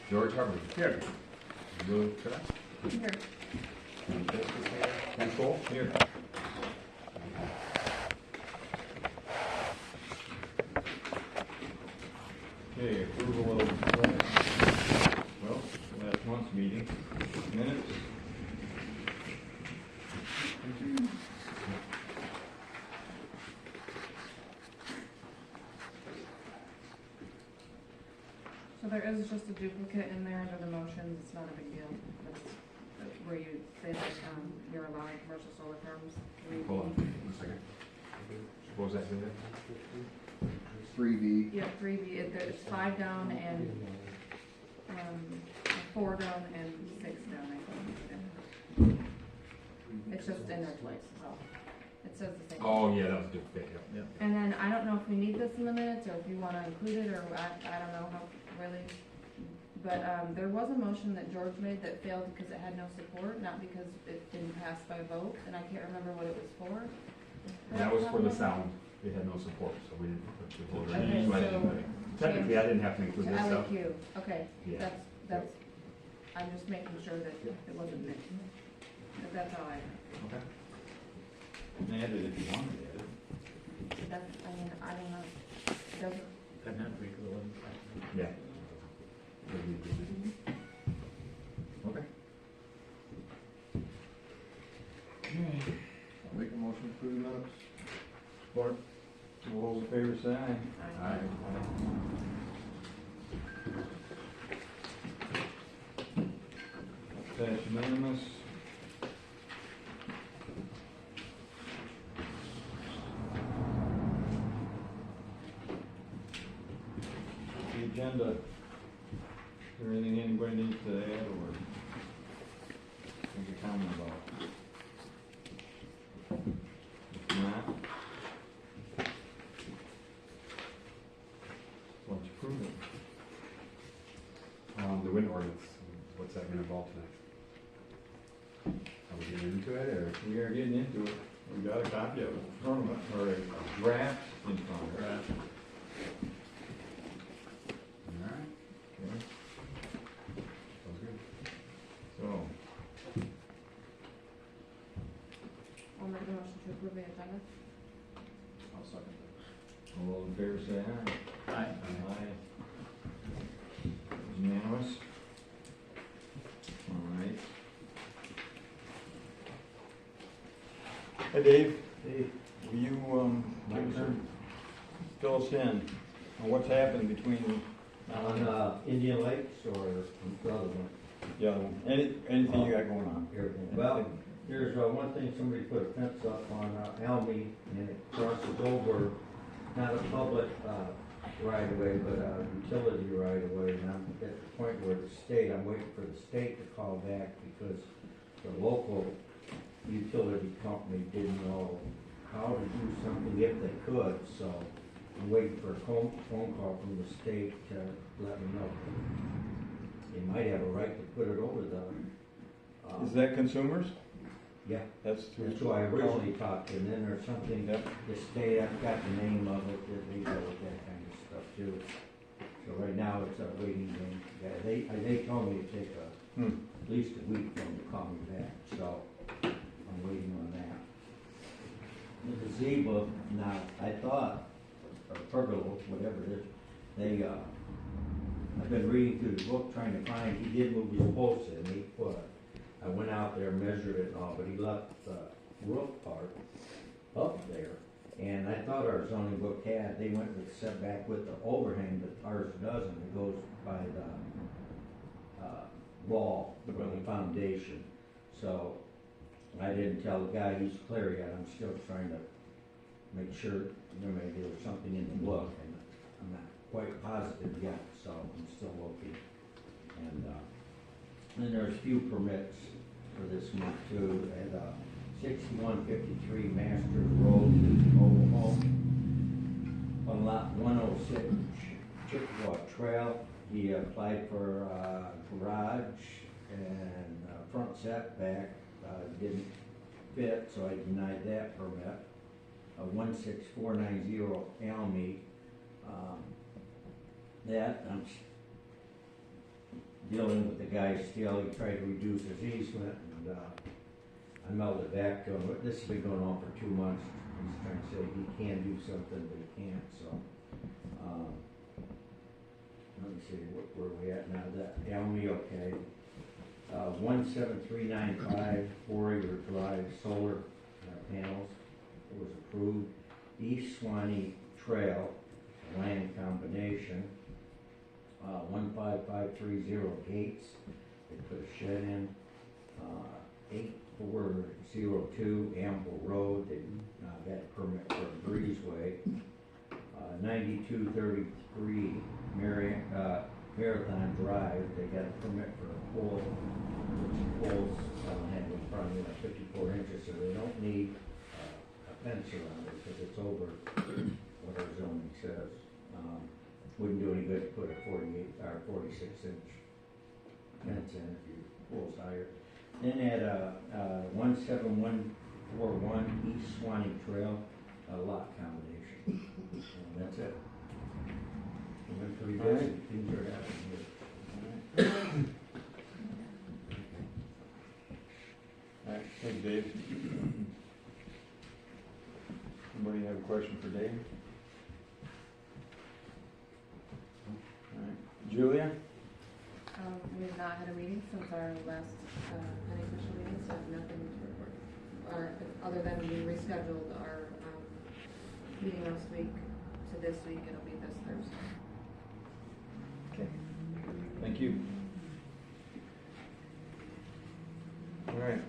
George Hubbard. Here. Lou Trent. Here. Ken Cole. Here. Okay, approval of, well, last month's meeting minutes. So there is just a duplicate in there under the motions, it's not a big deal. That's where you say that, you're allowing commercial solar farms. Hold on, 1 second. What was that, David? 3B. Yeah, 3B, it's 5 down and, 4 down and 6 down, I think. It's just in their place, so, it says the same. Oh, yeah, that was duplicate, yeah. And then, I don't know if we need this in the minutes, or if you wanna include it, or I don't know how, really. But, there was a motion that George made that failed because it had no support, not because it didn't pass by vote, and I can't remember what it was for. That was for the sound. It had no support, so we didn't put the voter. Okay, So I didn't put it. Technically, I didn't have to include this stuff. LEQ, okay, Yeah. that's, I'm just making sure that it wasn't mixed. But that's all I, Okay. Add it if you wanted it. that's, I mean, I don't know, it doesn't, Doesn't have to be good. Yeah. Okay. Make a motion to approve the minutes. Support. All those in favor say aye. I, That's unanimous. The agenda, is there anything anybody needs to add or make a comment about? If not, let's approve it. The wind ordinance, what's that gonna involve tonight? Are we getting into it, or? We are getting into it. We got a copy of it in front of us, or a draft in front of us. Alright, Okay, sounds good. so, I'll make a motion to approve the agenda. I'll second that. all those in favor say aye. Aye. Aye. Unanimous? All right. Hey, Dave. Dave. Will you, fill us in on what's happened between now and On Indian Lakes or the other one? the other one? Anything you got going on? Everything. Well, there's one thing, somebody put a fence up on Almy and it crosses over, not a public right of way, but a utility right of way. And I'm at the point where I'm waiting for the state to call back because the local utility company didn't know how to do something if they could, so I'm waiting for a phone call from the state to let me know. They might have a right to put it over the. Is that consumers? Yeah, That's through. that's who I originally talked to, and then there's something, Yep. the state, I've got the name of it, that they deal with that kind of stuff too. So right now, it's a waiting game. Yeah, they told me to take at least a week for them to call me back, so I'm waiting on that. The gazebo, now, I thought, or pergola, whatever it is, they, I've been reading through the book trying to find, he did move his posts in 8 foot. I went out there, measured it and all, but he left the roof part up there. And I thought our zoning book had, they went with setback with the overhang, but ours doesn't. It goes by the wall, the foundation. So I didn't tell the guy he's clear yet. I'm still trying to make sure there was something in the book, and I'm not quite positive yet, so I'm still looking. And then there's a few permits for this month too, at 6153 Masters Road, Mobile Home, on lot 106, Chippewa Trail. He applied for garage and front setback, didn't fit, so I denied that permit. 16490 Almy, that, dealing with the guy still, he tried to reduce his easement, and, I mailed it back to him, but this has been going on for 2 months. He's trying to say he can do something, but he can't, so, let me see, where we at now, that Elmy, okay. 17395 4-acre drive, solar panels, it was approved. East Swanee Trail, land combination, 15530 Gates, they put a shed in. 8402 Amble Road, they got a permit for a breezeway. 9233 Marathon Drive, they got a permit for a pole, which the poles have in front of them at 54 inches, so they don't need a fence around it, because it's over what our zoning says. Wouldn't do any good to put a 48 or 46 inch fence in if your pole's higher. Then at 17141 East Swanee Trail, a lot combination. And that's it. We've been pretty busy, things are happening here. Alright, thanks, Dave. Anybody have a question for Dave? Alright, Julia? We've not had a meeting since our last, planning commission meeting, so I have nothing to report. Or, other than we rescheduled our, meeting last week to this week, it'll be this Thursday. Okay. Thank you. Alright,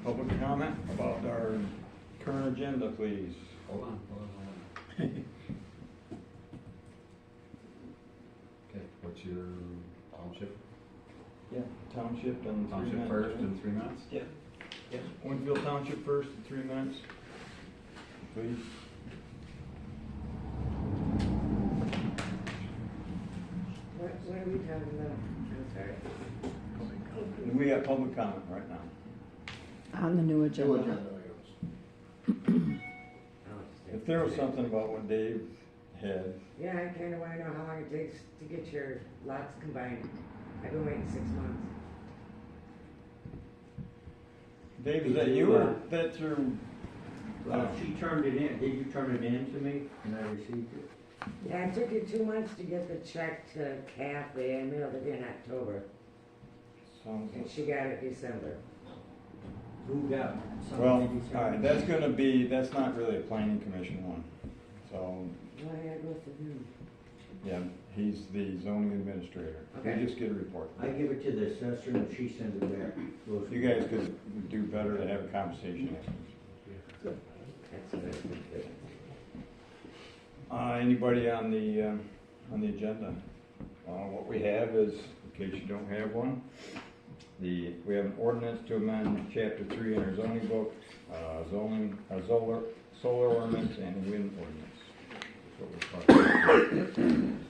public comment about our current agenda, please. Hold on. Okay, what's your township? Yeah, township and 3 Township minutes. first in 3 minutes? Yeah. Yes, Winfield Township first in 3 minutes, please. What are we talking about? I'm sorry. We got public comment right now. On the new agenda. If there was something about what Dave had, Yeah, I kinda wanna know how long it takes to get your lots combined. I've been waiting 6 months. Dave, is that you or that's your? Well, she turned it in, did you turn it in to me, and I received it? Yeah, it took you 2 months to get the check to Kathy. I mailed it in October, Sounds and she got it December. Who got Well, something? alright, that's not really a planning commission one. So, Well, I gotta go through him. yeah, he's the zoning administrator. Okay. We just get a report. I give it to the assessor and she sends it back. Goes- You guys could do better to have a conversation. That's good. Anybody on the agenda? What we have is, in case you don't have one, we have an ordinance to amend chapter 3 in our zoning book, solar ordinance and wind ordinance. That's what we're talking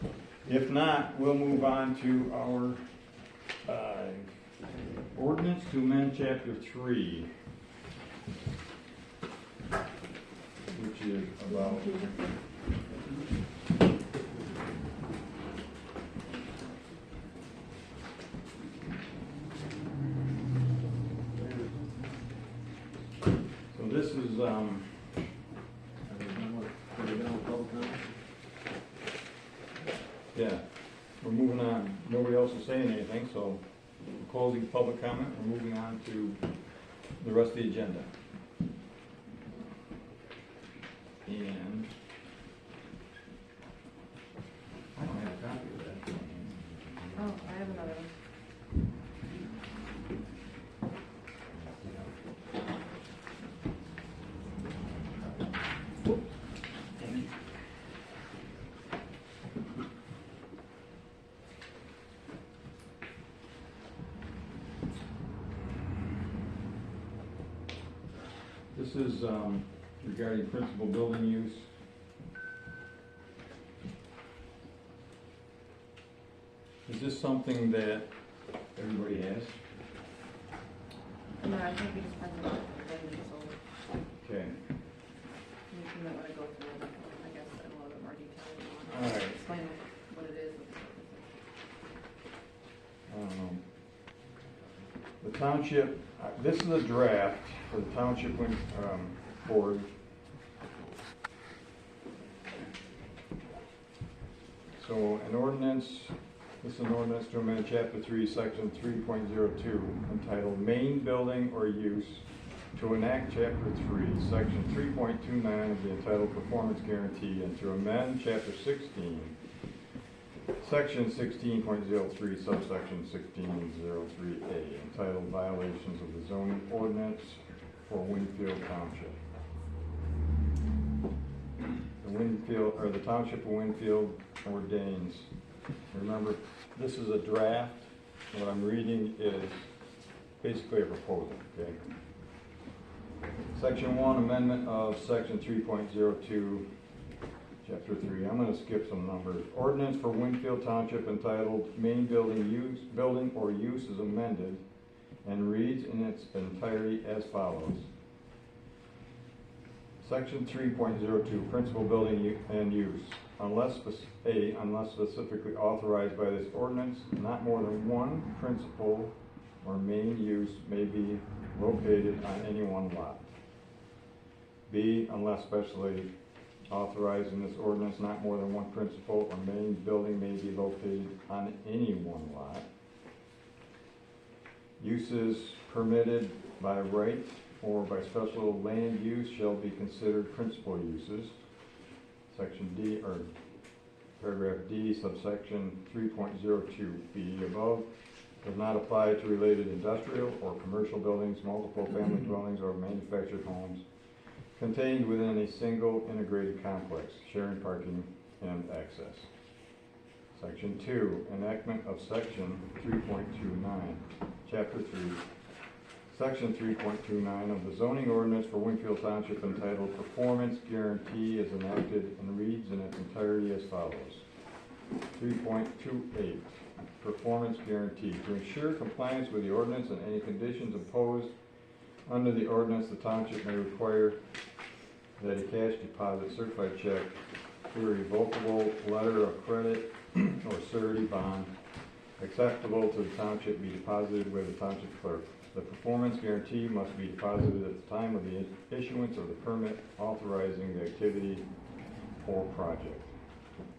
about. If not, we'll move on to our ordinance to amend chapter 3, which is about so this is yeah, we're moving on. Nobody else is saying anything, so we're closing public comment. We're moving on to the rest of the agenda. And I don't have a copy of that. Oh, I have another one. This is regarding principal building use. Is this something that everybody has? No, I think we just printed it and then sold it. Okay. You might wanna go through it, I guess, in a little bit more detail. All right. Explain what it is, what the purpose is. township, this is a draft for the township board. So an ordinance, this is an ordinance to amend chapter 3, section 3.02, entitled Main Building or Use, to enact chapter 3, section 3.29 of the entitled Performance Guarantee, and to amend chapter 16, section 16.03, subsection 16.03A, entitled Violations of the Zoning Ordinance for Winfield Township. The Township of Winfield ordains. Remember, this is a draft. What I'm reading is basically a proposal, okay? Section 1, amendment of section 3.02, chapter 3. I'm going to skip some numbers. Ordinance for Winfield Township entitled Main Building or Use is amended and reads in its entirety as follows. Section 3.02, principal building and use. Unless specifically authorized by this ordinance, not more than one principal or main use may be located on any one lot. B, unless specially authorized in this ordinance, not more than one principal or main building may be located on any one lot. Uses permitted by right or by special land use shall be considered principal uses. Section D, or paragraph D, subsection 3.02B above does not apply to related industrial or commercial buildings, multiple family dwellings, or manufactured homes contained within a single integrated complex, sharing parking and access. Section 2, enactment of section 3.29, chapter 3, section 3.29 of the zoning ordinance for Winfield Township entitled Performance Guarantee is enacted and reads in its entirety as follows. 3.28, Performance Guarantee. To ensure compliance with the ordinance and any conditions imposed under the ordinance, the township may require that a cash deposit, certified check, irrevocable letter of credit, or surety bond acceptable to the township be deposited with the township clerk. The performance guarantee must be deposited at the time of the issuance of the permit authorizing the activity or project.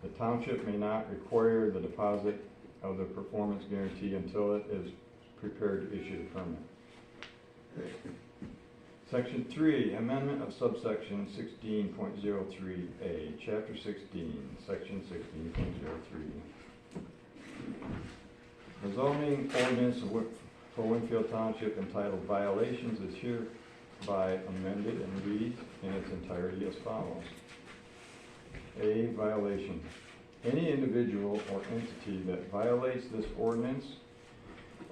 The township may not require the deposit of the performance guarantee until it is prepared to issue the permit. Section 3, amendment of subsection 16.03A, chapter 16, section 16.03. The zoning ordinance for Winfield Township entitled Violations is hereby amended and reads in its entirety as follows. A, violation. Any individual or entity that violates this ordinance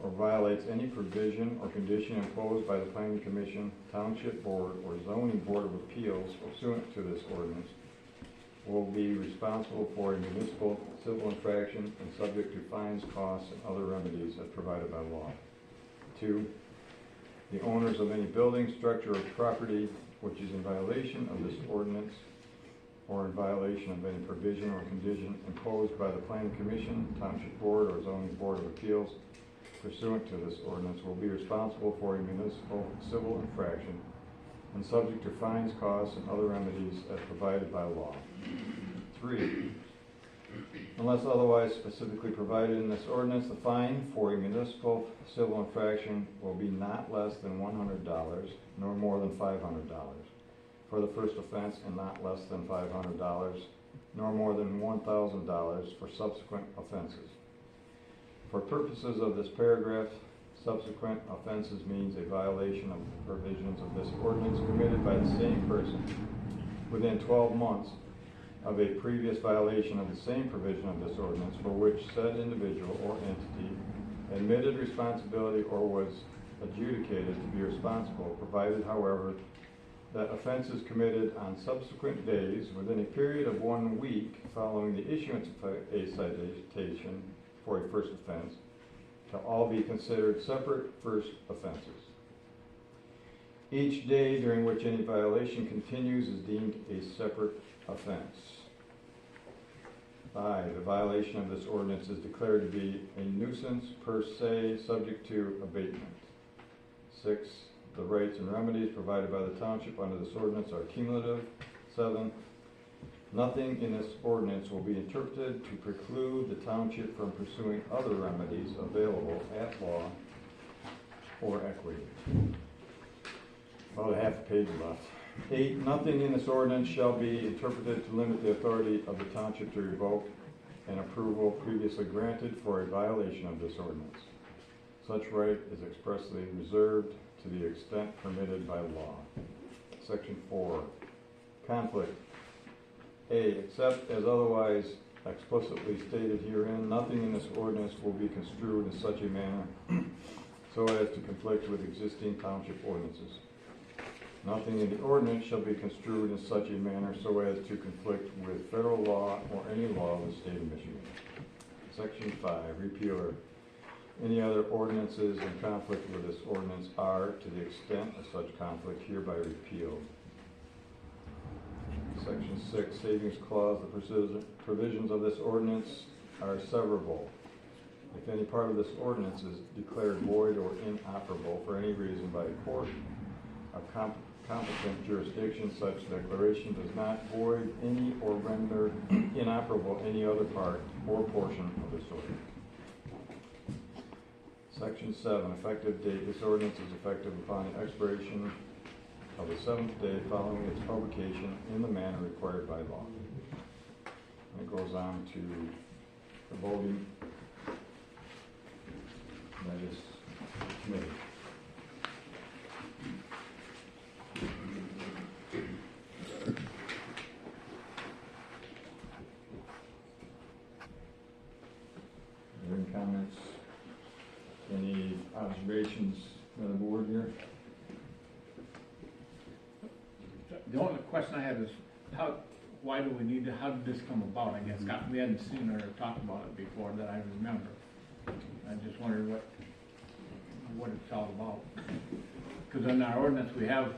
or violates any provision or condition imposed by the Planning Commission, Township Board, or Zoning Board of Appeals pursuant to this ordinance will be responsible for a municipal civil infraction and subject to fines, costs, and other remedies as provided by law. 2, the owners of any building, structure, or property which is in violation of this ordinance or in violation of any provision or condition imposed by the Planning Commission, Township Board, or Zoning Board of Appeals pursuant to this ordinance will be responsible for a municipal civil infraction and subject to fines, costs, and other remedies as provided by law. 3, unless otherwise specifically provided in this ordinance, the fine for a municipal civil infraction will be not less than $100 nor more than $500 for the first offense, and not less than $500 nor more than $1,000 for subsequent offenses. For purposes of this paragraph, subsequent offenses means a violation of the provisions of this ordinance committed by the same person within 12 months of a previous violation of the same provision of this ordinance for which said individual or entity admitted responsibility or was adjudicated to be responsible, provided, however, that offenses committed on subsequent days within a period of 1 week following the issuance of a citation for a first offense shall all be considered separate first offenses. Each day during which any violation continues is deemed a separate offense. 5, the violation of this ordinance is declared to be a nuisance per se, subject to abatement. 6, the rights and remedies provided by the township under this ordinance are cumulative. 7, nothing in this ordinance will be interpreted to preclude the township from pursuing other remedies available at law or equity. About a half a page left. 8, nothing in this ordinance shall be interpreted to limit the authority of the township to revoke an approval previously granted for a violation of this ordinance. Such right is expressly reserved to the extent permitted by law. Section 4, conflict. A, except as otherwise explicitly stated herein, nothing in this ordinance will be construed in such a manner so as to conflict with existing township ordinances. Nothing in the ordinance shall be construed in such a manner so as to conflict with federal law or any law of the state of Michigan. Section 5, repealer. Any other ordinances in conflict with this ordinance are, to the extent of such conflict, hereby repealed. Section 6, savings clause. The provisions of this ordinance are severable. If any part of this ordinance is declared void or inoperable for any reason by a court of competent jurisdiction, such declaration does not void any or render inoperable any other part or portion of this ordinance. Section 7, effective date. This ordinance is effective upon the expiration of the 7th day following its publication in the manner required by law. And it goes on to the voting. That is committee. Any comments? Any observations by the board here? The only question I have is, why do we need to, how did this come about, I guess? We hadn't seen or talked about it before that I remember. I just wondered what it's all about. Because in our ordinance, we have,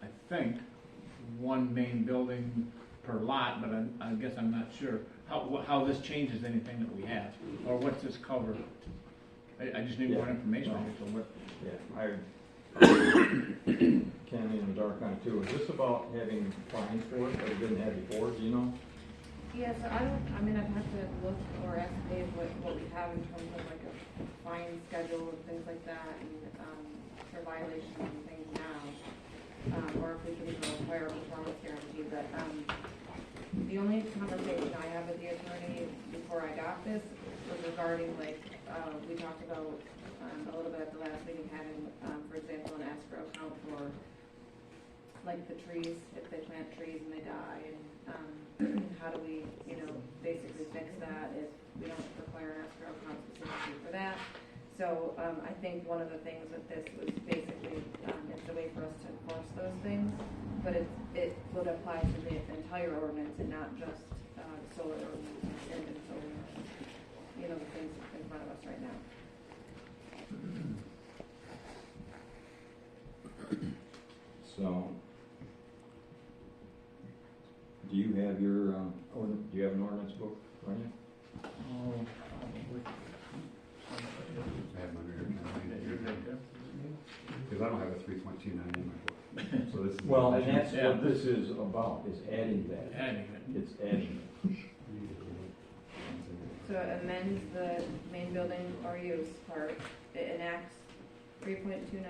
I think, one main building per lot, but I guess I'm not sure how this changes anything that we have, or what's this cover? I just need more information on it, so what? Yeah, Kenny in the dark on it too. Is this about having fines for it that it didn't have before? Do you know? Yeah, so I'd have to look or ask Dave what we have in terms of like a fine schedule and things like that, and for violations and things now, or if we could even require a performance guarantee. But the only conversation I had with the attorney before I got this was regarding we talked about a little bit at the last meeting having, for example, an escrow account for like the trees, if they plant trees and they die, and how do we, basically fix that if we don't require an escrow account specifically for that. So I think one of the things with this was basically it's a way for us to enforce those things, but it would apply to the entire ordinance and not just solar ordinance and solar, the things in front of us right now. So, do you have your do you have an ordinance book, Ryan? Oh, probably. I have mine right here. Because I don't have a 3.29 in my book. So this is. Well, and that's what this is about, is adding that. Adding it. It's adding it. So it amends the main building or use part, it enacts 3.29,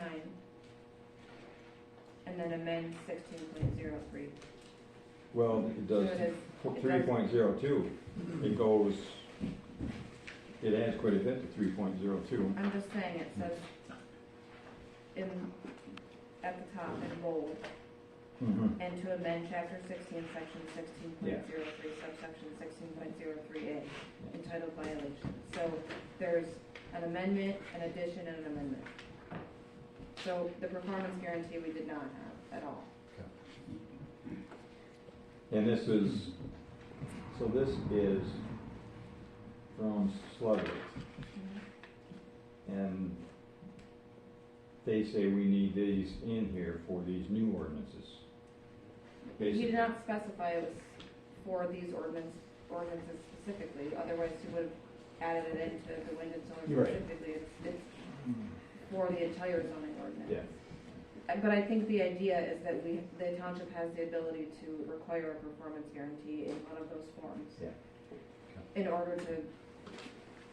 and then amends 16.03. Well, it does So it is- 3.02. It goes, it adds quite a bit to 3.02. I'm just saying, it says at the top in bold, Mhm. and to amend chapter 16, section 16.03, subsection 16.03A, entitled violations. So there's an amendment, an addition, and an amendment. So the performance guarantee we did not have at all. And this is from Slugger. And they say we need these in here for these new ordinances. He Basically. did not specify it was for these ordinances specifically, otherwise he would have added it into the wind and solar Right. specifically. It's for the entire zoning ordinance. Yeah. But I think the idea is that the township has the ability to require a performance guarantee in one of those forms. Yeah. In order to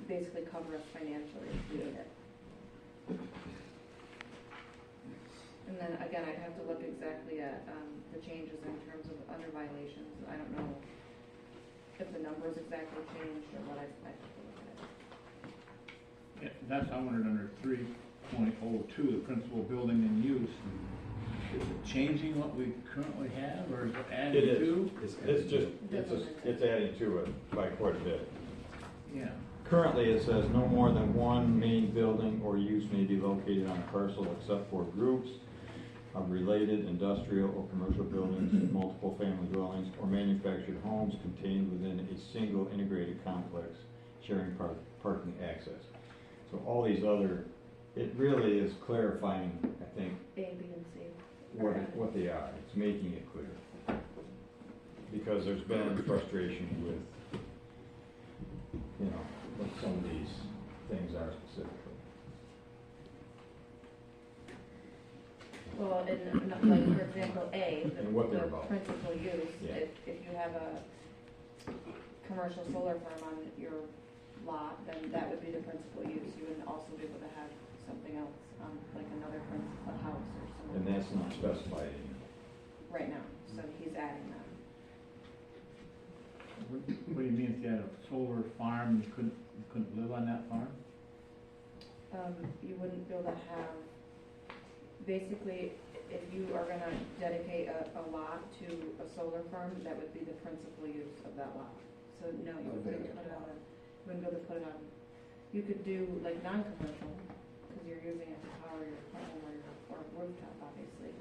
basically cover us financially if we need it. And then again, I'd have to look exactly at, the changes in terms of under violations. I don't know if the numbers exactly changed or what. I have to look at it. Yeah, that's, I wondered under 3.02, the principal building and use. Is it changing what we currently have, or is it adding It is. to? It's adding to it by quite a bit. Yeah. Currently, it says no more than one main building or use may be located on a parcel except for groups of related industrial or commercial buildings, multiple family dwellings, or manufactured homes contained within a single integrated complex sharing parking access. So all these other, it really is clarifying, I think, A, B, and C. what they are. It's making it clear. Because there's been frustration with, you know, what some of these things are specifically. Well, in, like, for example, A, And what they're the about. principal use, Yeah. if you have a commercial solar farm on your lot, then that would be the principal use. You would also be able to have something else, like another a house or And something. that's not specified in. Right now, so he's adding that. What do you mean if you had a solar farm, you couldn't live on that farm? You wouldn't be able to have, basically, if you are gonna dedicate a lot to a solar farm, that would be the principal use of that lot. So no, you wouldn't put it on, you wouldn't be able to put it on, you could do like non-commercial, because you're using it to power your home or rooftop, obviously.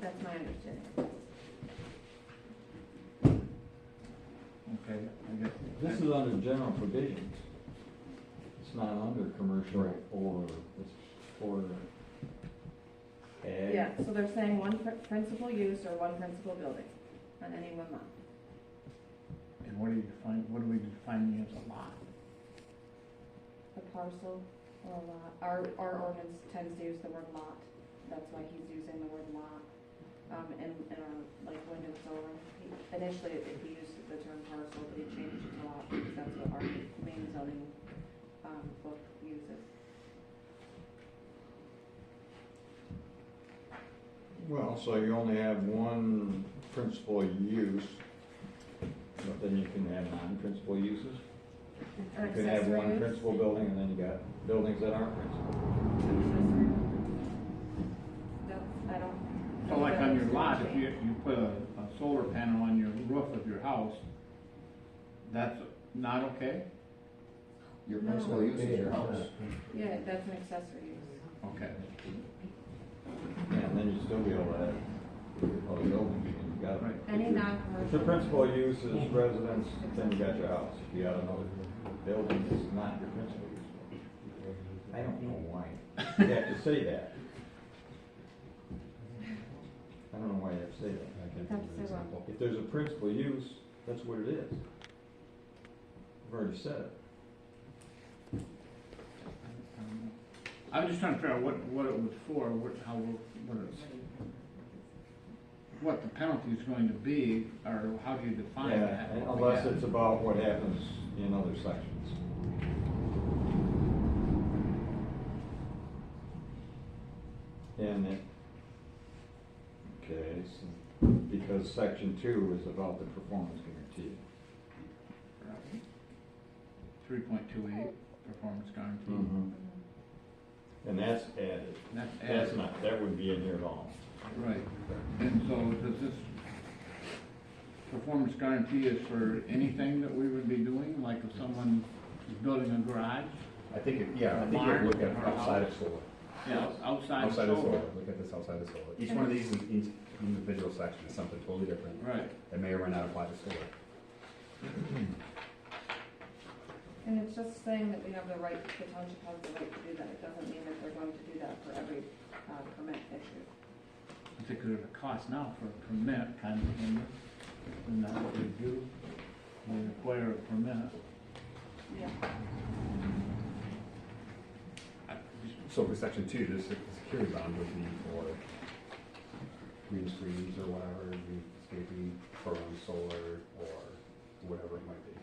That's my understanding. Okay, I guess. This is under general provisions. It's not under commercial Right. or ag. Yeah, so they're saying one principal use or one principal building on any one lot. And what do we define as a lot? A parcel or a lot. Our ordinance tends to use the word lot. That's why he's using the word lot. In our, like, wind and solar. Initially, he used the term parcel, but he changed it to lot because that's what our main zoning, book uses. Well, so you only have one principal use, but then you can have non-principal uses. You can have Accessory one use. principal building and then you got buildings that aren't principal. Accessory. I don't. So like on your lot, if you put a solar panel on your roof of your house, that's not okay? Your No. principal use is your house. Yeah, that's an accessory use. Okay. And then you still be able to have other buildings, and you got. Right. Any If non-commercial. the principal use is residence, then you got your house. If you got another building, it's not your principal use. I don't know why you have to say that. I don't know why you have to say that. I can Have give to you an say what? example. If there's a principal use, that's what it is. I've already said it. I was just trying to figure out what it was for, what the penalty is going to be, or how do you define Yeah, that? and unless it's about what happens in other sections. And it, okay, so, because section 2 is about the performance guarantee. 3.28, performance guarantee. Mm-hmm. And that's added. That's That's added. not, that wouldn't be in here at all. Right, and so does this performance guarantee is for anything that we would be doing, like if someone is building a garage? I think, I think you have to look at outside of solar. Yeah, outside Outside of solar. solar, look at this outside of solar. Each one of these individual sections is something totally different. Right, That may or may not apply to solar. And it's just saying that we have the right, the township has the right to do that. It doesn't mean that they're going to do that for every, permit issue. I think there's a cost now for a permit kind of thing, and that's what they do, they require a permit. Yeah. So for section 2, this security bond would be for green screens or whatever, landscaping, for solar, or whatever it might be.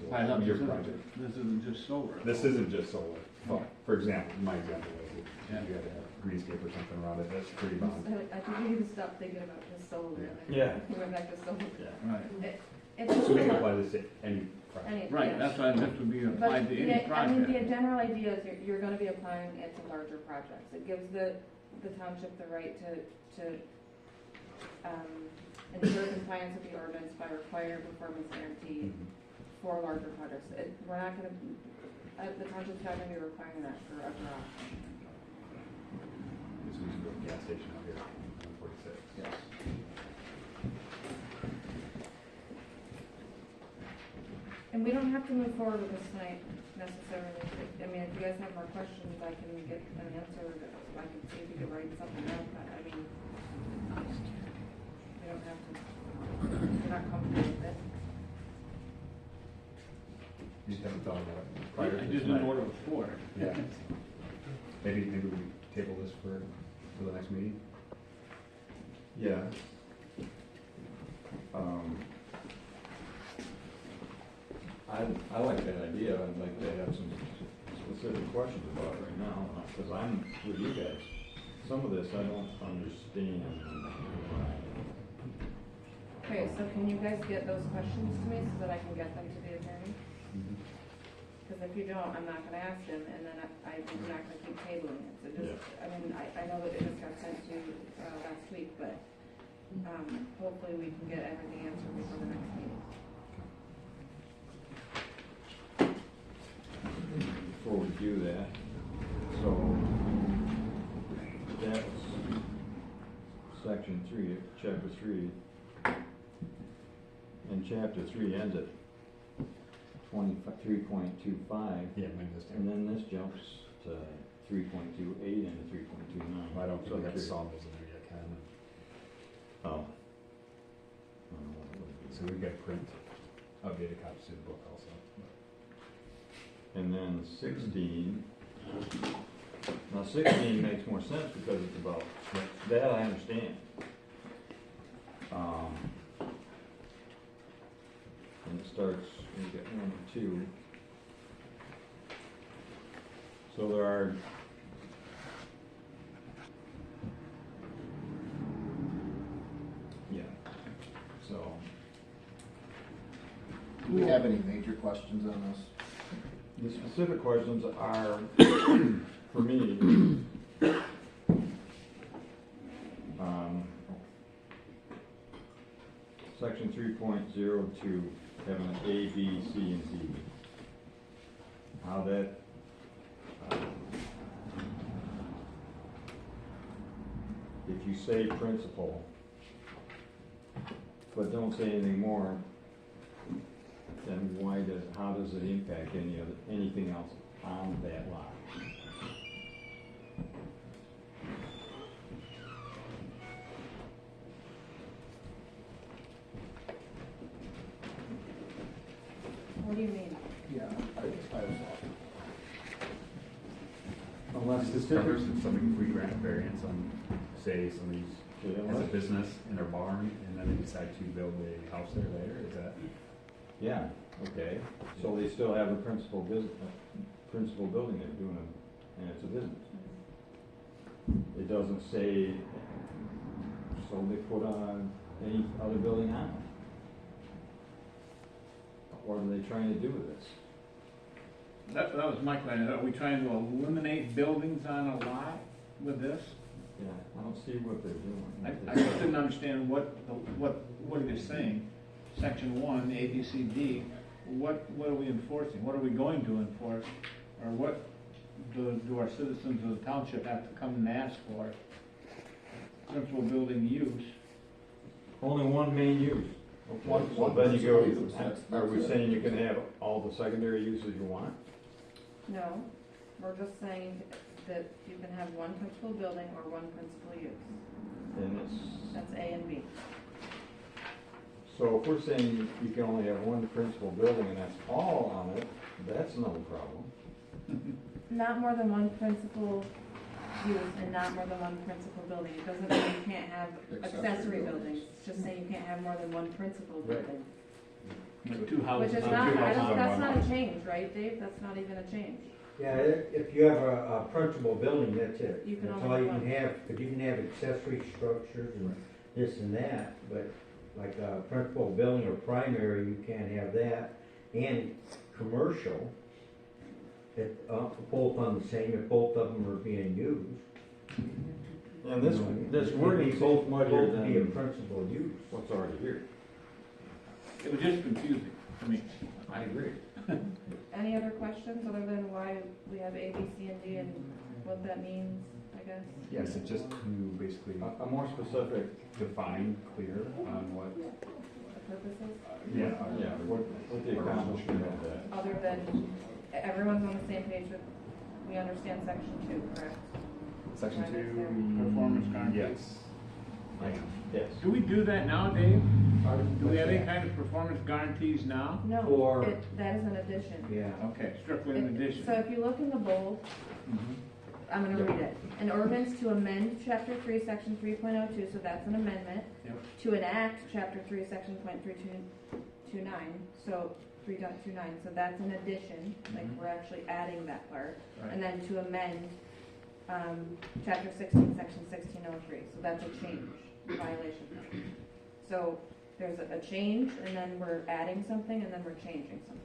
So I thought your this project. isn't just solar. This isn't just solar. Well, for example, my example was if Yeah. you had to have greenscape or something around it, that's security bond. I think we need to stop thinking about just solar. Yeah. We went back to solar. Right, It's just So we can a- apply this to any project. any- right, yes. that's why this would be applied But to any I mean, the project. general idea is you're gonna be applying it to larger projects. It gives the township the right to ensure compliance with the ordinance by required performance guarantee Mhm. for larger projects. We're not gonna, the township's not gonna be requiring that for a garage. This is a gas station out here, 146. Yes. And we don't have to move forward with this tonight necessarily. I mean, if you guys have more questions, I can get an answer. I can see if you can write something up. I mean, we don't have to, if you're not comfortable with it. You just haven't thought about it I prior to just didn't tonight. know what it was for. Yeah. Maybe we table this for the next meeting? Yeah. I like that idea, I'd like to have some specific questions about it right now, because I'm with you guys. Some of this I don't understand. Okay, so can you guys get those questions to me so that I can get them to the attorney? Because if you don't, I'm not gonna ask him, and then I'm not gonna keep tabling it. So just, I mean, I know that it just got sent to you last week, but hopefully we can get everything answered before the next meeting. Before we do that, so that's section 3, chapter 3. And chapter 3 ends at 23.25. Yeah, maybe this And then this jumps to 3.28 and 3.29. I don't think we have So sawmills in there yet, Ken. Oh. I don't know what it would be. So we've got to print updated copies of the book also. And then 16. Now 16 makes more sense because it's about, that I understand. And it starts, you get 1 and 2. So there are, yeah, so, Do we have any major questions on this? the specific questions are, for me, section 3.02, having A, B, C, and D. How that, if you say principal, but don't say anything more, then how does it impact anything else on that lot? What do you mean? Yeah, I was off. Unless this covers something, if we grant a variance on, say, somebody's has a business in their barn, and then they decide to build a house there later, is that? Yeah, okay, so they still have a principal building they're doing, and it's a business. It doesn't say, so they put on any other building on it? What are they trying to do with this? That was my question. Are we trying to eliminate buildings on a lot with this? Yeah, I don't see what they're doing. I just didn't understand what it is saying. Section 1, A, B, C, D, what are we enforcing? What are we going to enforce? Or what do our citizens of the township have to come and ask for? Principal building use. Only one main use. Okay, One so then you go, principal use, that's- are we that's it. saying you can have all the secondary uses you want? No, we're just saying that you can have one principal building or one principal use. And it's, That's A and B. so if we're saying you can only have one principal building and that's all on it, that's no problem. not more than one principal use and not more than one principal building. It doesn't mean you can't have accessory buildings. It's just saying you can't have more than one principal building. With two houses. Which is on not, two houses on that's one not a lot. change, right, Dave? That's not even a change. Yeah, if you have a principal building, that's it. You can That's only all you have can one. have, but you can have accessory structures and this and that, but like a principal building or primary, you can't have that. And commercial, both on the same, if both of them are being used. And this, You know, this it'd wording be seems both muddier be a than principal use. what's already here. It was just confusing to me. I agree. Any other questions other than why we have A, B, C, and D and what that means, I guess? Yes, it's just to basically A more specific, define clear on what, The purposes, yeah, what the accomplishment of that. other than everyone's on the same page with, we understand section 2, correct? section Right, it's 2. Performance guarantee. Yes. I am. Yes. Do we do that now, Dave? Do we have any What's that? kind of performance guarantees now? No, Or- that is an addition. Yeah. Okay, strictly in addition. So if you look in the bold, Mhm. I'm gonna read it. An ordinance to amend chapter 3, section 3.02, so that's an amendment. Yep. To enact chapter 3, section .329, so 3.29, so that's an addition, like Mhm. we're actually adding that part. Right. And then to amend, chapter 16, section 1603, so that's a change, violation. So there's a change, and then we're adding something, and then we're changing something.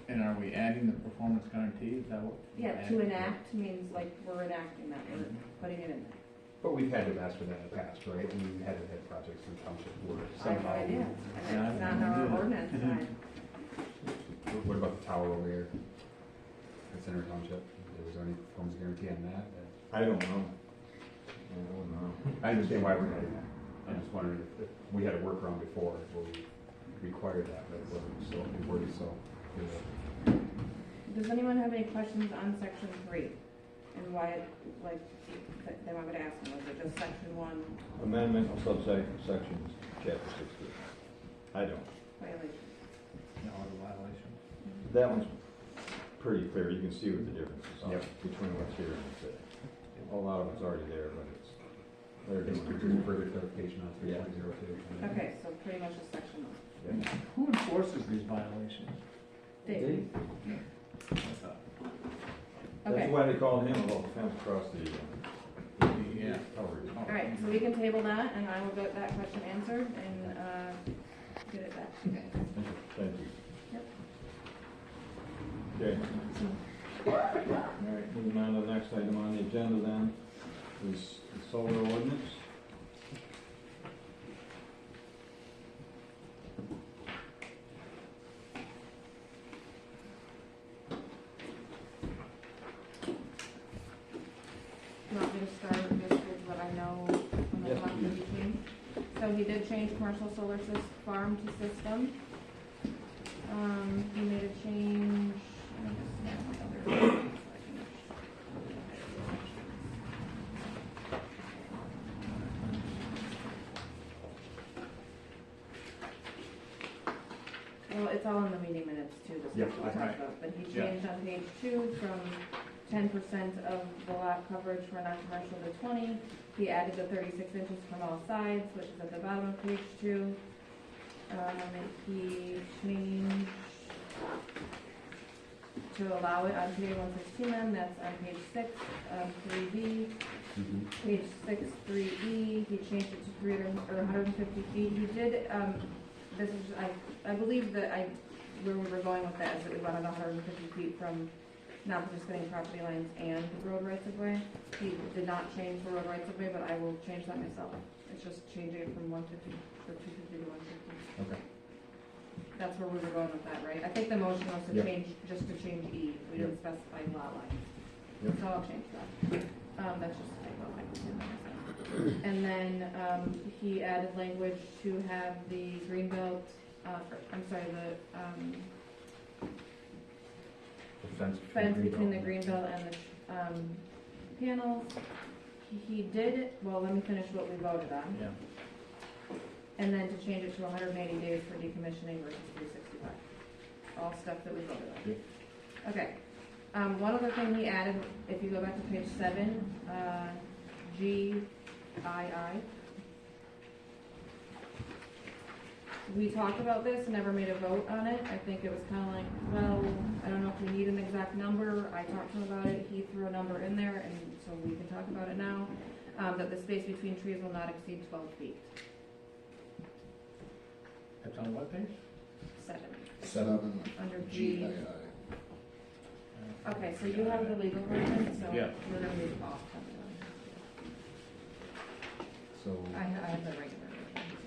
And are we adding the performance guarantee? Is that what? we're Yeah, to adding? enact means like we're enacting that, we're putting it in there. But we've had to ask for that in the past, right? And we've had to have projects in township where I have no somehow. idea, and it's not in our ordinance side. What about the tower over here? It's in our township. Was there any performance guarantee on that? I don't know. I don't know. I understand why we're adding that. I'm just wondering if we had a workaround before where we required that, but it wasn't so, it worded so. Does anyone have any questions on section 3? And why, like, they want me to ask them, was it just section 1 Amendment of subsections, chapter 16. I don't. violation? No, the violation. That one's pretty clear. You can see what the differences are Yep. between what's here and what's there. A lot of it's already there, but they're Just doing do further clarification on Yeah. 3.02. Okay, so pretty much just section 1. Yeah. Who enforces these violations? Dave? I thought. That's Okay, why they called him about the fence across the Yeah. coverage. alright, so we can table that, and I will get that question answered, and, get it back to you guys. Thank you. Yep. Okay. All right, moving on to the next item on the agenda then is the solar ordinance. You want me to start just with what I know from the Yes, last please. meeting? So he did change commercial solar farm to system. He made a change. I just have my other- Well, it's all in the meeting minutes too, this Yep, is what we right. talked about, but he Yeah. changed on page 2 from 10% of the lot coverage for non-commercial to 20. He added the 36 inches from all sides, which is at the bottom of page 2. He changed to allow it on PA 116 then, that's on page 6, 3B. Mhm. Page 6, 3E, he changed it to 300, or 150 feet. He did, this is, I believe that where we were going with that is that we wanted 150 feet from non-participating property lines and the road rights of way. He did not change the road rights of way, but I will change that myself. It's just changing it from 150, or 250 to 150. Okay. That's where we were going with that, right? I think the motion was to Yep. change, just to change E. We didn't specify lot lines. Yep. So I'll change that. That's just a typo. I can do that myself. And then, he added language to have the greenbelt, I'm sorry, The fence. fence between the greenbelt and the, panels. He did, well, let me finish what we voted on. Yeah. And then to change it to 180 days for decommissioning versus 365. All stuff that we voted on. Yep. Okay. One other thing he added, if you go back to page 7, GII. We talked about this, never made a vote on it. I think it was kind of like, well, I don't know if we need an exact number. I talked to him about it. He threw a number in there, and so we can talk about it now. That the space between trees will not exceed 12 feet. That's on what page? 7. 7 Under G. GII. Okay, so you have the legal version, so Yeah. we're gonna move off. So, I have the regular version.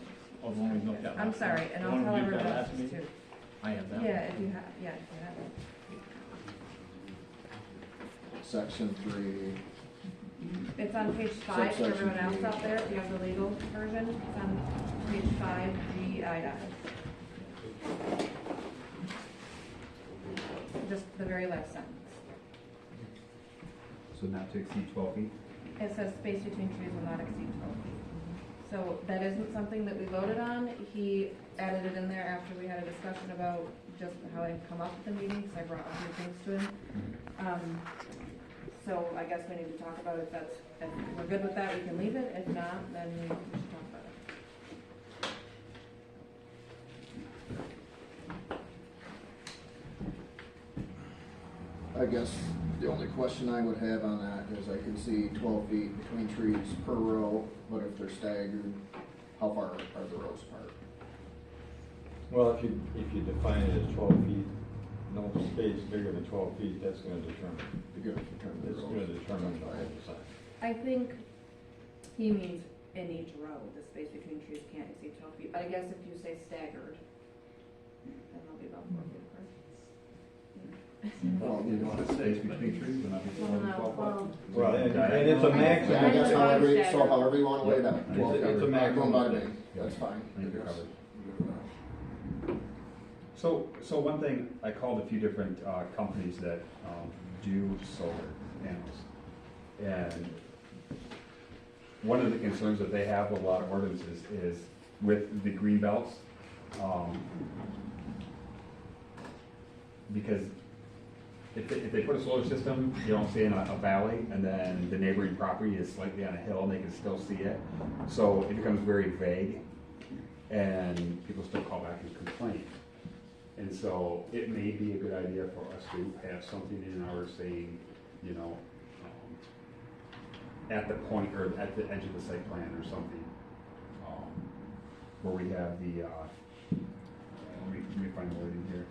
Oh, the one we looked at I'm last sorry, time. and The I'll one we tell did everyone that else last too. meeting? I have that. Yeah, if you have, yeah, if you have it. Section 3, It's on page 5 for Subsection everyone else G. out there, if you have the legal version, it's on page 5, GII. Just the very last sentence. so not to exceed 12 feet? It says space between trees will not exceed 12 feet. So that isn't something that we voted on. He added it in there after we had a discussion about just how it had come up at the meeting, because I brought a few things to him. So I guess we need to talk about if we're good with that, we can leave it. If not, then we should talk about it. I guess the only question I would have on that is I can see 12 feet between trees per row, but if they're staggered, how far are the rows apart? Well, if you define it as 12 feet, no space bigger than 12 feet, that's gonna determine, You're gonna determine the it's rows. gonna determine the whole size. I think he means in each row, the space between trees can't exceed 12 feet. But I guess if you say staggered, then they'll be about 4 feet apart. Well, You want to space between trees and not be Well, more than no, 12 well, foot? Well, and it's a Yeah, I maximum, guess however you wanna lay it out. It's- 12 it's a feet. maximum. Going by me, that's fine. I think you're covered. So one thing, I called a few different companies that do solar panels. And one of the concerns that they have with a lot of ordinances is with the green belts. Because if they put a solar system, you don't see in a valley, and then the neighboring property is slightly on a hill, and they can still see it. So it becomes very vague, and people still call back and complain. And so it may be a good idea for us to have something in ours saying, you know, at the point or at the edge of the site plan or something, where we have the, let me find the wording here.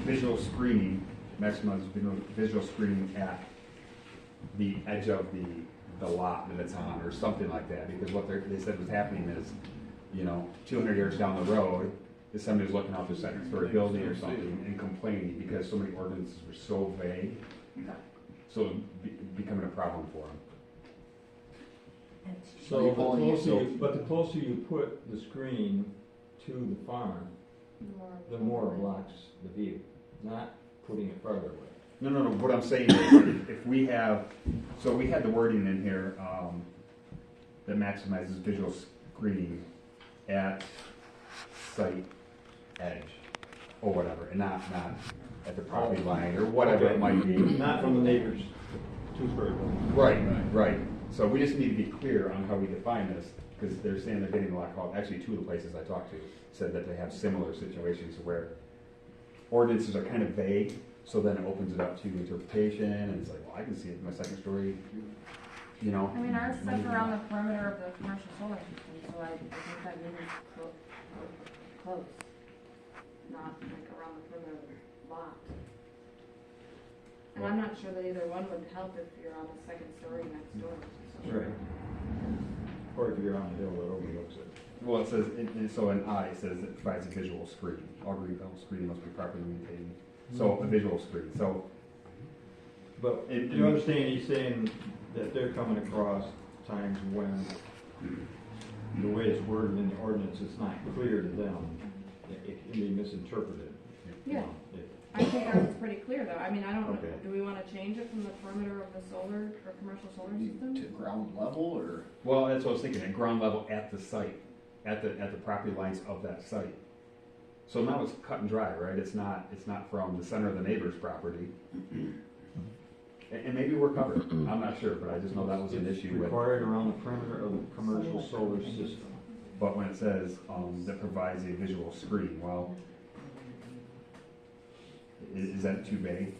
Visual screening, maximize visual screening at the edge of the lot that it's on, or something like that, because what they said was happening is, you know, 200 yards down the road, is somebody's looking out their second story building or something and complaining because so many ordinances were so vague, so becoming a problem for them. So you pulling yourself- but the closer you put the screen to the farm, the more it blocks the view, not putting it farther away. No, what I'm saying is, if we have, so we had the wording in here, that maximizes visual screening at site edge, or whatever, and not at the property line, or whatever it might be. Not from the neighbor's two-story building. Right. So we just need to be clear on how we define this, because they're saying they're getting a lot of calls. Actually, two of the places I talked to said that they have similar situations where ordinances are kind of vague, so then it opens it up to interpretation, and it's like, well, I can see it in my second story, you know? I mean, ours says around the perimeter of the commercial solar system, so I think that means close, not like around the perimeter of the lot. And I'm not sure that either one would help if you're on the second story next door. Right. Or if you're on the hill that overlooks it. Well, it says, so in I, it says it provides a visual screen. All green belt screening must be properly maintained. So a visual screen, so. But It- you understand, he's saying that they're coming across times when the way it's worded in the ordinance, it's not clear to them. It can be misinterpreted. Yeah. It- I think ours is pretty clear though. I mean, I don't know, Okay. do we wanna change it from the perimeter of the solar or commercial solar system? To ground level, or? Well, that's what I was thinking, at ground level at the site, at the property lines of that site. So now it's cut and dry, right? It's not from the center of the neighbor's property. And maybe we're covered, I'm not sure, but I just know that was an issue with. Required around the perimeter of the commercial solar system. But when it says, that provides a visual screen, well, is that too vague?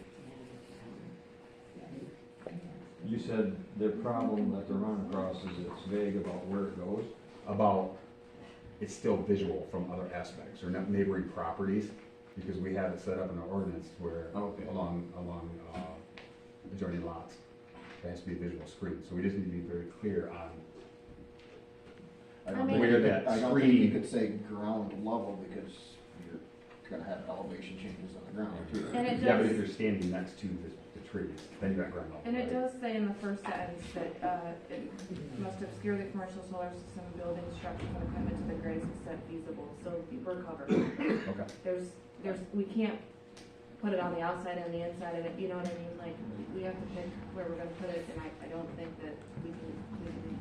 You said the problem that they're running across is it's vague about where it goes. About, it's still visual from other aspects, or neighboring properties, because we have it set up in our ordinance where Okay. along adjoining lots, there has to be a visual screen, so we just need to be very clear on, I I don't mean- think, Where you that could- I don't think you screen- could say ground level because you're gonna have elevation changes on the ground too. And it yeah, but if does, you're standing next to the trees, then you got ground level. and it right? does say in the first sentence that, it must obscure the commercial solar system building structure and equipment to the greatest extent feasible, so we're covered. Okay, There's, we can't put it on the outside and the inside of it, you know what I mean? Like, we have to pick where we're gonna put it, and I don't think that we can,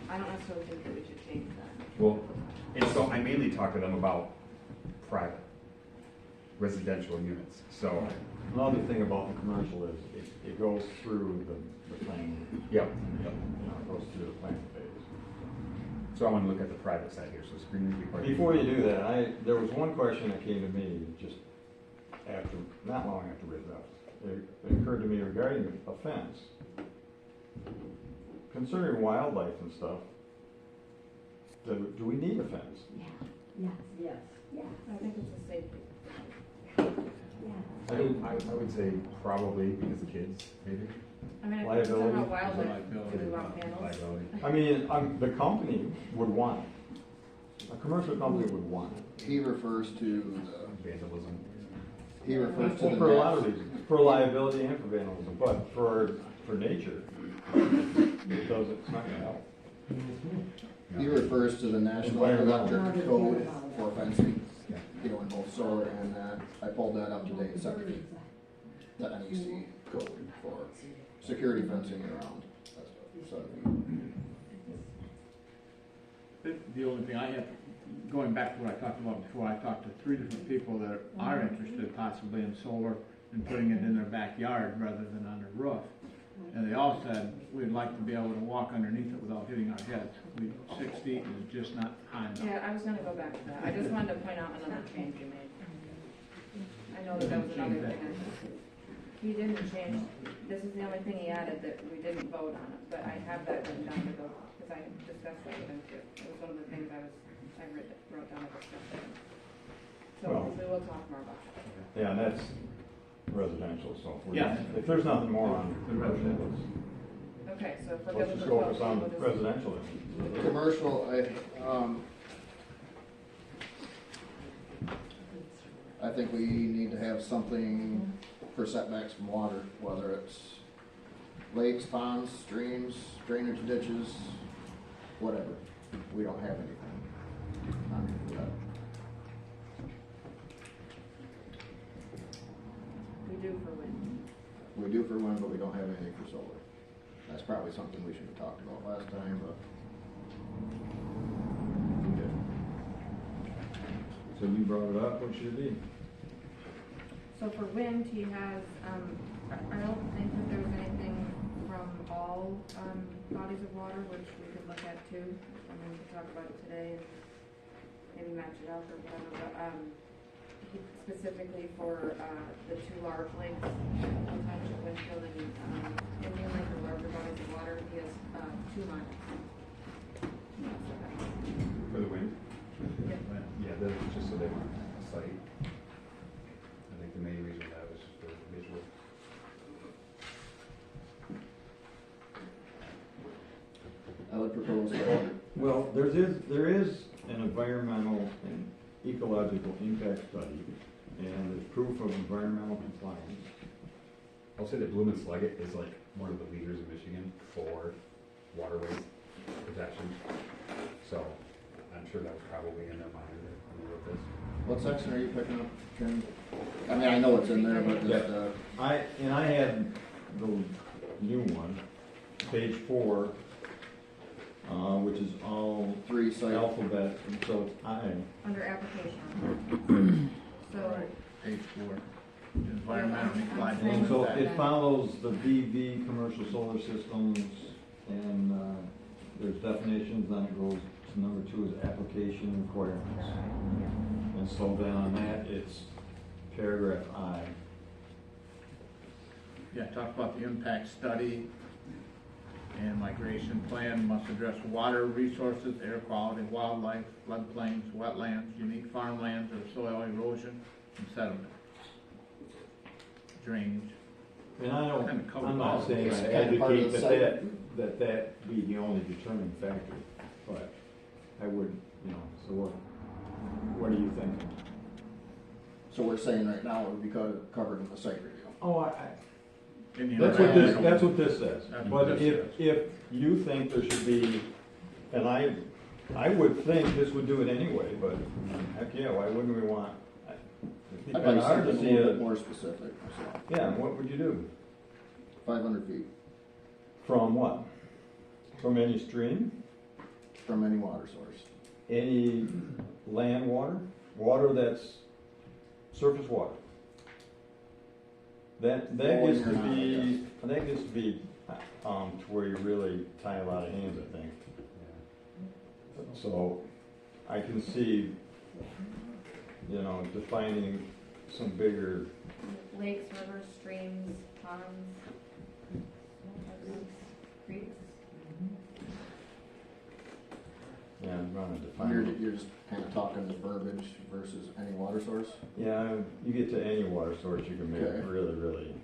I don't necessarily think that we should change that. well, and so I mainly talk to them about private residential units, so, Another thing about the commercial is it goes through the planning, yep. it goes through the planning phase. So I wanna look at the private side here, so screening required. Before you do that, there was one question that came to me just after, not long after we left. It occurred to me regarding a fence. Considering wildlife and stuff, do we need a fence? I think it's a safety. I would say probably because of kids, maybe. I mean, if it's Liability. about wildlife, Liability. do we want panels? Liability. I mean, the company would want it. A commercial company would want it. He refers to the, Vandalism. he refers to Well, the. for a lot of reasons, for liability and for vandalism, but for nature, it doesn't, it's not gonna help. He refers to the National Environmental. Electric Code for fencing, Yeah. you know, in both solar and that. I pulled that up today, separately. The NEC code for security fencing around. That's what, so, The only thing I have, going back to what I talked about before, I talked to 3 different people that are interested possibly in solar and putting it in their backyard rather than on their roof. And they all said, we'd like to be able to walk underneath it without hitting our heads. 6 feet is just not high enough. Yeah, I was gonna go back to that. I just wanted to point out another change you made. I know that was another thing. He didn't change, this is the only thing he added that we didn't vote on it, but I have that written down to go, because I discussed that with him too. It was one of the things I wrote down to discuss with him. So Well- we will talk more about that. Yeah, and that's residential, so Yeah. if there's nothing more on commercial, Okay, so if we're let's good with just the focus 12, on we'll just. residential. commercial, I think we need to have something for setbacks from water, whether it's lakes, ponds, streams, drainage ditches, whatever. We don't have anything on that. We do for wind. We do for wind, but we don't have anything for solar. That's probably something we should have talked about last time, but. we didn't. So you brought it up, what should it be? So for wind, he has, I don't think that there's anything from all, bodies of water, which we could look at too. I mean, we could talk about it today and maybe match it up or whatever, but, he specifically for, the 2 large lakes, sometimes Winfield and, Indian Lake or larger bodies of water, he has, 2 miles. For the wind? Yeah. Yeah, that's just so they want a site. I think the main reason for that was just for visual. I would propose that. Well, there is an environmental and ecological impact study, and there's proof of environmental compliance. I'll say that Bloom and Sleggett is like one of the leaders in Michigan for waterways protection. So I'm sure that was probably in their mind when they wrote this. What section are you picking up, Ken? I mean, I know it's in there, but just, I had the new one, page 4, which is all Three site. alphabet, so it's I. Under application. So, Page 4, environmental applied. And So that. it follows the VV commercial solar systems, and there's definitions, then it goes to number 2 is application requirements. And so then on that, it's paragraph I. Yeah, talk about the impact study and migration plan must address water resources, air quality, wildlife, floodplains, wetlands, unique farmlands, or soil erosion and sediment. Drainage. And I don't, Kinda covered I'm all not of saying it. I It's kind of part of advocate the that be the only determining factor, but I would, so what do you think? So we're saying right now it would be covered in the site review. Oh, In the that's what this says. That's But what this if you think there should be, and I would think this would do it anyway, but heck yeah, why wouldn't we want? It'd be I'd kinda like hard something to a see little bit it. more specific, so, Yeah, what would you do? 500 feet From what? From any stream? from any water source. Any land water? Water that's surface water? That Flowing gets or to not, I be, to where you really tie a lot of hands, I think. So I can see, defining some bigger, lakes, rivers, streams, ponds, creeks. yeah, I'm gonna define. You're just kind of talking the verbiage versus any water source. Yeah, you get to any water source, you can make Okay. it really, really.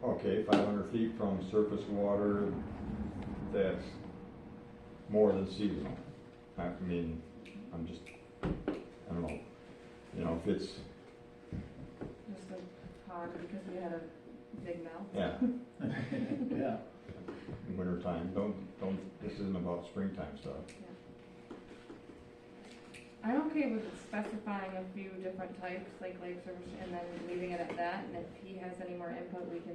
Okay, 500 feet from surface water, that's more than seasonal. I mean, I don't know, if it's, Just a pond because we had a big mouth. yeah, Yeah. wintertime, this isn't about springtime stuff. I'm okay with specifying a few different types, like lakes, rivers, and then leaving it at that, and if he has any more input, we can,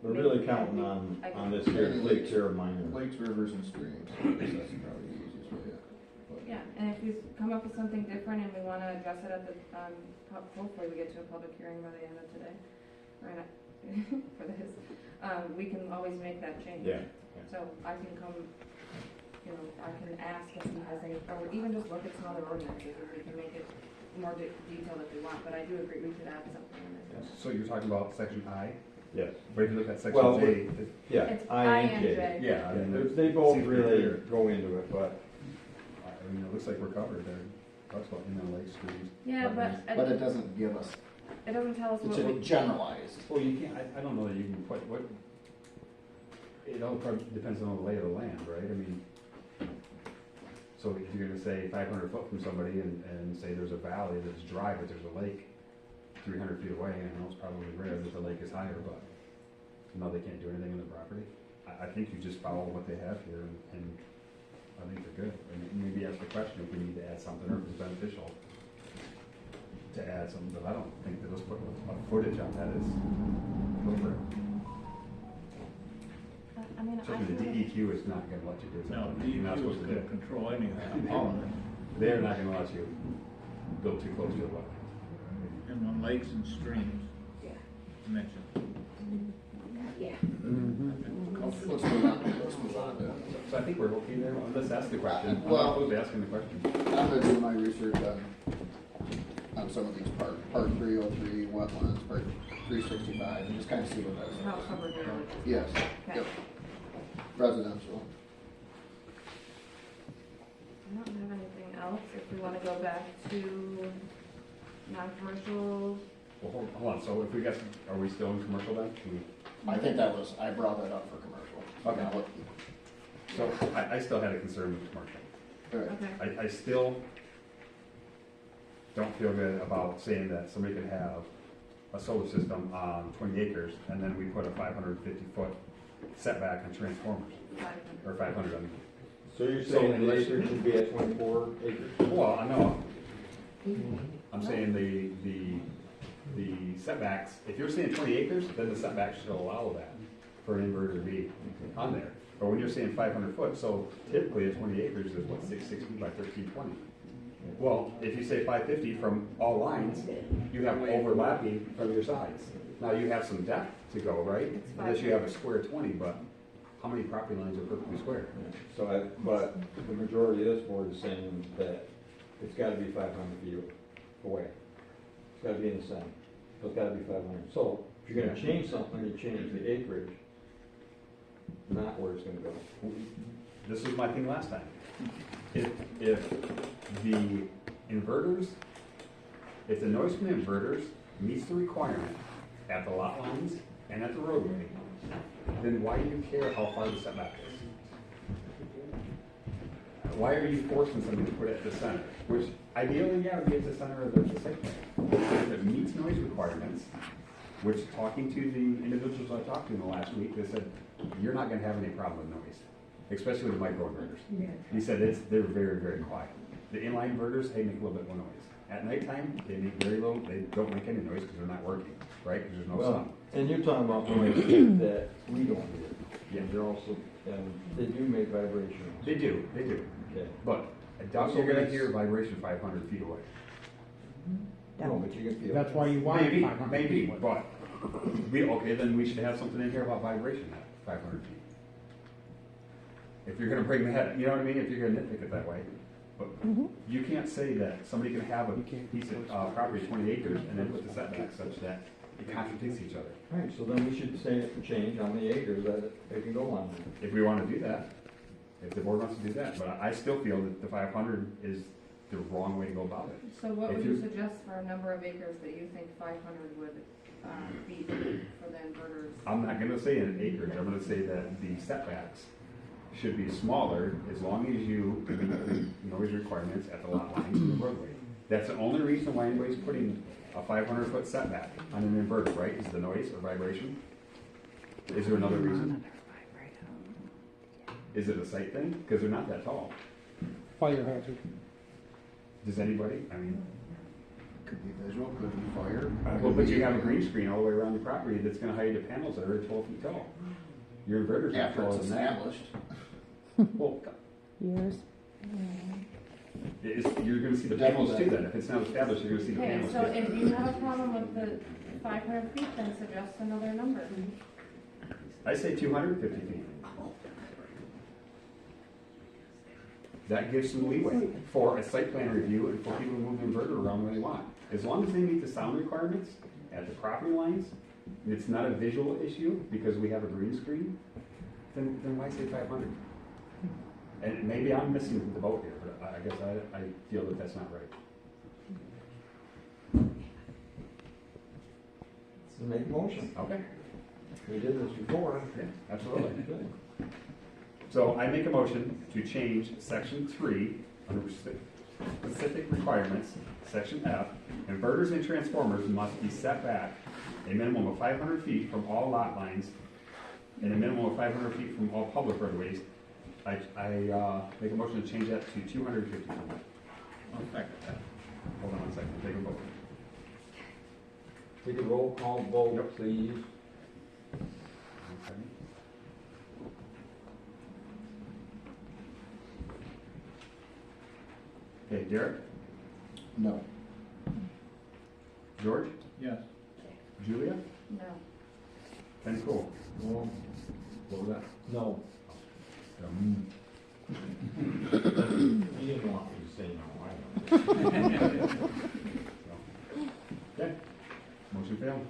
We're really counting on this here, take care of minor. Lakes, rivers, and streams. I guess that's probably the easiest way. yeah, and if we come up with something different and we wanna address it at the, hopefully we get to a public hearing by the end of today, or not, for this, we can always make that change. Yeah. So I can come, I can ask if he has any, or even just look at some other ordinances, and we can make it more detailed if we want, but I do agree we should add something in there. So you're talking about section I, Yes. but if you look at Well, section J, Yeah, It's I and J. yeah, I mean, They both seems pretty really clear. go into it, but I mean, it looks like we're covered there. Talks about inland lakes, streams. Yeah, but But it doesn't give us, it doesn't tell us it what should we, be generalized. Well, you can't, I don't know that you can put, it all probably depends on the lay of the land, right? I mean, so if you're gonna say 500 foot from somebody and say there's a valley that's dry, but there's a lake 300 feet away, I know it's probably rare that the lake is higher, but no, they can't do anything in the property. I think you just follow what they have here, and I think they're good. And maybe ask the question if we need to add something, or if it's beneficial to add something, but I don't think that those put a footage on that is appropriate. I mean, I Certainly the feel DEQ is not gonna let you do No, something you're not DEQ supposed to do. can control anything. They're not gonna let you build too close to a wetland. And on lakes and streams. Mentioned. Let's move on to, So I think we're okay there. Let's ask the question. I'm Well- not opposed to asking the question. I'm gonna do my research on some of these part 303, wetlands, part 365, and just kind of see what that's. how covered they are. Yes, Okay. yep. Residential. I don't have anything else, if we wanna go back to non-commercial, Well, hold on. So if we got, are we still in commercial then? Can we- I think I brought that up for commercial. Okay. Now, what- So I still had a concern with commercial. all right. okay, I still don't feel good about saying that somebody could have a solar system on 20 acres and then we put a 550-foot setback on transformers, 500. or 500 on. so you're So saying the unless- acreage should be at 24 acres? Well, I know. I'm saying the the setbacks, if you're saying 20 acres, then the setbacks should allow that for an inverter to be on there. Or when you're saying 500 foot, so typically a 20 acres is what, 660 by 1320. Well, if you say 550 from all lines, you have overlapping from your sides. Now you have some depth to go, right? Unless you have a square 20, but how many property lines are perfectly square? So, but the majority of this board is saying that it's gotta be 500 feet away. It's gotta be in the center. So it's gotta be 500. So if you're gonna change something, you change the acreage, not where it's gonna go. This was my thing last time. If the inverters, if the noise from the inverters meets the requirement at the lot lines and at the roadway, then why do you care how far the setback is? Why are you forcing somebody to put it at the center? Which ideally, yeah, would be at the center of the site plan. If it meets noise requirements, which talking to the individuals I talked to in the last week, they said, you're not gonna have any problem with noise, especially with the microinverters. He said they're very, very quiet. The inline inverters, they make a little bit more noise. At nighttime, they make very low, they don't make any noise because they're not working, right? Because there's no sun. Well, and you're talking about noise that we don't hear. Yeah. They're also, they do make vibration. They do. Okay. But I doubt you're gonna hear vibration 500 feet away. No, but you can feel. That's why you want Maybe, 500 maybe, feet. but okay, then we should have something in here about vibration at 500 feet. If you're gonna bring that, you know what I mean, if you're gonna nitpick it that way. But you can't say that somebody can have a piece of property, 20 acres, and then put the setback such that it contradicts each other. Right, so then we should say, change how many acres that they can go on. If we wanna do that, if the board wants to do that, but I still feel that the 500 is the wrong way to go about it. So what If would you you- suggest for a number of acres that you think 500 would be for the inverters? I'm not gonna say an acreage, I'm gonna say that the setbacks should be smaller as long as you meet the noise requirements at the lot lines and the roadway. That's the only reason why anybody's putting a 500-foot setback on an inverter, right, is the noise or vibration? Is there another reason? Is it a site thing? Because they're not that tall. Fire hazard. Does anybody, I mean, Could be visual, could be fire. well, but you have a green screen all the way around the property that's gonna hide the panels that are 12 feet tall. Your inverter's not After taller it's than that. established. Well, Years. you're gonna see the panels too then. If it's not established, you're gonna see the Okay, panels so too. if you have a problem with the 500 feet, then suggest another number. I say 250 feet. That gives some leeway for a site plan review and for people to move the inverter around where they want. As long as they meet the sound requirements at the property lines, and it's not a visual issue because we have a green screen, then why say 500? And maybe I'm missing the boat here, but I guess I feel that that's not right. So make a motion. Okay. We did this before. Yeah, absolutely. So I make a motion to change section 3 under specific requirements, section F, inverters and transformers must be set back a minimum of 500 feet from all lot lines and a minimum of 500 feet from all public roadways. I make a motion to change that to 250 feet. I'll second that. Hold on one second, take a vote. Take a roll call vote, Yep. please. One second. Okay, Derek, No. George, Yes. Julia, No. and Cool. No. What was that? No. You didn't want me to say no, I know. Okay, motion failed.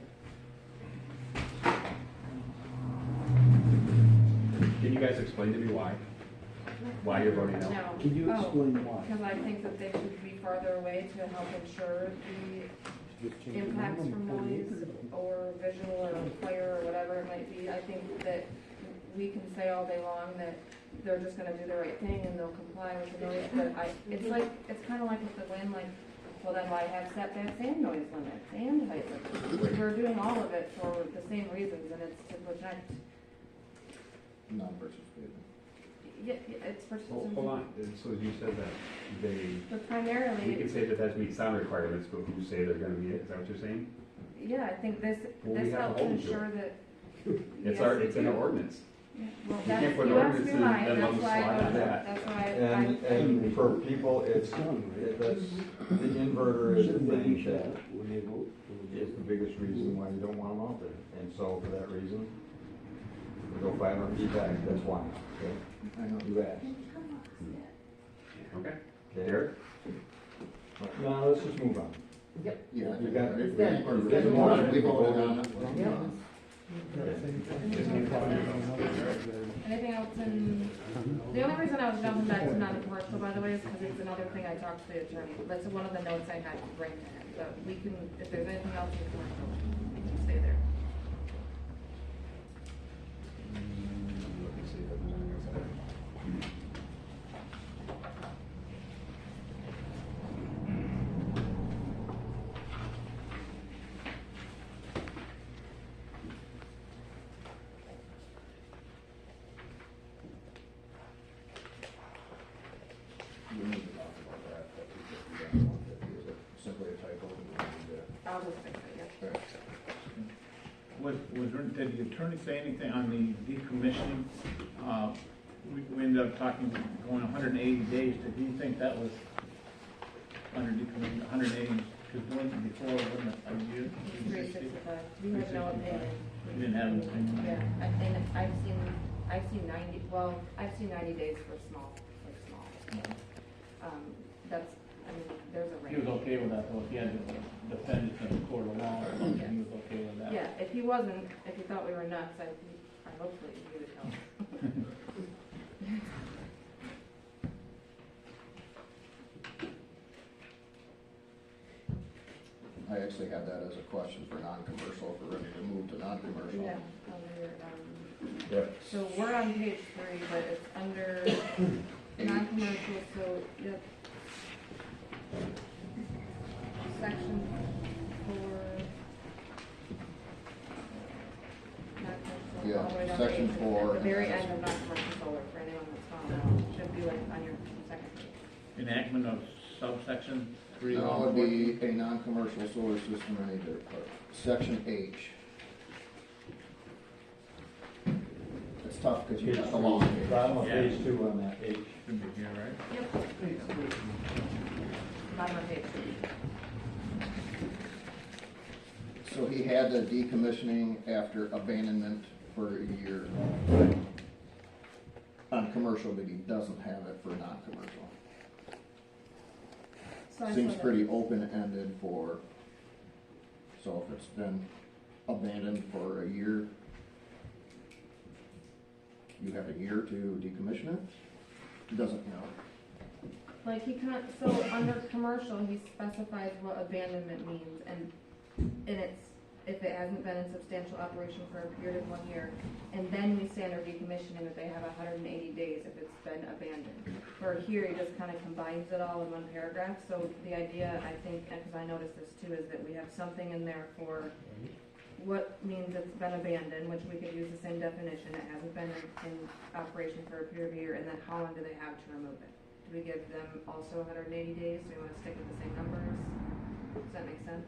Can you guys explain to me why? Why you're voting no? No. Can you Oh, explain why? Because I think that they should be farther away to help ensure the impacts from noise or visual or fire or whatever it might be. I think that we can say all day long that they're just gonna do the right thing and they'll comply with the noise, but it's kind of like with the wind, like, well, then why have setbacks and noise limits and height limits? We're doing all of it for the same reasons, and it's to protect, Non-versus good. yeah, it's for. Hold on, so you said that But we primarily, can say that that's meet sound requirements, but who say they're gonna meet it, is that what you're saying? yeah, I think this Well, we this have to helps hold to it. ensure that. It's Yes, our, they it's an do. ordinance. Yeah, well, You that's, can't put an you asked ordinance me in, why, then and let that's them why slide I on voted, that. that's why And for people, it's, that's, the inverter is the thing that is the biggest reason why you don't want them out there. And so for that reason, we go 500 feet back, that's why, okay? I know. You asked. Okay. Okay, Eric? Now, let's just move on. Yeah. You got it? If there's a motion, we voted on it. anything else in, the only reason I was jumping back to non-commercial, by the way, is because it's another thing I talked to the attorney. That's one of the notes I had to bring to him, but we can, if there's anything else in commercial, we can stay there. Let me see if there's anything else. We need to talk about that, but we don't want it. Is it simply a typo? We need to- I'll just fix it, yeah. Did the attorney say anything on the decommissioning? We ended up talking, going 180 days. Did he think that was under decommissioning, 180? Because one before, wasn't it a year? 365, we have no opinion. We didn't have anything. Yeah, I think I've seen 90, well, I've seen 90 days for small, like small. That's, I mean, there's a range. He was okay with that, though, if he had to defend it in the court of law, he was okay with that. Yeah, if he wasn't, if he thought we were nuts, I hopefully he would help. I actually had that as a question for non-commercial, if we're ready to move to non-commercial. Yeah, under, Yep. so we're on page 3, but it's under non-commercial, so, yep. Section 4. Non-commercial, Yeah, all the way down section to 8, 4, At the very and then end of non-commercial solar, for anyone that's found out, should be like on your second page. Enactment of subsection 3. Now would be a non-commercial solar system, I need to put section H. It's tough because you got the long page. Bottom of Yeah. page 2 on that H. Should be here, right? Yep. Bottom of page. So he had the decommissioning after abandonment for a year on commercial, but he doesn't have it for non-commercial. So I Seems saw that. pretty open-ended for, so if it's been abandoned for a year, you have a year to decommission it? Doesn't, Like he can't, so under commercial, he specifies what abandonment means, and it's, if it hasn't been in substantial operation for a period of 1 year, and then we say under decommissioning that they have 180 days if it's been abandoned. Where here, he just kind of combines it all in one paragraph, so the idea, I think, because I noticed this too, is that we have something in there for what means it's been abandoned, which we could use the same definition, it hasn't been in operation for a period of a year, and then how long do they have to remove it? Do we give them also 180 days? Do we want to stick with the same numbers? Does that make sense?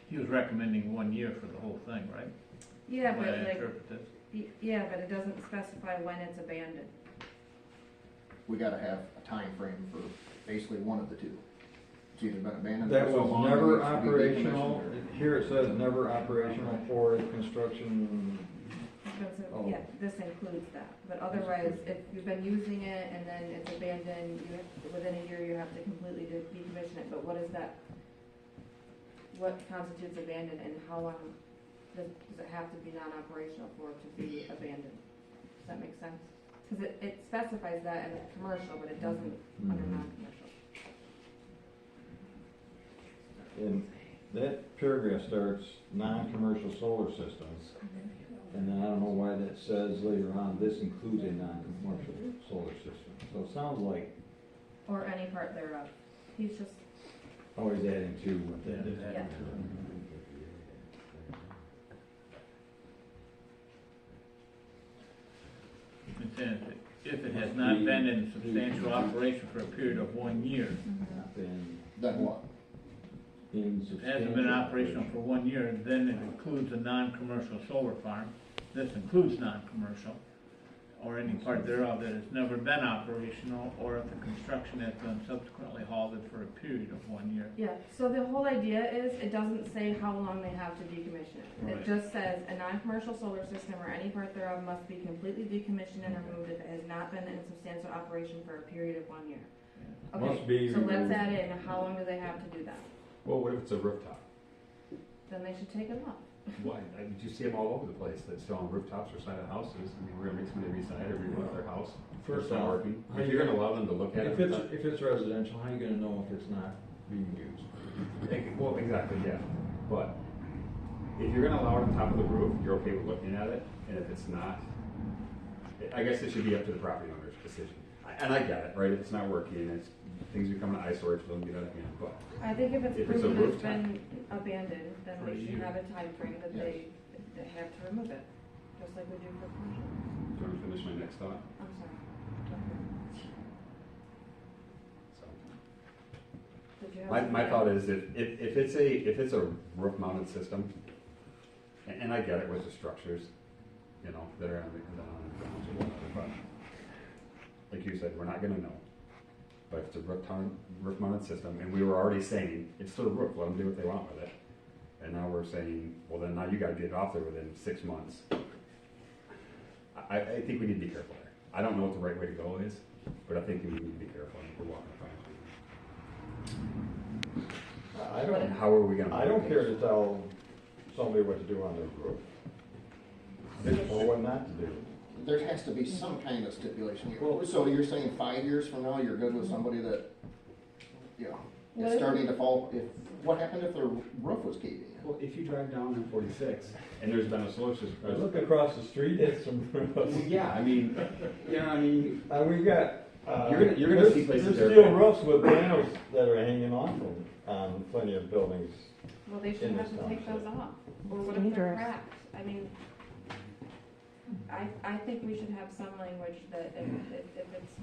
He was recommending 1 year for the whole thing, right? Yeah, The way but I like, interpret this. yeah, but it doesn't specify when it's abandoned. we gotta have a time frame for basically one of the two. It's either been abandoned. That for so was long, never it needs to be operational, decommissioned, here it says never operational for construction. Oh. Yeah, this includes that, but otherwise, if you've been using it and then it's abandoned, you have, within a year, you have to completely decommission it, but what is that? What constitutes abandoned and how long does it have to be non-operational for it to be abandoned? Does that make sense? Cause it specifies that in the commercial, but it doesn't under Mhm. non-commercial. And that paragraph starts non-commercial solar systems. And then I don't know why that says later on, this includes a non-commercial solar system. So it sounds like Or any part thereof. He's just, always adding to what that is. Yeah. It says, if it has not been in substantial operation for a period of 1 year. Then Then what? in If it hasn't been operational for 1 year, then it includes a non-commercial solar farm. This includes non-commercial, or any part thereof that has never been operational, or if the construction has been subsequently halted for a period of 1 year. Yeah, so the whole idea is, it doesn't say how long they have to decommission it. It Right. just says, a non-commercial solar system or any part thereof must be completely decommissioned and removed if it has not been in substantial operation for a period of 1 year. Must Okay, be so let's removed. add in, how long do they have to do that? Well, what if it's a rooftop? Then they should take it off. Why? You see them all over the place, that's still on rooftops or side of houses. I mean, we're gonna make somebody reside or remove their house. First It's not off, working. how If you you're gonna gonna- allow them to look at it. if it's residential, how are you gonna know if it's not being used? Well, exactly, yeah. But if you're gonna allow it on top of the roof, you're okay with looking at it, and if it's not, I guess it should be up to the property owner's decision. And I get it, right? If it's not working, it's, things are coming to eyesores for them to get out of hand, but I think if If it's it's a proven it's rooftop. been abandoned, then For a we should year. have a time frame that they have to remove it, just like we do for commercial. do you want to finish my next thought? I'm sorry. So, Did you have my something? thought is if it's a roof mounted system, and I get it with the structures, you know, that are on the grounds or whatever, but like you said, we're not gonna know. But if it's a roof mounted system, and we were already saying, it's still a roof, let them do what they want with it. And now we're saying, well, then now you gotta get it off there within 6 months. I think we need to be careful there. I don't know what the right way to go is, but I think we need to be careful if we're walking a fine line. I And don't, how are we gonna? I don't care to tell somebody what to do on their roof. Or what not to do. There has to be some kind of stipulation here. So you're saying 5 years from now, you're good with somebody that, you know, What is if- starting to fall, what happened if their roof was caving in? Well, if you drive down on 46, and there's been a solution. I look across the street at some roofs. Yeah, I mean, you know, I mean, We got, You're gonna see places there- There's steel roofs with panels that are hanging off them on plenty of buildings. Well, they should in have this to take those township. off, or what if they're cracked? I mean, I think we should have some language that if it's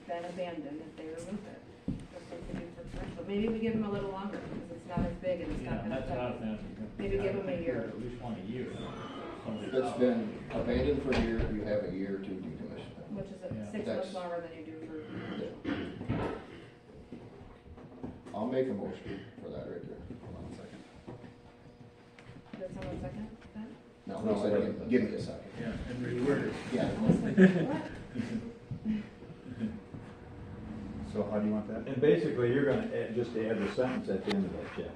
been abandoned, if they remove it, just like we do for commercial. Maybe we give them a little longer, because it's not as big and it's Yeah, not gonna that's what I was affect. thinking. Maybe give them a year. At least 1 year. If it's been abandoned for a year, you have a year to decommission it. Which is Yeah. 6 That's- months longer than you do for commercial. I'll make a motion for that right there. Hold on a second. Did someone second that? No, No, he said, I- give me a second. Yeah, and reword it. Yeah. What? So how do you want that? And basically, you're gonna just add the sentence at the end of that chapter.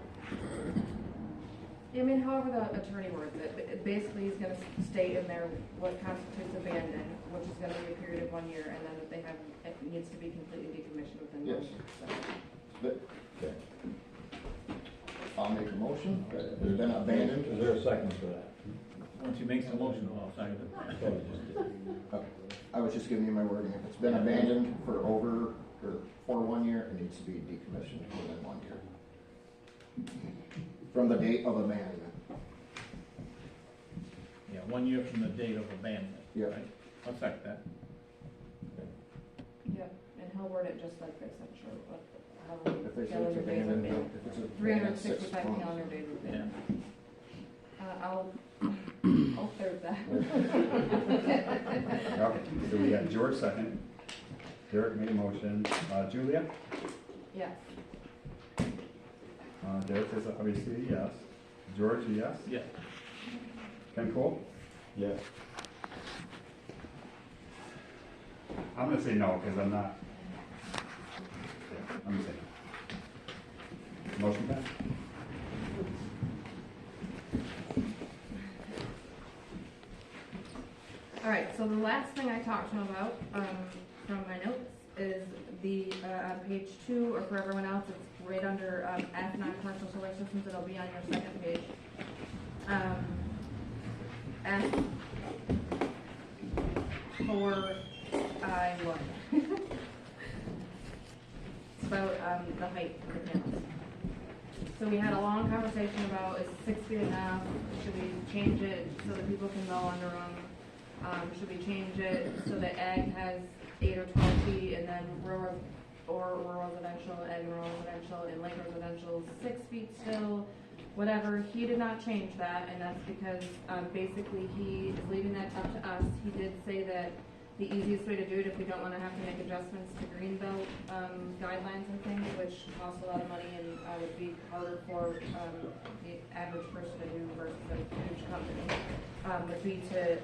Yeah, I mean, however the attorney words it, basically he's gonna state in there what constitutes abandoned, which is gonna be a period of 1 year, and then that they have, it needs to be completely decommissioned within 1 Yes. year. So, But Okay. I'll make a motion that if it's been Is abandoned, there a second for that? Once he makes the motion, I'll second it. Okay, just did. I was just giving you my wording. If it's been abandoned for 1 year, it needs to be decommissioned within 1 year. From the date of abandonment. Yeah, 1 year from the date of abandonment. Yeah. Right? I'll second that. Yep, and he'll word it just like this, I'm sure, but how many If they say it's calendar days of abandoned, abandonment? if it's abandoned 365 6 months. calendar days of Yeah. abandonment. I'll third that. Okay, so we got George second, Derek made a motion, Julia? Yes. Derek says obviously yes, George, yes, Yeah. Ken Cole? Yes. I'm gonna say no, because I'm not. Yeah, I'm gonna say no. Motion passed? All right, so the last thing I talked to him about, from my notes, is the, on page 2, or for everyone else, it's right under, F, non-commercial solar systems, it'll be on your second page. F 4I1. It's about, the height of the panels. So we had a long conversation about, is 6 feet enough, should we change it so that people can mow on their own Should we change it so that ag has 8 or 12 feet, and then rural residential, ag and rural residential, and lake residential 6 feet still? Whatever, he did not change that, and that's because, basically he is leaving that up to us. He did say that the easiest way to do it, if we don't wanna have to make adjustments to greenbelt, guidelines and things, which cost a lot of money and, would be harder for, the average person to do versus a huge company, would be to,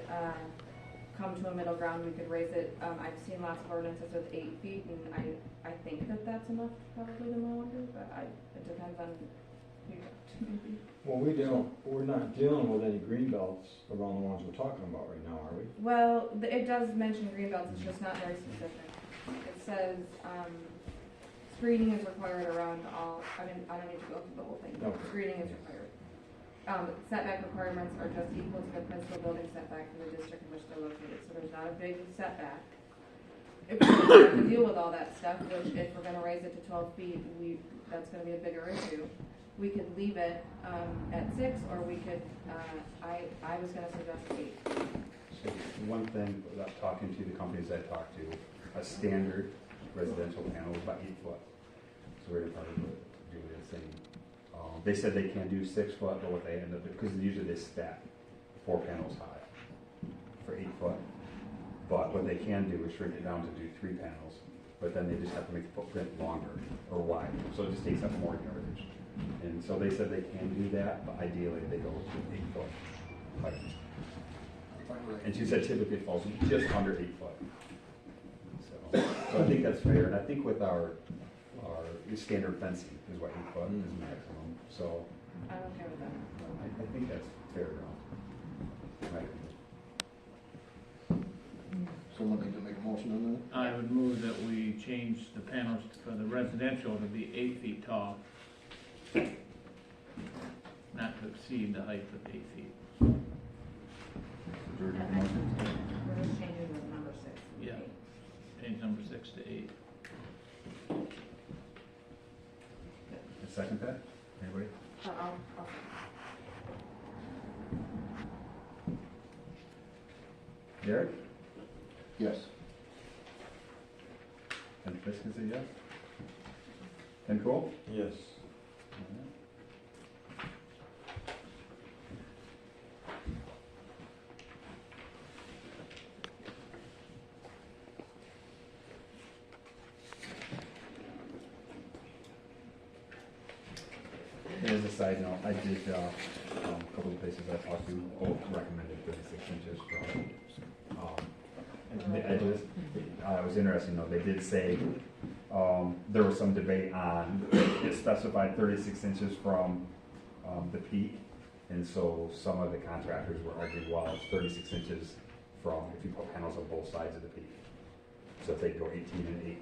come to a middle ground. We could raise it, I've seen lots of ordinances with 8 feet, and I think that that's enough probably to mow under, but it depends on who you talk to, maybe. Well, we're not dealing with any green belts around the ones we're talking about right now, are we? Well, it does mention green belts, it's just not very specific. It says, screening is required around all, I don't need to go through the whole thing, Okay. screening is required. Setback requirements are just equal to the principal building setback for the district in which they're located, so there's not a big setback. If we're gonna have to deal with all that stuff, which if we're gonna raise it to 12 feet, that's gonna be a bigger issue. We could leave it, at 6, or we could, I was gonna suggest 8. So one thing, without talking to the companies I talked to, a standard residential panel is about 8 foot. So we're gonna probably do the same. They said they can do 6 foot, but what they end up doing, because usually they stack 4 panels high for 8 foot. But what they can do is shrink it down to do 3 panels, but then they just have to make the footprint longer or wider, so it just takes up more yardage. And so they said they can do that, but ideally they go to 8 foot height. And she said typically it falls just under 8 foot. So I think that's fair, and I think with our standard fencing is what 8 foot is maximum, so I'm okay with that. I think that's fair enough. Right. Someone need to make a motion on that? I would move that we change the panels for the residential to be 8 feet tall, not to exceed the height of 8 feet. George, make a motion? We're just changing the number 6. Yeah. Change number 6 to 8. Second that? Anybody? I'll Derek? Yes. And Fisk is a yes? And Cole? Yes. And as a side note, I did, a couple of places I talked to, both recommended 36 inches from, the edges. It was interesting though, they did say, there was some debate on, it specified 36 inches from, the peak. And so some of the contractors were arguing, well, it's 36 inches from, if you put panels on both sides of the peak. So if they go 18 and 18,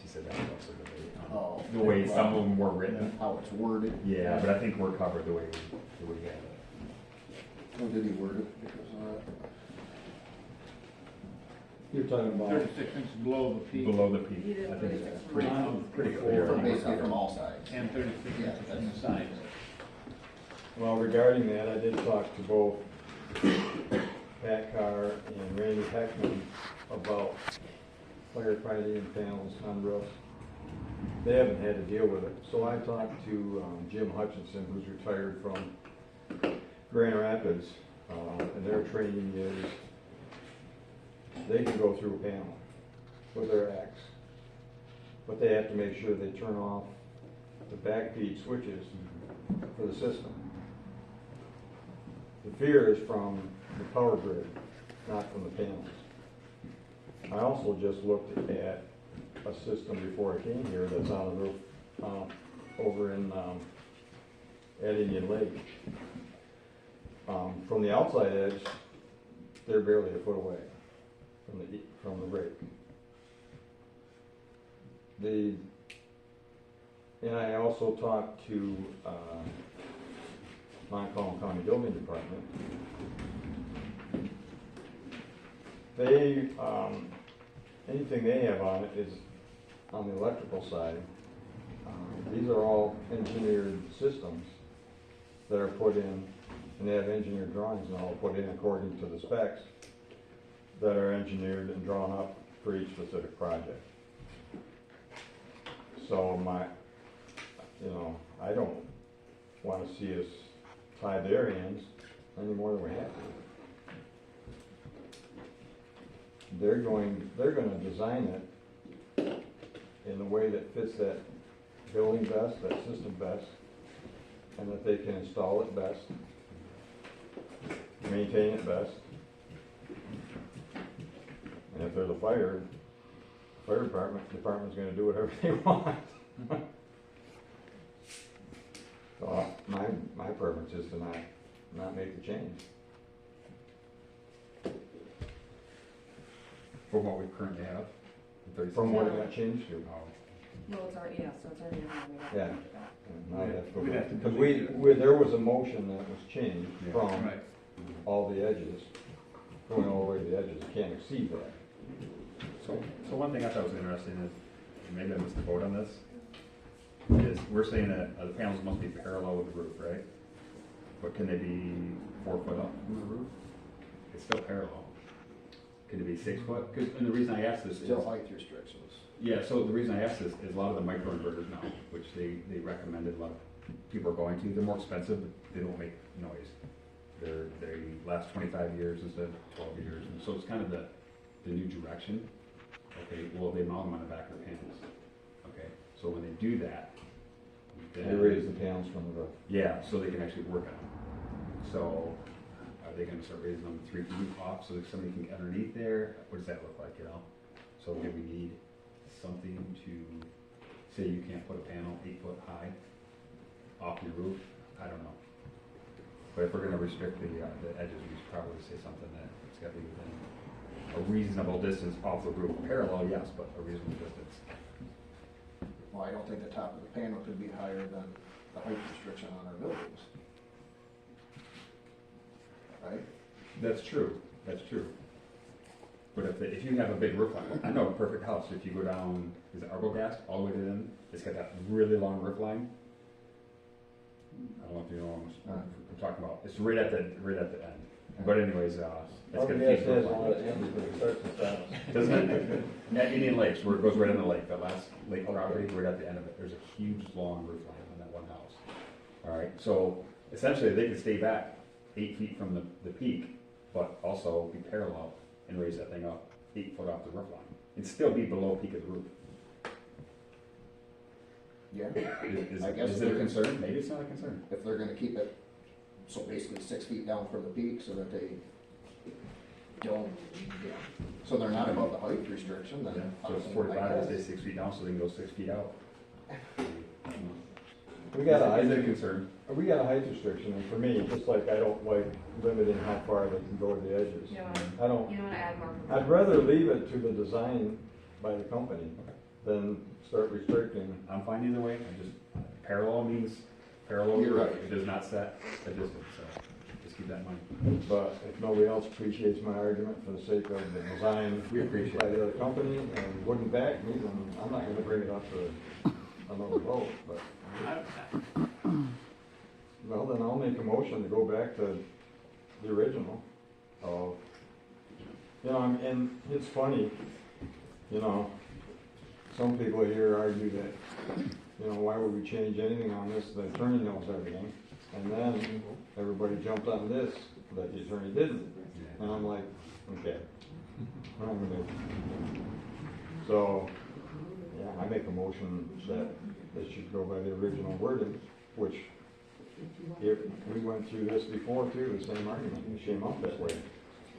she said that was also a debate on the way some of them were written. How it's worded. Yeah, but I think we're covered the way we have it. How did he word it? Because, You're talking about, 36 inches below the peak Below the peak, You did I think 36 it's from pretty, all. pretty clear. from basically from all sides. and 36 Yeah, inches from the sides. well, regarding that, I did talk to both Pat Carr and Randy Heckman about firefighting panels on roofs. They haven't had to deal with it, so I talked to Jim Hutchinson, who's retired from Grand Rapids, and their training is they can go through a panel with their axe, but they have to make sure they turn off the backfeed switches for the system. The fear is from the power grid, not from the panels. I also just looked at a system before I came here that's on the roof over in at Indian Lake. From the outside edge, they're barely a foot away from the break. And I also talked to Montcalm County Building Department. They, anything they have on it is on the electrical side. These are all engineered systems that are put in, and they have engineered drawings and all put in according to the specs. that are engineered and drawn up for each specific project. So I don't wanna see us tie their hands any more than we have to. They're gonna design it in a way that fits that building best, that system best, and that they can install it best, maintain it best. And if there's a fire department's gonna do whatever they want. So my preference is to not make the change. For what we currently have, the 36. From what it got changed to. Oh, Well, it's already, yeah, so it's already in there. We got to Yeah. look at that. And now you have to go We'd back. have to Because delete there was a motion that was changed Yeah. from Right. all the edges, going all the way to the edges, you can't exceed that. So one thing I thought was interesting is, and maybe I missed the vote on this, is we're saying that the panels must be parallel with the roof, right? But can they be 4 foot up from the roof? It's still parallel. Could it be 6 foot? And the reason I asked this is, Still height restrictions. yeah, so the reason I asked this is a lot of the microinverters now, which they recommended, a lot of people are going to, they're more expensive, but they don't make noise. They last 25 years instead of 12 years, and so it's kind of the new direction. Okay, well, they mount them on the back of the panels. Okay, so when they do that, They then, raise the panels from the roof. yeah, so they can actually work on them. So are they gonna start raising them 3 feet off so that somebody can get underneath there? What does that look like, you know? So do we need something to say you can't put a panel 8 foot high off your roof? I don't know. But if we're gonna restrict the edges, we should probably say something that it's gotta be within a reasonable distance off the roof. Parallel, yes, but a reasonable distance. Well, I don't think the top of the panel could be higher than the height restriction on our buildings. Right? That's true, that's true. But if you have a big roof line, I know a perfect house, if you go down, is it Arbogast, all the way to the end, it's got that really long roof line. I don't know if you know what I'm talking about, it's right at the end. But anyways, it's got a big roof line. Doesn't it? At Indian Lakes, where it goes right on the lake, that last lake property, right at the end of it, there's a huge, long roof line on that one house. All right, so essentially, they can stay back 8 feet from the peak, but also be parallel and raise that thing up 8 foot off the roof line, and still be below peak of the roof. Yeah. I guess Is it a concern? Maybe it's not a concern. If they're gonna keep it, so basically 6 feet down from the peak so that they don't, so they're not above the height restriction, Yeah, then. so it's 45, they stay 6 feet down, so they can go 6 feet out. We got a Is it a height, concern? we got a height restriction, and for me, just like I don't like limiting how far they can go to the edges. You know, I don't, you don't wanna add more. I'd rather leave it to the design by the company than start restricting. I'm fine either way, parallel means parallel, You're right. it does not set a distance, so just keep that in mind. But if nobody else appreciates my argument for the sake of the design We appreciate by it. the other company and wouldn't back me, then I'm not gonna bring it up for another vote, but, well, then I'll make a motion to go back to the original of, and it's funny, some people here argue that, why would we change anything on this? The attorney knows everything. And then everybody jumped on this, that the attorney didn't. And I'm like, okay. what am I gonna do? So, yeah, I make a motion that it should go by the original wording, which, if we went through this before too, the same argument, it came up that way.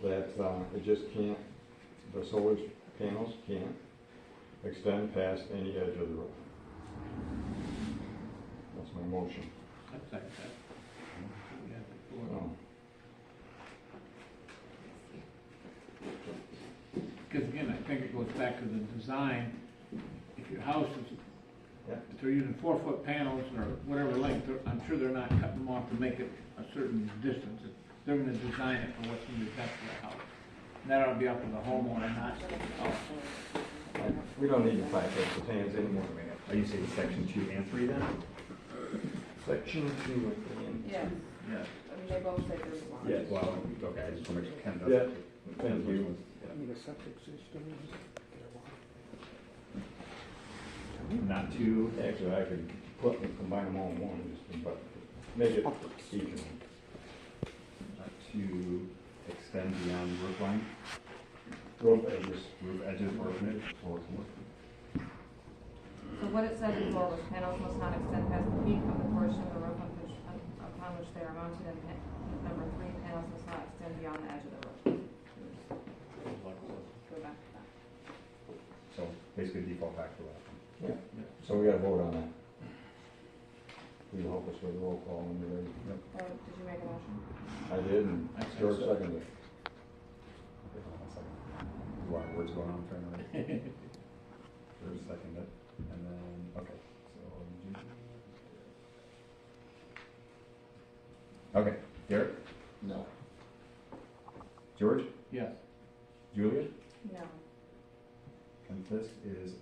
That, it just can't, the solar panels can't extend past any edge of the roof. That's my motion. That's like that. Yeah, So, because again, I think it goes back to the design. If your house is, Yeah. if they're using 4-foot panels or whatever length, I'm sure they're not cutting them off to make it a certain distance. They're gonna design it for what's gonna be best for the house. And that ought to be up to the homeowner, not us. we don't need to fight those hands anymore. Are you saying section 2 and 3 then? Section 2 and Yeah, Yes. we they both say there's one. Yeah, well, okay, I just want to make sure Ken does. Yeah, thank you. Not too, Actually, I could combine them all in one, but make it even. not to extend beyond roof line, Roof edges. roof edges or mid, or So what it said before was panels must not extend past the peak of the portion of the roof upon which they are mounted, and number 3, panels must not extend beyond the edge of the roof. Go back to that. so basically default back to that. Yeah. So we gotta vote on that. Will you help us with the roll call when you're ready? Did you make a motion? I did, and I think George so. seconded. Okay, hold on a second. A lot of words going on, I'm trying to write. There's a second, and then, okay, so. Okay, Derek, No. George, Yes. Julia, No. and this is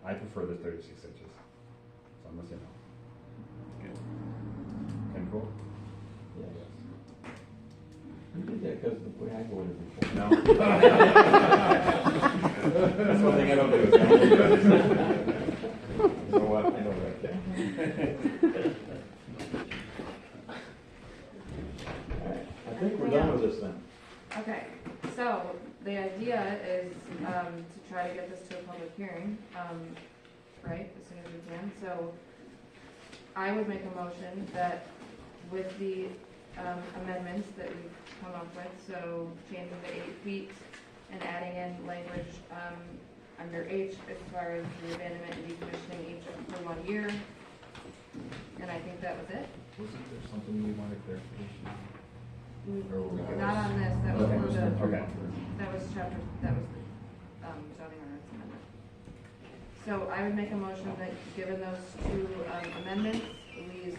I prefer the 36 inches, so I'm gonna say no. Ken Cole? Yes. You did that because of the way I voted before. No. That's one thing I don't do, is I don't do that. You know what, I know that. Alright, I think we're done with this then. Okay, so the idea is to try to get this to a public hearing, right, as soon as we can. So I would make a motion that with the amendments that we've come up with, so changing the 8 feet and adding in language under H as far as the abandonment and decommissioning each for 1 year. And I think that was it. Wasn't there something you wanted clarification on? Not on this, that was for the, Okay. that was chapter, that was the zoning ordinance amendment. So I would make a motion that, given those 2 amendments, we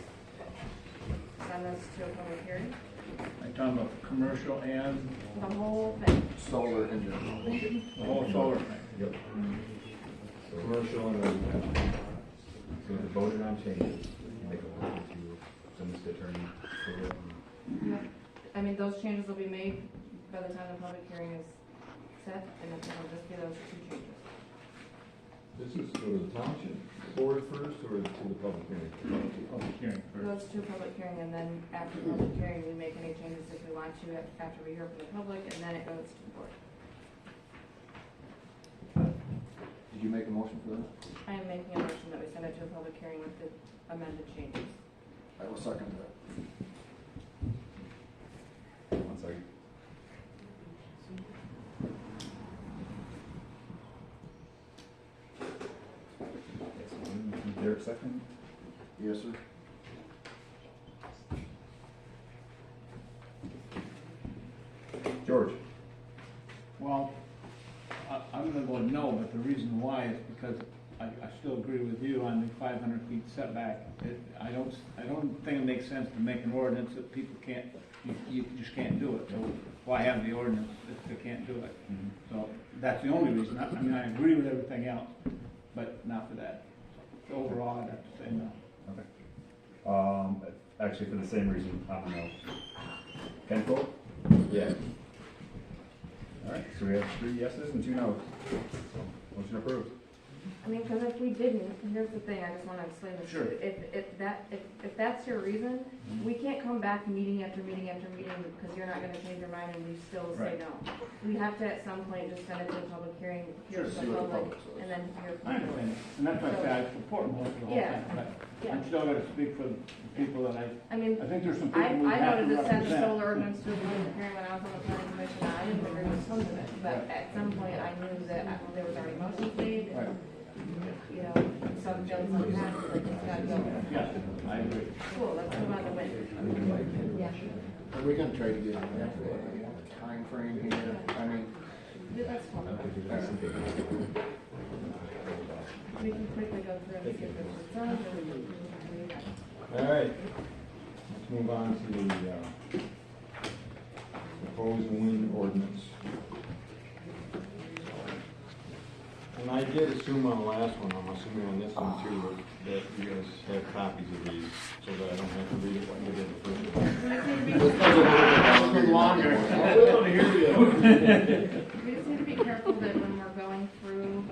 send this to a public hearing, Are you talking about the commercial and the whole thing. Solar in general. the whole solar thing? Yep. So, Commercial and residential. so we voted on changes, you make a motion to send this to attorney for it. Yep. I mean, those changes will be made by the time the public hearing is set, and it'll just be those 2 changes. This is to the township board first, or to the public hearing? Public hearing first. Goes to a public hearing, and then after the public hearing, we make any changes if we want to, after we hear from the public, and then it goes to the board. Did you make a motion for that? I am making a motion that we send it to a public hearing with the amended changes. I will second that. 1 second. Derek second? Yes, sir. George? Well, I'm gonna go no, but the reason why is because I still agree with you on the 500 feet setback. I don't think it makes sense to make an ordinance that people can't, you just can't do it. So why have the ordinance if they can't do it? So that's the only reason. I mean, I agree with everything else, but not for that. So overall, I'd have to say no. Okay. Actually, for the same reason, I'm a no. Ken Cole? Yeah. All right, so we have 3 yeses and 2 noes. So, motion approved. I mean, because if we didn't, here's the thing, I just want to explain this to Sure. you. If that's your reason, we can't come back meeting after meeting after meeting because you're not going to change your mind and we still say Right. no. We have to at some point just send it to a public hearing, hear Sure, from see the what the public, public says. and then hear I from the understand, and that's why I say I support most of the whole Yeah. thing, but Yeah. I'm still gonna speak for the people that I mean, I think there's some I people we have to voted to send the represent. solar ordinance to a public hearing when I was on the planning commission. I didn't agree with some of it, but at some point I knew that there was already motions made. Right. You know, some feels like that, like it's gotta go. Yes, I agree. Cool, let's move on to win. Yeah. Are we gonna try to get a time frame here? I mean, Yeah, that's fine. We can quickly go through and see if there's some, or we can. All right, let's move on to the proposed wind ordinance. When I did assume on the last one, I'm assuming on this one too, that you guys have copies of these, so that I don't have to read it like I did the first one. We just need to be, This puzzle will be longer. we just need to be careful that when we're going through,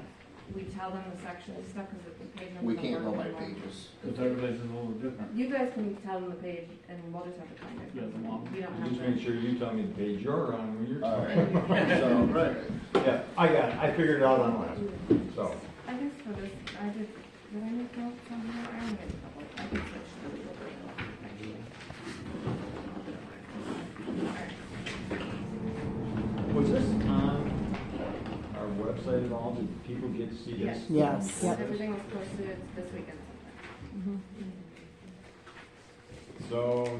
we tell them the section and stuff, cause the page numbers. We don't can't go work by anymore. pages. Cause everybody's a little different. You guys can tell them the page and we'll just have to find it. Yeah, the long. You don't have Just to. make sure you tell me the page you're on when you're All talking. right, so, right. Yeah, I got it, I figured it out on the last one, so. I guess for this, did I make notes on here? I only made a couple. I can switch to the legal version, actually. Alright. Was this on our website at all? Did people get to see this? Yes. Yep. Everything was posted this weekend sometime. So,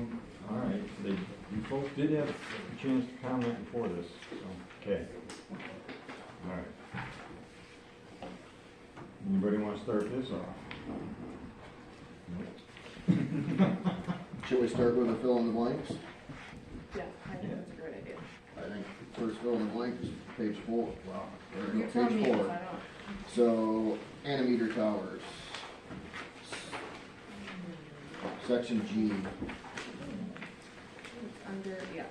all right, they, you folks did have a chance to comment before this, so, okay. All right. Anybody want to start this off? Should we start with a fill in the blanks? Yeah, I think that's a great idea. I think first fill in the blank is page 4. Wow. There we You go, tell me page if I 4. don't. So, Animeter towers. Section G. It's under, yeah.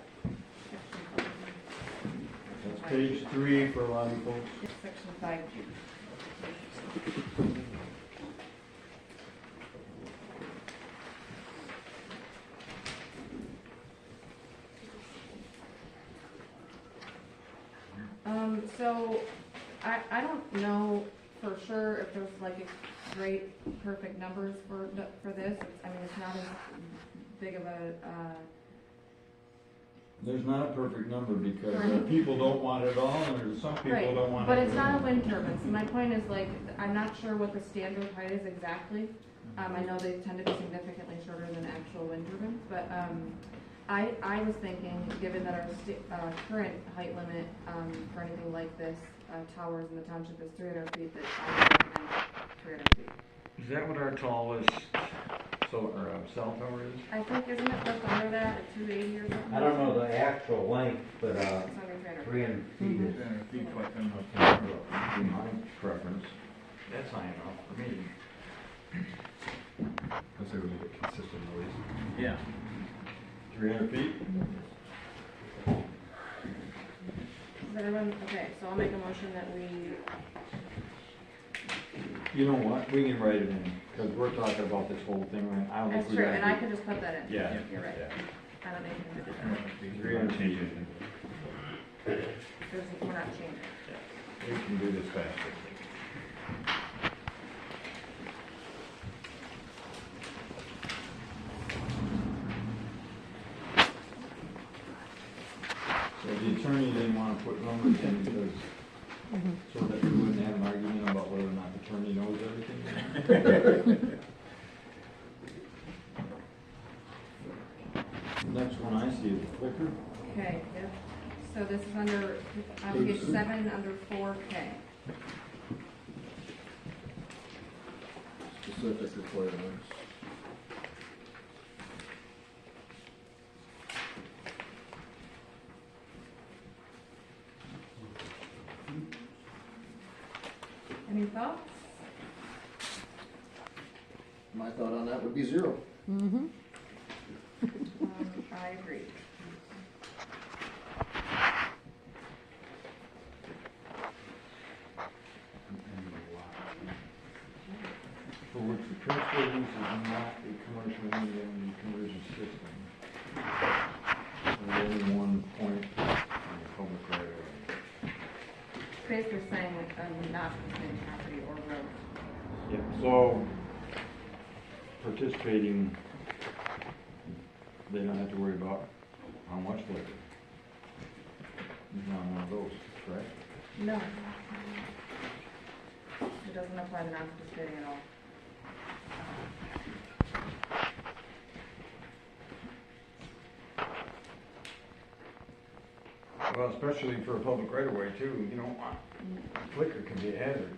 That's page 3 for a lot of you folks. It's section 5G. So, I don't know for sure if there's like a great, perfect numbers for this. I mean, it's not as big of a, There's not a perfect number because people don't want it all, and there's some people right, don't want it. but it's not a wind turbine, so my point is like, I'm not sure what the standard height is exactly. I know they tend to be significantly shorter than actual wind turbines, but, I was thinking, given that our current height limit, for anything like this, towers in the township is 300 feet, that I would recommend 300 feet. Is that what our tallest cell tower is? I think, isn't it just under that, at 280 or something? I don't know the actual length, but, It's under 300. 300 feet is, 300 feet, quite enough. In my preference, that's high enough for me. Because they would make it consistent at least. Yeah. 300 feet? Is everyone, okay, so I'll make a motion that we, You know what, we can write it in, because we're talking about this whole thing, right? I don't think that's we true, gotta and I do- can just put that in. Yeah. You're right. Yeah. I don't need him to do that. 300 feet. We're not changing it. We can do this faster. So the attorney didn't want to put numbers in because, so that we wouldn't have an argument about whether or not the attorney knows everything. Next one I see is the clicker. Okay, yep. So this is under, page 7, under 4K. Specific requirements. Any thoughts? My thought on that would be 0. I agree. For which the principal use is not a commercial wind energy conversion system. There's only one point on the public right of way. Basically saying, not between property or road. Yep, so participating, they don't have to worry about how much liquor. It's not one of those, correct? No. It doesn't apply to non-participating at all. Well, especially for a public right of way too, you know, liquor can be a hazard.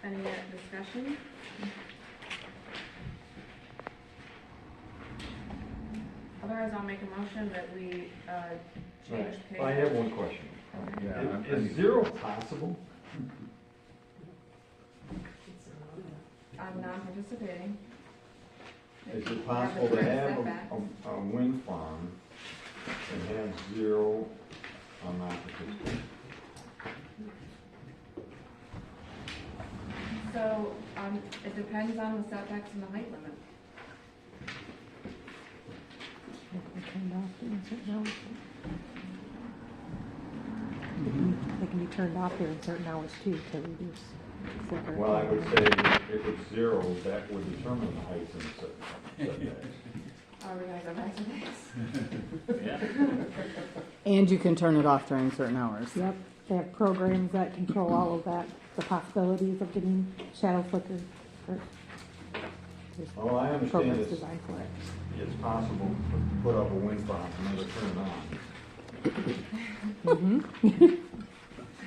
Any discussion? I'll make a motion that we, change page. I have one question. Yeah, Is zero possible? I'm non-participating. Is If you it possible the to correct have setbacks. a wind farm and have zero on non-participating? So, it depends on the setbacks and the height limit. They can be turned off during certain hours too to reduce flicker. Well, I would say if it's zero, that would determine the heights and setbacks. Are we guys on resumes? Yeah. And you can turn it off during certain hours. Yep, they have programs that control all of that, the possibilities of getting shadow flicker. There's Well, I understand programs it's, designed for it. it's possible to put up a wind farm and never turn it on.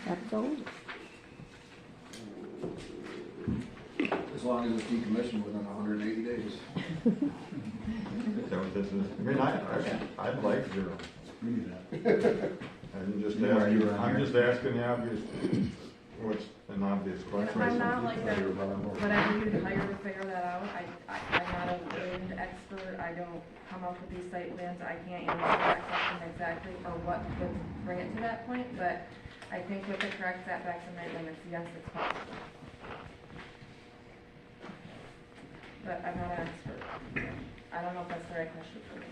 That's old. As long as it's decommissioned within 180 days. Is that what this is? I mean, I'd like zero. We need that. I'm just You are- asking, you are on I'm here. just asking the obvious, what's an obvious question? I'm not like a, whatever you'd hire to figure that out, I'm not a wind expert, I don't come up with these site plans, I can't answer that question exactly, or what would bring it to that point, but I think with the correct setbacks and height limits, yes, it's possible. But I'm not an expert, I don't know if that's the right question for me.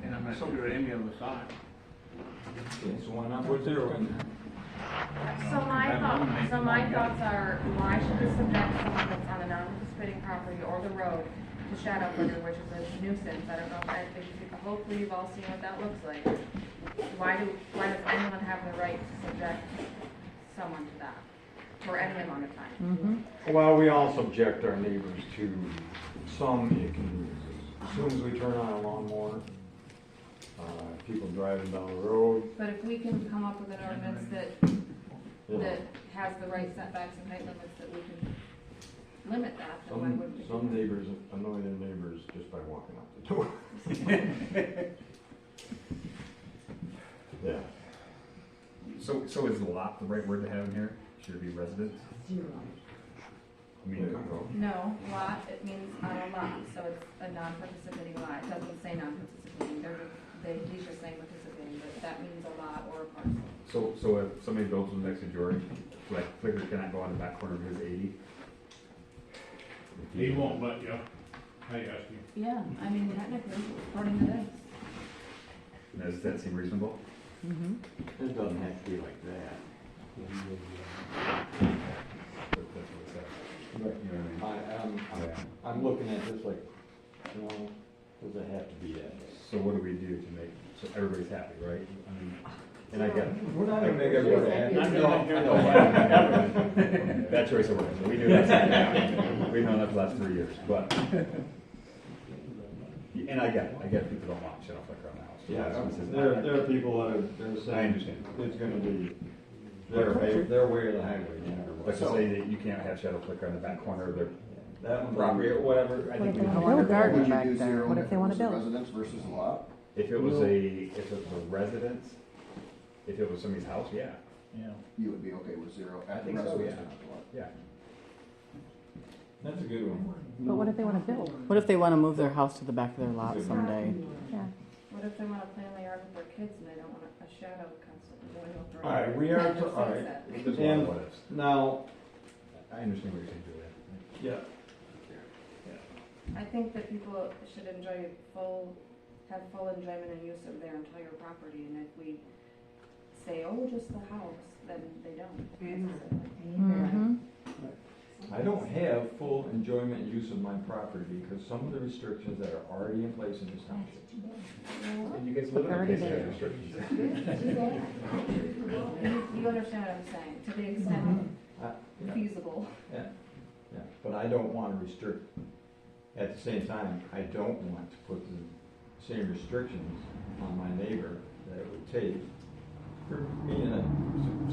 And I'm not sure any of us are. Okay, so why not put zero in there? So my thoughts are, why should we subject someone that's on a non-participating property or the road to shadow flicker, which is a nuisance? I don't know, hopefully you've all seen what that looks like. Why does anyone have the right to subject someone to that for any amount of time? Well, we all subject our neighbors to some inconveniences. As soon as we turn on a lawnmower, people driving down the road, But if we can come up with an ordinance that you know, that has the right setbacks and height limits, that we can limit that, then why wouldn't we? do some that? neighbors annoy their neighbors just by walking out the door. Yeah. So is lot the right word to have in here? Should it be residence? I mean, No, lot, it means on a lot, so it's a non-participating lot, it doesn't say non-participating, he's just saying participating, but that means a lot or a parcel. so if somebody builds one next to George, like Flicker cannot go on the back corner of his 80? He won't let you. I ask you. Yeah, I mean, technically, according to this. Does that seem reasonable? It doesn't have to be like that. That's what it says. You know what I mean? I'm looking at this like, you know, does it have to be that? So what do we do to make, so everybody's happy, right? I mean, and I get it. We're not gonna make everybody happy. Not No, gonna- bad choice of words, we do that, we've known that for the last 3 years, but. And I get people don't want shut off like around the house. Yeah, This is- there are people that are I saying understand. it's gonna be, Their way or the highway, yeah. But to say that you can't have shadow flicker on the back corner of their that one. property or whatever, I What think if we they can. want a garden Would you back do there? zero What if if they it want was to a build? residence versus a lot? If it was a residence, if it was somebody's house, yeah, Yeah. You would be okay with zero I at the think so, residence yeah. or not the lot? yeah. That's a good one. But what if they want to build? What if they want to move their house to the back of their lot someday? Yeah. What if they wanna play in the yard with their kids and they don't want a shadow constantly going over? All right, we are, all right. There's a lot And of what ifs. now, I understand what you're saying, Julia. yeah, I think that people should have full enjoyment and use of their entire property, and if we say, oh, just the house, then they don't. Mm-hmm. I don't have full enjoyment and use of my property because some of the restrictions that are already in place in this township. And you guys live in a Already place that there. has restrictions. You understand what I'm saying, to the extent Yeah. feasible. Yeah, but I don't want to restrict, at the same time, I don't want to put the same restrictions on my neighbor that it would take for me and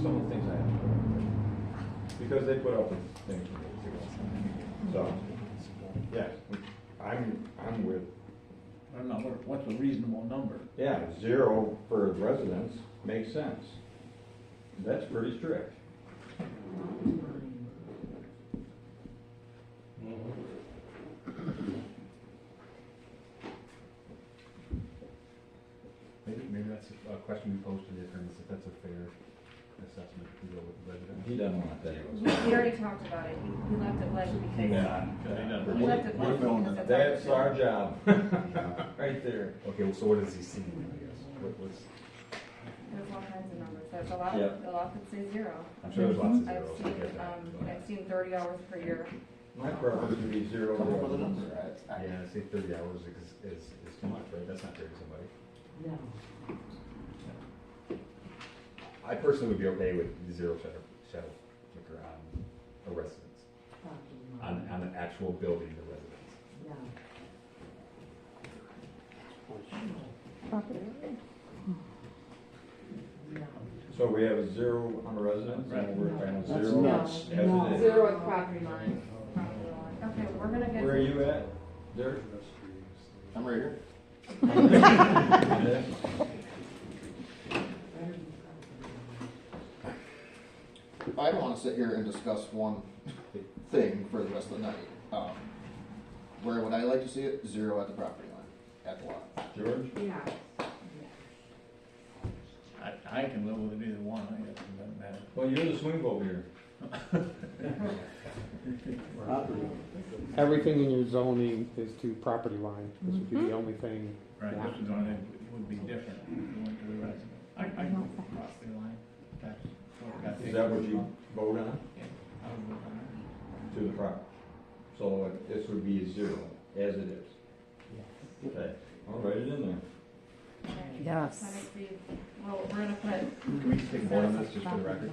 some of the things I have to put up with. Because they put up with things for me too. So, yes, I'm with I don't know, what's a reasonable number? Yeah, 0 for residents makes sense. That's pretty strict. Maybe that's a question we pose to the attorneys, if that's a fair assessment, if we go with the resident. He doesn't want that. He already talked about it, he left it blank because, he left it blank because That's our our job, right there. Okay, well, so what does he see, I guess? What's, There's all kinds of numbers, there's a lot, Yep. a lot that say 0. I'm sure there's lots of I've zeros, I seen, get that. I've seen 30 hours per year. My preference would be 0 Come up with a residents. number, right? Yeah, say 30 hours is too much, right? That's not fair to somebody. No. I personally would be okay with 0 shadow flicker on a residence, on an actual building, the residence. No. Property. No. So we have a 0 on the residents, and we're trying to That's 0 nuts. as it is. 0 at the property line. Okay, we're gonna get. Where are you at, Derek? I'm right here. I don't wanna sit here and discuss one thing for the rest of the night. Where would I like to see it? 0 at the property line, at the lot. George? Yeah. I can live with it either one, I guess, it doesn't matter. Well, you're the swing vote here. Everything in your zoning is to property line. This would be the only thing. Right, this is only, would be different if you went to the resident. I go across the line, that's. Is that what you vote on? Yeah, I would vote on that. To the property. So this would be 0, as it is. Okay, I'll write it in there. Yes. Let me see, well, we're gonna put, Can we just take more on this, just for the record?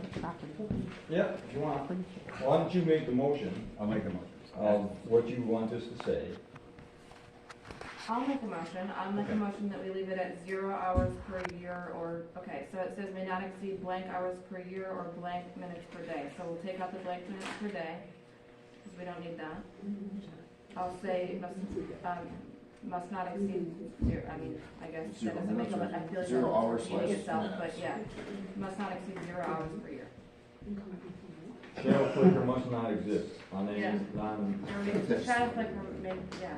Yeah, if you want. Why don't you make the motion I'll make the motion. of what you want us to say? I'll make a motion, I'll make a motion that we leave it at 0 hours per year, or, okay, so it says may not exceed blank hours per year or blank minutes per day, so we'll take out the blank minutes per day, because we don't need that. I'll say must not exceed 0, I mean, I guess that doesn't make a lot, I feel like 0 hours that's repeating slash itself, but minutes. yeah, must not exceed 0 hours per year. Shadow flicker must not exist on any, Yeah. on, Shadow flicker may, yeah,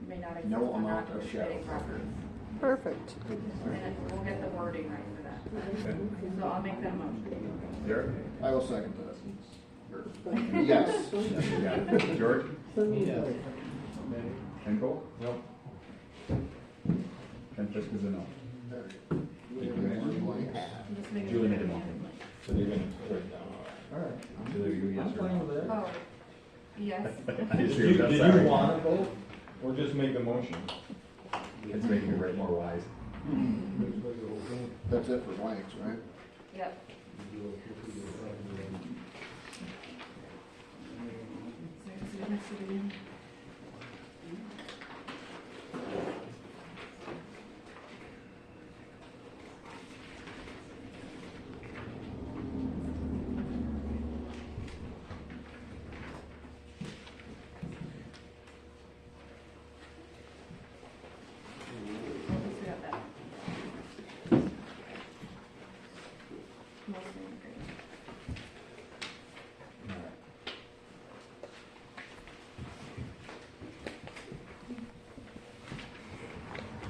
may not exist. No on amount not of shadow participating flicker. properties. Perfect. And we'll get the wording right for that. So I'll make that motion. Derek? I will second that. Yes. Yeah. George? Ken Cole? nope. Ken Fisk is a no. Just make it- Julie made a motion. So you're gonna put it down. Alright. Julie, you yes or no? with Oh, yes. Did you want to vote, or just make a motion? It's making me right more wise. That's it for blanks, right? Yep. We got that. Mostly agree.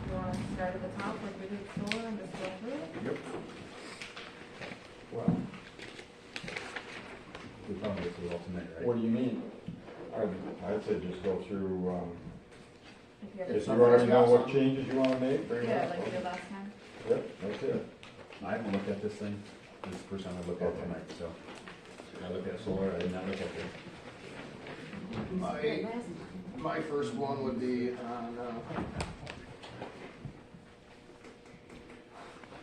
You want to start at the top like we did solar and just go through it? Yep. Well, We probably this is alternate, right? what do you mean? I'd say just go through, If you have if to- you already know what changes you wanna make, bring it Yeah, up. like we did last time. Yep, that's it. I haven't looked at this thing. This is the first time I've looked at it tonight, so. I looked at solar, I did not look at this. My first one would be on,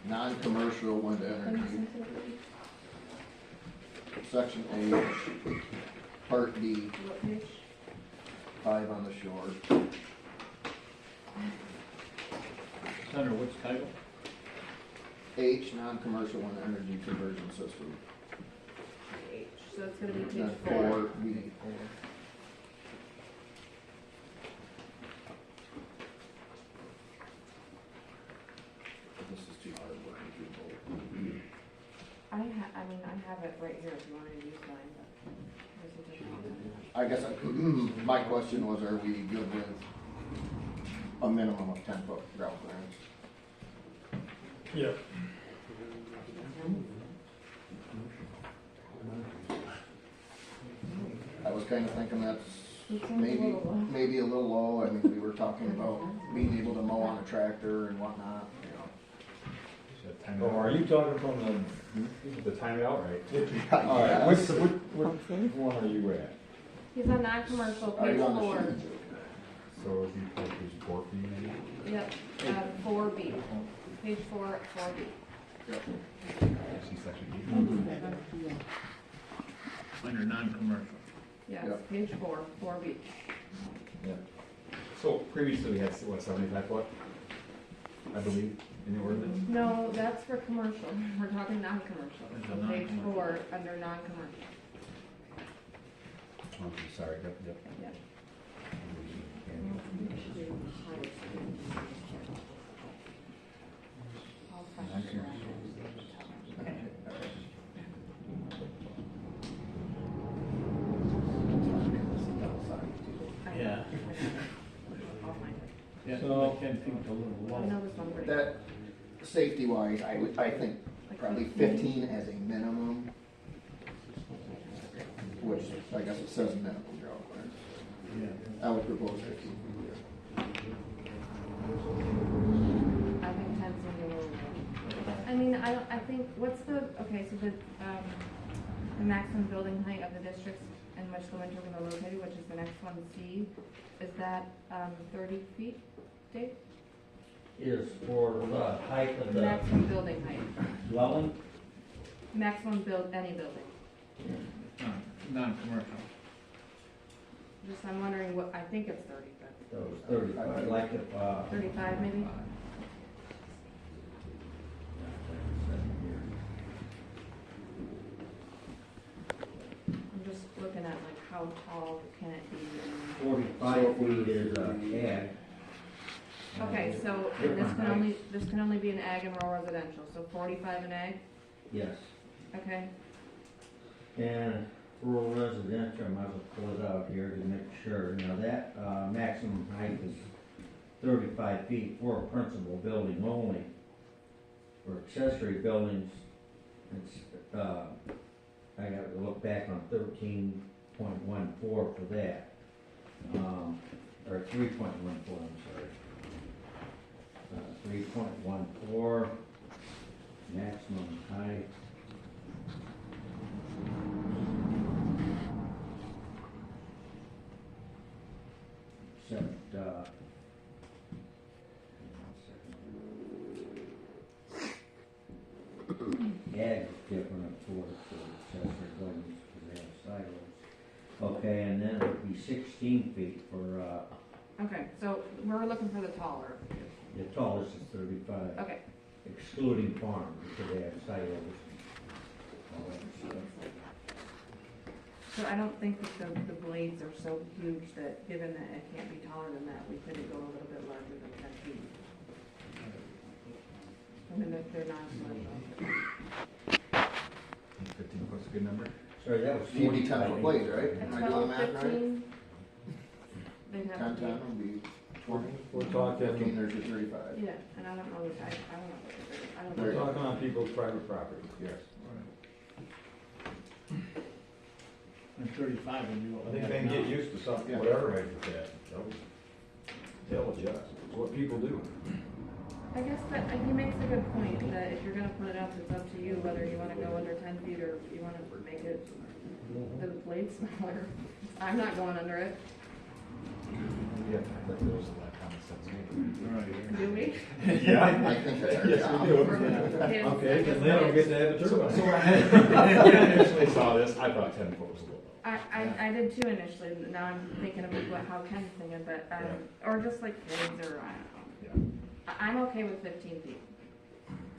non-commercial wind energy, section H, part D, What page? 5 on the shore. It's under which title? H, non-commercial wind energy conversion system. H, so it's gonna be page Then 4. 4B. I mean, I have it right here if you wanted to use mine, but this is just one. I guess my question was, are we good with a minimum of 10-foot ground clearance? Yep. I was kinda thinking that's It seems a little low. maybe a little low. I mean, we were talking about being able to mow on a tractor and whatnot, you know. Should time it Oh, out. are you talking from The time it out right. All right, which Okay. one are you at? He's on non-commercial, Are page you on the 4. sheet? So is he page 4 for you maybe? Yep, 4B. Page 4, 4B. Yep. Actually, section 8. Under non-commercial. Yes, Yep. page 4, 4B. So previously we had, what, 75 foot? I believe, in the ordinance? No, that's for commercial. We're talking non-commercial. It's a So page non-commercial. 4, under non-commercial. Oh, I'm sorry, yep. Yep. I'll find it. Yeah. I'll find it. Yeah, So- 10 feet's a little I low. know this one pretty That, safety wise, I think probably 15 as a minimum, which I guess it says minimum ground clearance. Yeah. I would propose 15 feet. I think 10's gonna be a little low. I mean, I think, what's the, okay, so the maximum building height of the districts in which the winter are located, which is the next one, C, is that, 30 feet, Dave? Is for the height of the Maximum building height, dwelling, maximum any building. Non-commercial. Just, I'm wondering what, I think it's 30, but so it's 35, like if, 35 maybe? I'm just looking at like how tall can it be? 45 feet is ag. Okay, so this can only be an ag and rural residential, so 45 in ag, Yes, okay? and rural residential, I might as well pull it out here to make sure, now that, maximum height is 35 feet for a principal building only. For accessory buildings, it's, I gotta look back on 13.14 for that. Or 3.14, I'm sorry. 3.14, maximum height. Except, ag is different, of course, for accessory buildings, because they have silos. Okay, and then it would be 16 feet for, Okay, so we're looking for the taller, the tallest is 35. okay. Excluding farms, because they have silos. All that stuff. So I don't think that the blades are so huge that, given that it can't be taller than that, we couldn't go a little bit larger than 10 feet. I mean, they're not commercial. 15 foot's a good number? Sorry, that was You'd be 10 45. foot blades, right? At Am I doing 12, the math right? 15, they'd 10, have to 10 be, would be 20. We're 15, talking, there's your 35. yeah, and I don't know, I don't know, I don't we're know. talking on people's private property. Yes. And 35 would be what I we think have they can get now. used to something, Yeah. whatever height it's at. They'll adjust. It's what people do. I guess that, he makes a good point, that if you're gonna put it up, it's up to you whether you wanna go under 10 feet or you wanna make it, the blade smaller. I'm not going under it, Yeah, I thought there was a lot of common sense. do we? Yeah. I think that's our Yes, job. we do. Kids, Okay, I then guess they don't blades. get to have a So turbine. when I initially saw this, I thought 10 foot was a little low. I did too initially, now I'm thinking of how Ken's thinking, but, or just like blades or, I don't know. Yeah. I'm okay with 15 feet.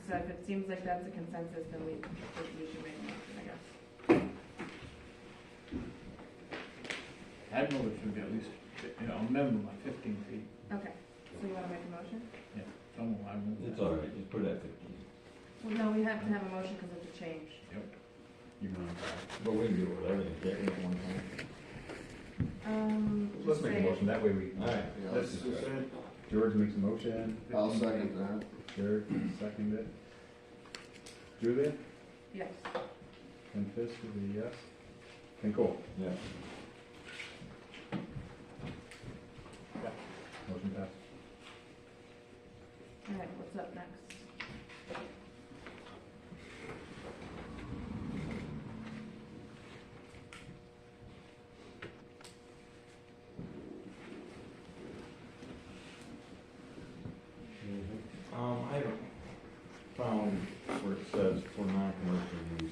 So if it seems like that's a consensus, then we should make a motion, I guess. I'd move it should be at least, a minimum of 15 feet. Okay, so you wanna make a motion? Yeah, so I move. It's all right, just put it at 15. Well, no, we have to have a motion because of the change. But we can do it with everything, can't we, at one time? Let's make a say- motion, that way we, Alright. Yeah, let's let's just, just- George makes a motion. I'll 15 second that. Jared, second it. Julia, Yes. and Fisk is a yes. And cool. Yeah. Motion passed. Alright, what's up next? I haven't found where it says for non-commercial use.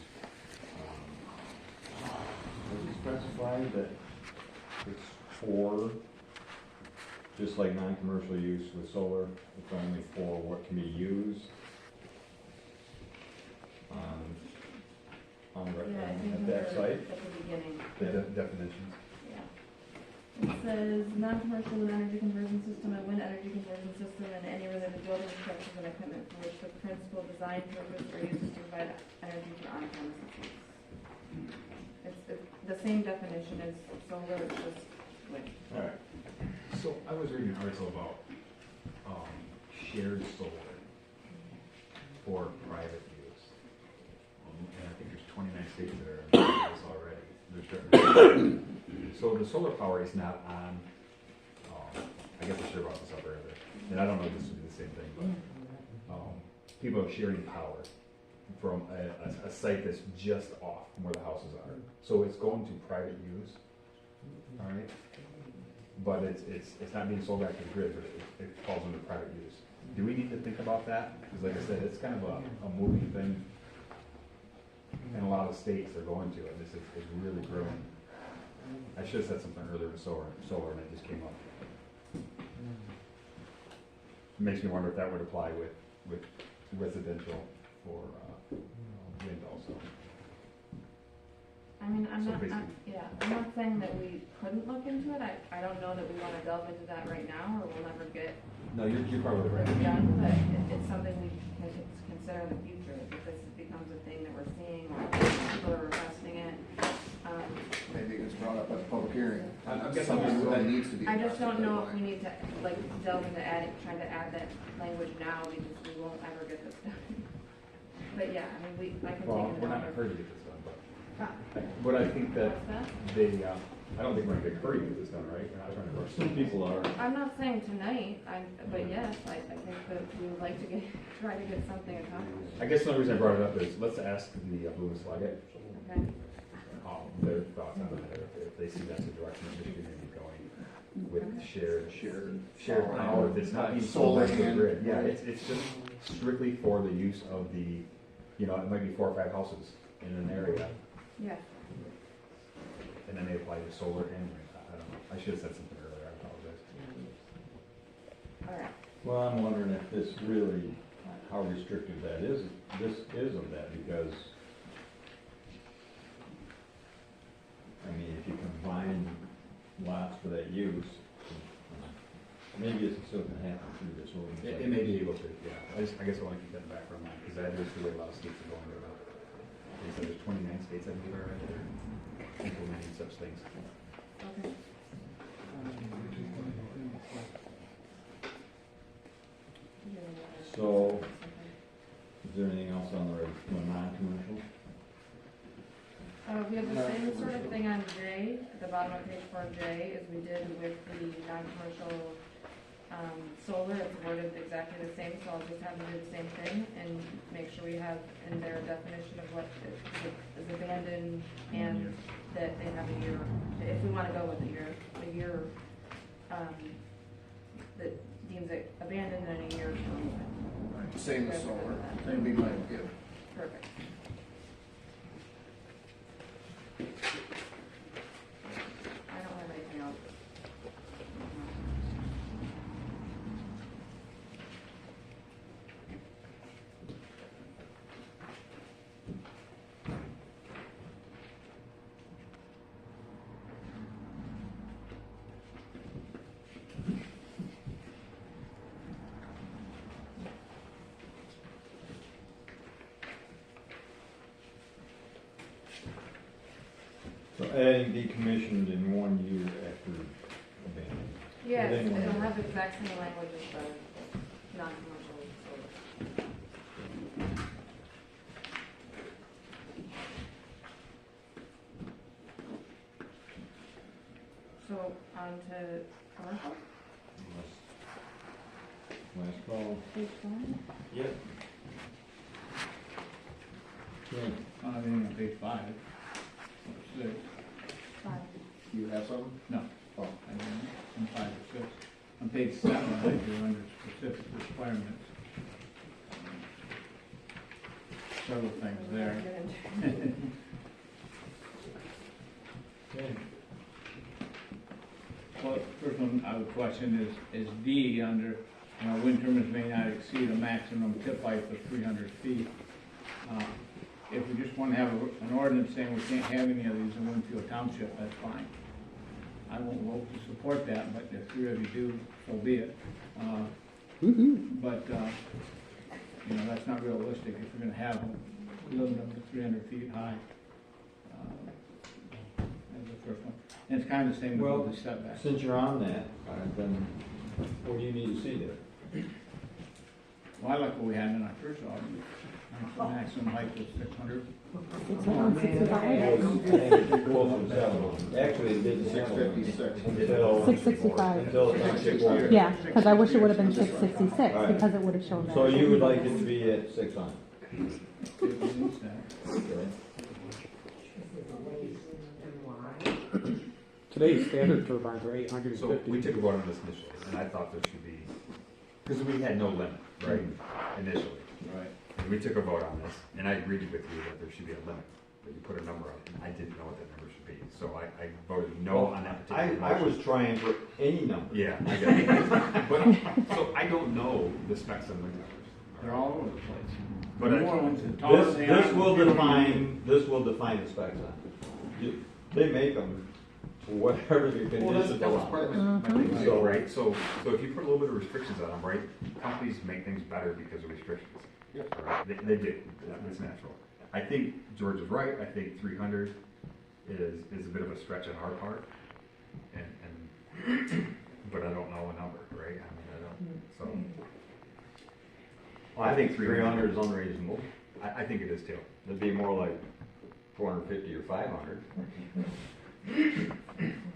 Does it specify that it's for, just like non-commercial use with solar, it's only for what can be used? Yeah, I think at that we're site? at the beginning. The definitions. Yeah. It says, non-commercial wind energy conversion system, a wind energy conversion system, and any related buildings, structures, and equipment for which the principal design purpose or use is to provide energy for on-premises use. It's the same definition as solar, it's just wind. Alright. So I was reading an article about, shared solar for private use. And I think there's 29 states that are doing this already. They're starting to- So the solar power is not on, I guess I should have brought this up earlier, and I don't know if this would be the same thing, but, people are sharing power from a site that's just off from where the houses are. So it's going to private use, all right? But it's not being sold back to the grid, but it falls under private use. Do we need to think about that? Because like I said, it's kind of a moving thing. And a lot of states are going to it, this is really growing. I should have said something earlier with solar, and it just came up. Makes me wonder if that would apply with residential for, wind also. I mean, I'm So not, basically- yeah, I'm not saying that we couldn't look into it, I don't know that we wanna delve into that right now, or we'll never get No, you're probably right. done, but it's something we can consider in the future, if this becomes a thing that we're seeing, or people are requesting it. Maybe it gets brought up at the public hearing. I'm guessing Something we- that needs to be. I just don't know if addressed we need to, like, delve into trying to add that language now, because we won't ever get this done. But yeah, I mean, I can take it. Well, we're not in a hurry to get this done, but I think that What's that? they, I don't think we're in a big hurry to get this done, right? We're not trying to rush. Some people are. I'm not saying tonight, but yes, I think that we would like to try to get something accomplished, I guess the only reason I brought it up is, let's ask the Blue and Slugget, okay? their thoughts on it, if they see that's the direction that Michigan may be going with shared power, if it's not being sold back to the Solar grid. and- Yeah, it's just strictly for the use of the, it might be 4 or 5 houses in an area, Yeah, and then they apply to solar and wind. I don't know, I should have said something earlier, I apologize. all right. Well, I'm wondering if this really, how restrictive that is, this is of that, because, I mean, if you combine lots for that use, maybe it's still gonna happen through this ordinance. It may be able to, yeah, I guess I want to keep that in the back of my mind, because that is the way a lot of states are going right now. They said there's 29 states, I believe, already that are implementing such things. Okay. So, is there anything else on the non-commercial? We have the same sort of thing on J, at the bottom of page 4J, as we did with the non-commercial, solar. It's worded exactly the same, so I'll just have them do the same thing and make sure we have in their definition of what is abandoned and that they have a year, if we wanna go with a year, that deems it abandoned and a year to remove it. Same as solar, that'd be my, yeah. Perfect. I don't have anything else. adding decommissioned in 1 year after abandonment. Yes, Then we'll- it'll have the exact same language as the non-commercial solar. So, on to commercial, Last call. page 1. Yep. Okay. I don't think on page 5, or 6, 5. You have something? no, Oh, I don't know, on 5 or 6. On page 7, I think you're under specific requirements. Several things there. Okay. Well, first one I would question is D under, wind turbines may not exceed a maximum tip height of 300 feet. If we just want to have an ordinance saying we can't have any of these in Winfield Township, that's fine. I won't vote to support that, but if 3 of you do, so be it. But, that's not realistic if we're gonna have a limit of 300 feet high. That's the first one. And it's kind of the same Well, with the setbacks. Since you're on that, then what do you need to see there? Well, I like what we had in our first ordinance. Maximum height was 600. 665. Actually, it did 656. Until. 665. Until it's 664. Yeah, because I wish it would have been 666, All right. because it would have shown that. So you would like it to be at 600? If it needs that. Okay. Today's standard turbines are 850. So we took a vote on this initially, and I thought there should be, because we had no limit, right, initially. Right. And we took a vote on this, and I agreed with you that there should be a limit, that you put a number on it, and I didn't know what that number should be, so I voted no on that particular I motion. was trying for any number. Yeah, I got it. But, so I don't know the specs on wind towers. They're all over the place. But The I- more ones, the taller This, they are, this will the bigger define, this will define the specs on it. They make them to whatever the Well, that's, conditions that was part are. of my thing, So- right, so if you put a little bit of restrictions on them, right, companies make things better because of restrictions. Right? They do, it's natural. I think George is right, I think 300 is a bit of a stretch on our part, and but I don't know a number, right, I mean, I don't, so. Well, I think 300 is unreasonable. I think it is too. It'd be more like 450 or 500.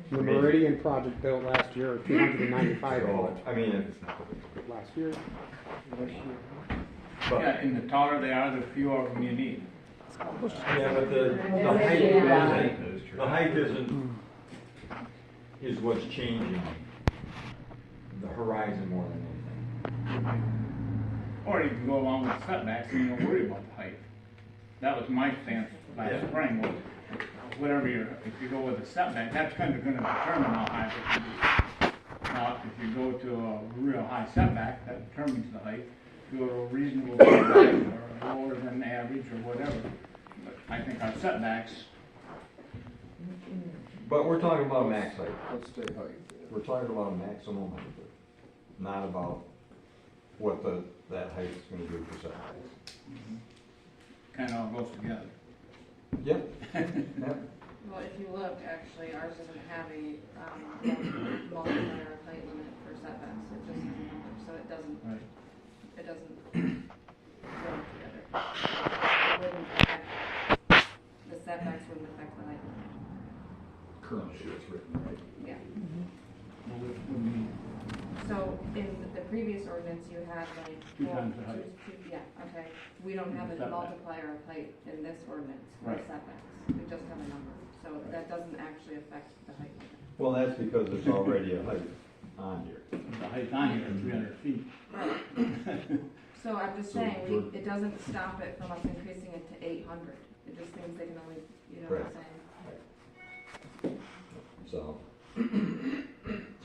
The Meridian project built last year, 295 So, I mean, It's not public. last year. Yeah, and the taller they are, the fewer of them you need. yeah, but the height That isn't, is true. the height isn't, is what's changing the horizon more than anything. Or you can go along with setbacks and you don't worry about the height. That was my stance last Yeah. spring, was whatever if you go with a setback, that's kind of gonna determine how high it can be. Now, if you go to a real high setback, that determines the height. If you go to a reasonable setback or lower than average or whatever. But I think our setbacks, But we're talking about max height. Let's stay height. We're talking about a maximum height, not about what that height is gonna do for setbacks. kind of all goes together. Yep. Yep. Well, if you look, actually, ours doesn't have a, multiplier height limit for setbacks, it just has a number, so it doesn't go together. It wouldn't affect, the setbacks wouldn't affect the height limit, Currently, it's written, right? yeah. Well, we need So in the previous ordinance, you had like. Two times the height. Yeah, okay, we don't have a Setback. multiplier of height in this ordinance for Right. setbacks, we just have a number, so that doesn't actually affect the height limit. Well, that's because it's already a height on here. the height on here is 300 feet. So I'm just So saying, George- it doesn't stop it from us increasing it to 800, it just means they can only, you know what I'm Right. saying? So, So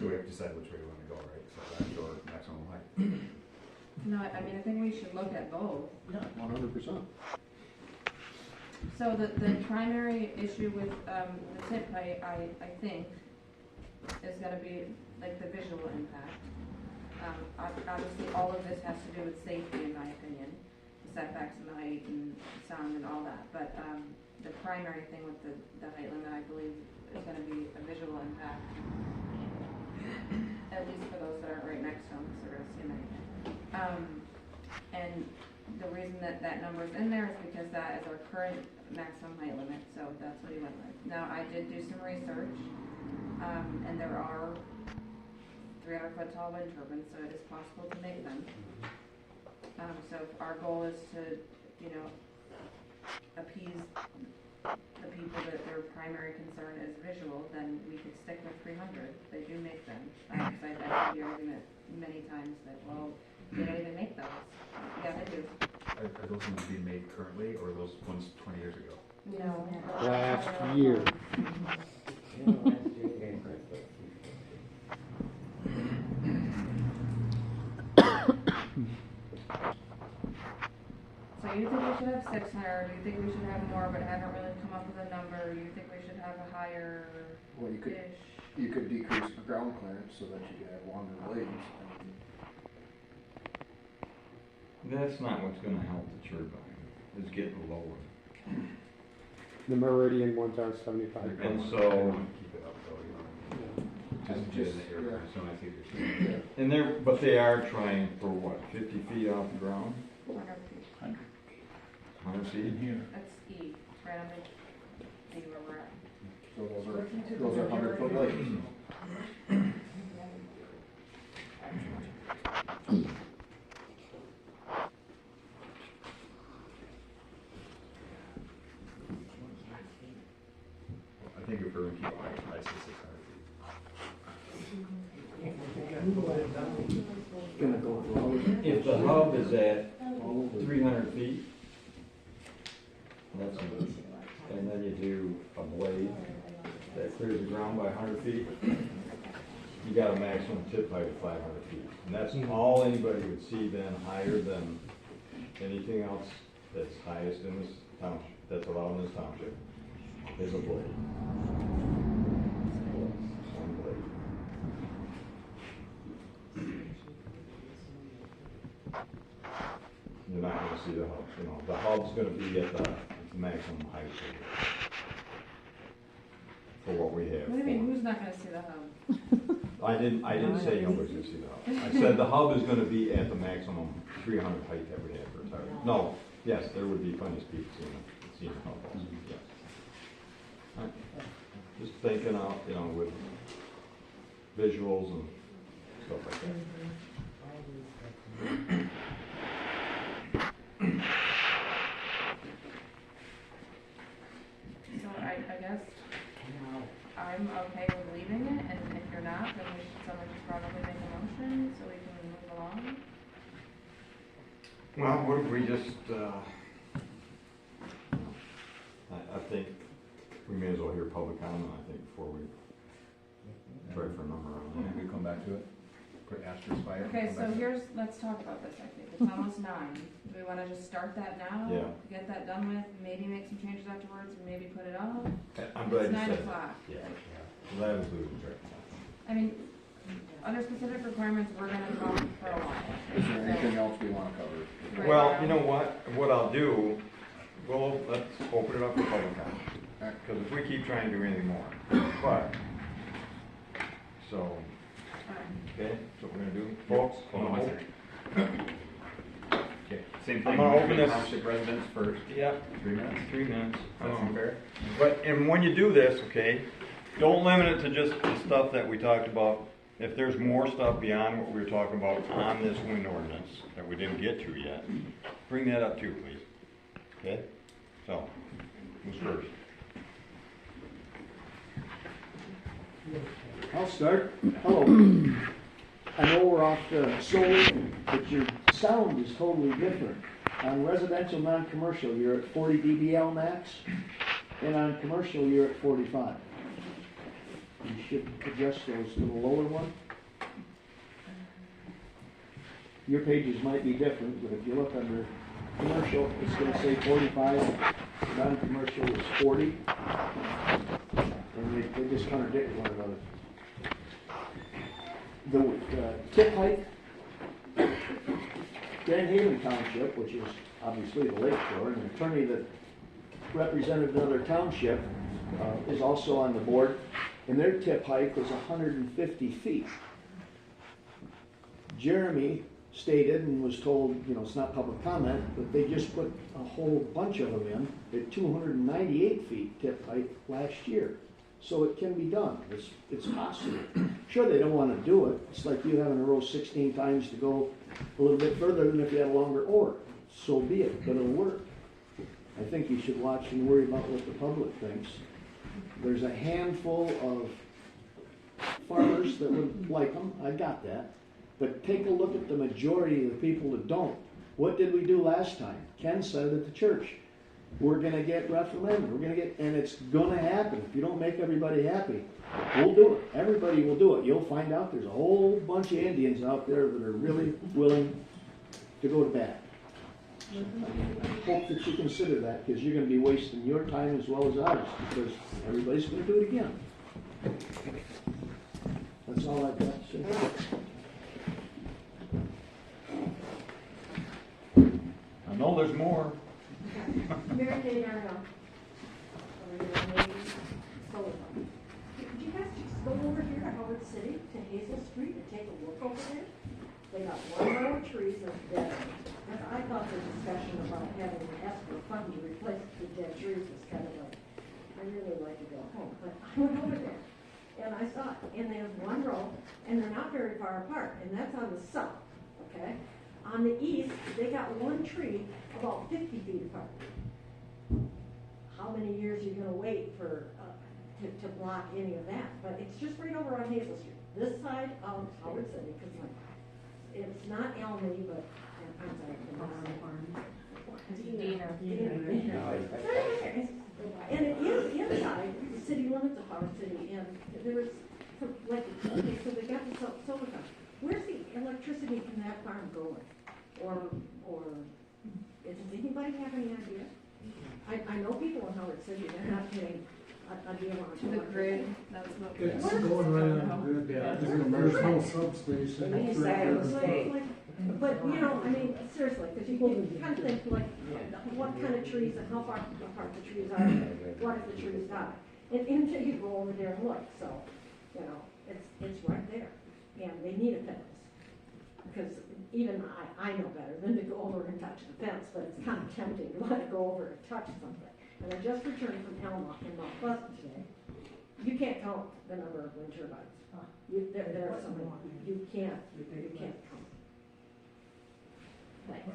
we have to decide which way we want to go, right, setbacks or maximum height. No, I mean, I think we should look at both. Yeah, 100%. So the primary issue with, the tip height, I think, is gonna be like the visual impact. Obviously, all of this has to do with safety, in my opinion, the setbacks and the height and sound and all that, but, the primary thing with the height limit, I believe, is gonna be a visual impact. At least for those that aren't right next to them, because they're gonna see them anyway. And the reason that that number's in there is because that is our current maximum height limit, so that's what he went with. Now, I did do some research, and there are 300-foot tall wind turbines, so it is possible to make them. So if our goal is to, you know, appease the people that their primary concern is visual, then we could stick with 300. They do make them. Because I've had the argument many times that, well, they don't even make those. Yeah, they do. Are those ones being made currently, or are those ones 20 years ago? No. Last year. So you think we should have 600? Do you think we should have more, but haven't really come up with a number? Do you think we should have a higher? Well, you could decrease the ground clearance so that you could have longer blades. That's not what's gonna help the turbine, is getting lower. The Meridian ones are 75. And so- They wanna keep it up though, you know. Just in the air pressure, so I see what you're saying. And but they are trying for what, 50 feet off the ground? 100 feet. 100 feet? In here. That's E, right on the D where we're at. So those are 100-foot blades. I think if we're gonna keep it, I say 600 feet. If the hub is at 300 feet, that's, and then you do a blade that clears the ground by 100 feet, you got a maximum tip height of 500 feet. And that's all anybody would see then, higher than anything else that's highest in this township, that's allowed in this township, is a blade. One blade. You're not gonna see the hub, you know, the hub's gonna be at the maximum height for what we have. What do you mean, who's not gonna see the hub? I didn't say nobody's gonna see the hub. I said the hub is gonna be at the maximum 300 height that we have for a target. No, yes, there would be plenty of people seeing the hub also, yes. Just thinking out, you know, with visuals and stuff like that. So I guess I'm okay with leaving it, and if you're not, then someone should probably make a motion so we can move along. Well, what if we just, I think we may as well hear public comment, I think, before we try for a number on Maybe that. we come back to it, put asterisk by it. and Okay, come so back to it. let's talk about this, I think. It's almost 9. Do we wanna just start that now? Yeah. Get that done with, maybe make some changes afterwards, and maybe put it off? I'm glad It's you 9 said that. o'clock. Yeah, glad it was losing track. I mean, under specific requirements, we're gonna talk for a while. Is there anything else we wanna cover? Right well, now. you know what I'll do, well, let's open it up for public comment. Because if we keep trying to do anything more, but, so, okay, that's what we're gonna do, folks. Hold on one second. Okay, same I'm thing, gonna open between this- township residents first, Yep, 3 minutes. 3 minutes. That seem fair? But, and when you do this, okay, don't limit it to just the stuff that we talked about. If there's more stuff beyond what we were talking about on this wind ordinance that we didn't get to yet, bring that up too, please. Okay? So, who's first? I'll start. Hello. I know we're off the solar, but your sound is totally different. On residential, non-commercial, you're at 40 dBL max, and on commercial, you're at 45. You should adjust those to the lower one. Your pages might be different, but if you look under commercial, it's going to say 45, non-commercial is 40. And they just contradict one another. The tip height, Grand Haven Township, which is obviously the lake shore, and an attorney that represented another township, is also on the board, and their tip height was 150 feet. Jeremy stated and was told, you know, it's not public comment, but they just put a whole bunch of them in at 298 feet tip height last year. So it can be done. It's possible. Sure, they don't want to do it. It's like you having to row 16 times to go a little bit further than if you had a longer oar. So be it, but it'll work. I think you should watch and worry about what the public thinks. There's a handful of farmers that would like them. I got that. But take a look at the majority of the people that don't. What did we do last time? Ken said it at the church. We're going to get reprimanded. We're going to get, and it's going to happen. If you don't make everybody happy, we'll do it. Everybody will do it. You'll find out there's a whole bunch of Indians out there that are really willing to go to bat. I hope that you consider that, because you're going to be wasting your time as well as ours, because everybody's going to do it again. That's all I've got to say. I know there's more. Mary Kay Darnell. Could you guys just go over here to Howard City, to Hazel Street, and take a look over there? They got one row of trees that's dead. And I thought the discussion about having an escrow fund to replace the dead trees was kind of like, I really like to go home. But I went over there, and I saw it, and there's one row, and they're not very far apart, and that's on the south, okay? On the east, they got one tree about 50 feet apart. How many years are you gonna wait for, to block any of that? But it's just right over on Hazel Street, this side of Howard City, because it's not Elmy, but, I'm sorry. And it is inside the city limits of Howard City, and there's, like, okay, so they got the solar farm. Where's the electricity from that farm going? Or does anybody have any idea? I know people in Howard City, they're not getting a deal on. To the grid, that's what. It's going right on the grid, yeah. There's no substation. East side of the state. But, you know, I mean, seriously, because you kind of think, like, what kind of trees and how far apart the trees are, what if the trees die? And until you go over there and look, so, you know, it's right there, and they need a fence. Because even I know better than to go over and touch the fence, but it's kind of tempting to want to go over and touch something. And I just returned from Elma in Mount Pleasant today. You can't count the number of wind turbines. There are so many. You can't count. Thanks.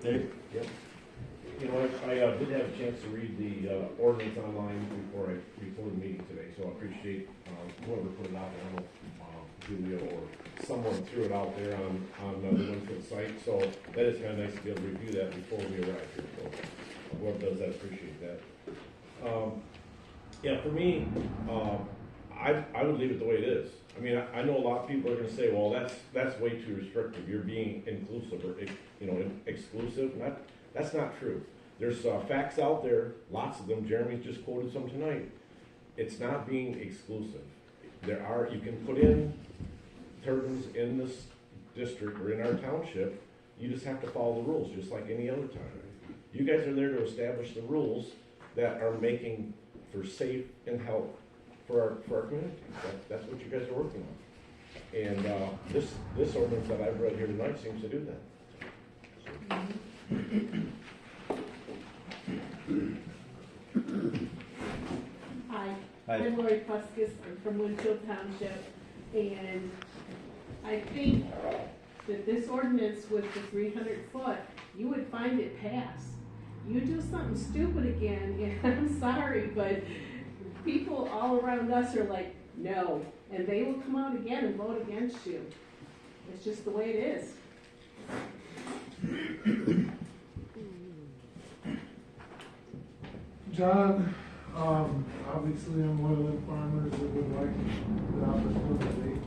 Dave? Yep. You know, I did have a chance to read the ordinance online before the meeting today, so I appreciate whoever put it out there. I don't know, Julia or someone threw it out there on the Winfield site, so that is kind of nice to be able to review that before we arrive here. So whoever does that, appreciate that. Yeah, for me, I would leave it the way it is. I mean, I know a lot of people are going to say, well, that's way too restrictive. You're being inclusive or exclusive. That's not true. There's facts out there, lots of them. Jeremy's just quoted some tonight. It's not being exclusive. You can put in turbines in this district or in our township. You just have to follow the rules, just like any other time. You guys are there to establish the rules that are making for safe and health for our community. That's what you guys are working on. And this ordinance that I've read here tonight seems to do that. Hi, Hi. I'm Lori Puskis from Winfield Township, and I think that this ordinance with the 300 foot, you would find it pass. You do something stupid again, and I'm sorry, but people all around us are like, no, and they will come out again and vote against you. It's just the way it is. John, obviously I'm one of the farmers that would like the opportunity.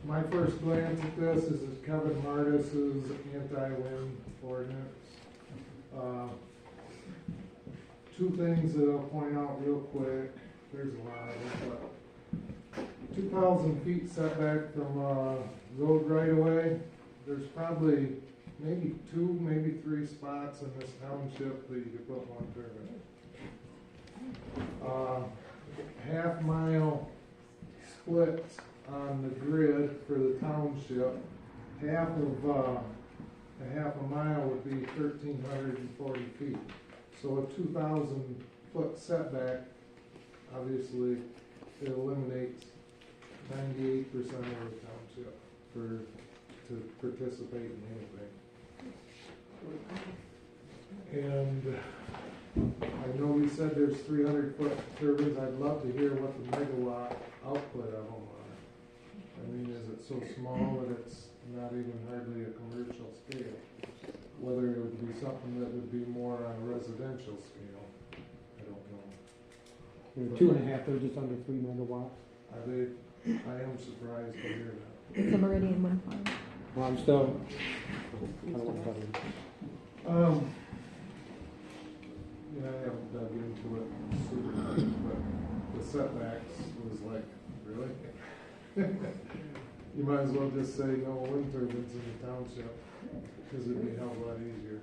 My first glance at this is Kevin Martis's anti-wind ordinance. Two things that I'll point out real quick. There's a lot of them, 2,000 feet setback from, road right away. There's probably maybe 2, maybe 3 spots in this township that you could put one turbine. Half-mile splits on the grid for the township. Half of, a half a mile would be 1,340 feet. So a 2,000 foot setback, obviously, it eliminates 98% of the township to participate in anything. And I know we said there's 300 foot turbines. I'd love to hear what the megawatt output of them are. I mean, is it so small that it's not even hardly a commercial scale? Whether it would be something that would be more on a residential scale, I don't know. 2.5, they're just under 3 megawatts. I am surprised to hear that. It's a Meridian wind farm. Well, I don't want to tell you. Yeah, I haven't dug into it super much, but the setbacks was like, really? You might as well just say no wind turbines in the township, because it'd be a hell of a lot easier.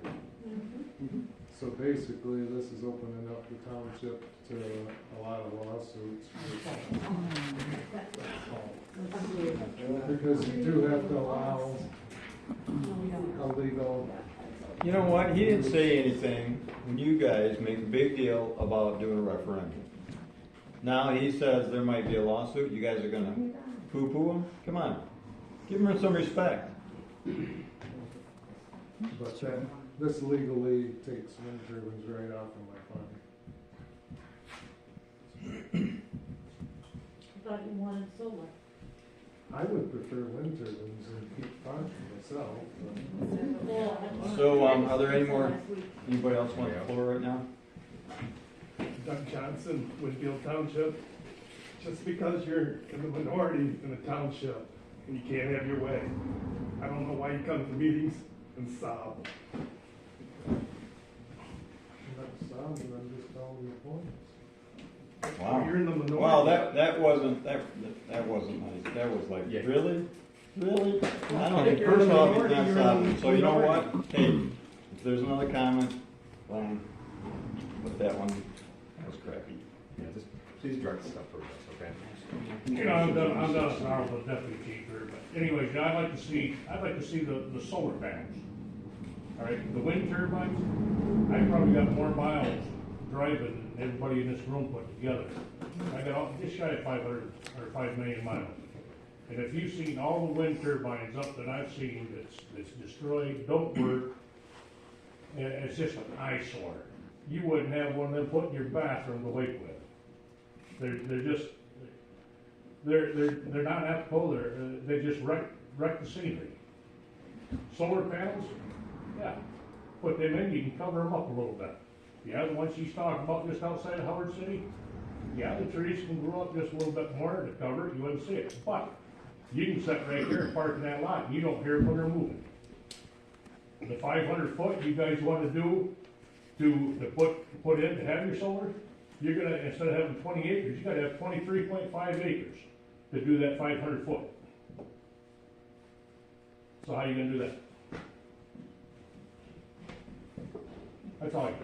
So basically, this is opening up the township to a lot of lawsuits. Because you do have to allow illegal. You know what, he didn't say anything when you guys make a big deal about doing a referendum. Now he says there might be a lawsuit, you guys are gonna poo-poo him? Come on, give him some respect. But this legally takes wind turbines right off of my farm. I thought you wanted solar. I would prefer wind turbines and keep farms for myself, but. So, are there anybody else want the floor right now? Doug Johnson, Whitfield Township. Just because you're in the minority in the township and you can't have your way, I don't know why you come to meetings and sob. I'm not sounding, I'm just calling the points. Wow. You're in the minority. Wow, that wasn't nice. That was like, really? Really? I don't think, first off, he's not stopping. So you know what? Hey, if there's another comment, with that one, That was crappy. Yeah, just please direct stuff for us, okay? You know, I'm not a powerful deputy keeper, but anyways, I'd like to see the solar panels. All right, the wind turbines, I probably got more miles driving than everybody in this room put together. I got just shy of 500 or 5 million miles. And if you've seen all the wind turbines up that I've seen that's destroyed, don't work, and it's just an eyesore. You wouldn't have one of them put in your bathroom to wake with. They're not applicable. They just wreck the scenery. Solar panels, yeah, put them in. You can cover them up a little bit. Yeah, the ones she's talking about just outside of Howard City. Yeah, the trees can grow up just a little bit more to cover it. You wouldn't see it, but you can sit right there and park in that lot. And you don't hear when they're moving. The 500 foot you guys want to do to put in to have your solar, you're gonna, instead of having 20 acres, you gotta have 23.5 acres to do that 500 foot. So how are you gonna do that? That's all I got.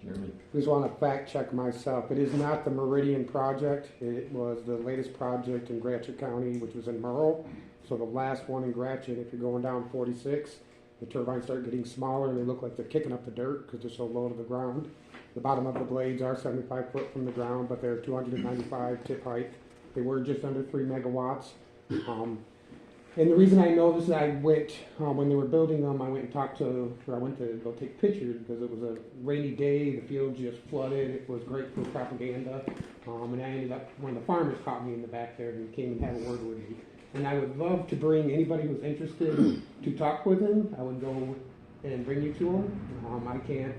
Jeremy. Just want to fact check myself. It is not the Meridian project. It was the latest project in Gratiot County, which was in Merle. So the last one in Gratiot, if you're going down 46, the turbines start getting smaller and they look like they're kicking up the dirt because they're so low to the ground. The bottom of the blades are 75 foot from the ground, but they're 295 tip height. They were just under 3 megawatts. And the reason I know this is I went, when they were building them, I went to go take pictures because it was a rainy day, the field just flooded, it was great for propaganda. And I ended up, one of the farmers caught me in the back there and came and had a word with me. And I would love to bring anybody who's interested to talk with him. I would go and bring you to him. I can't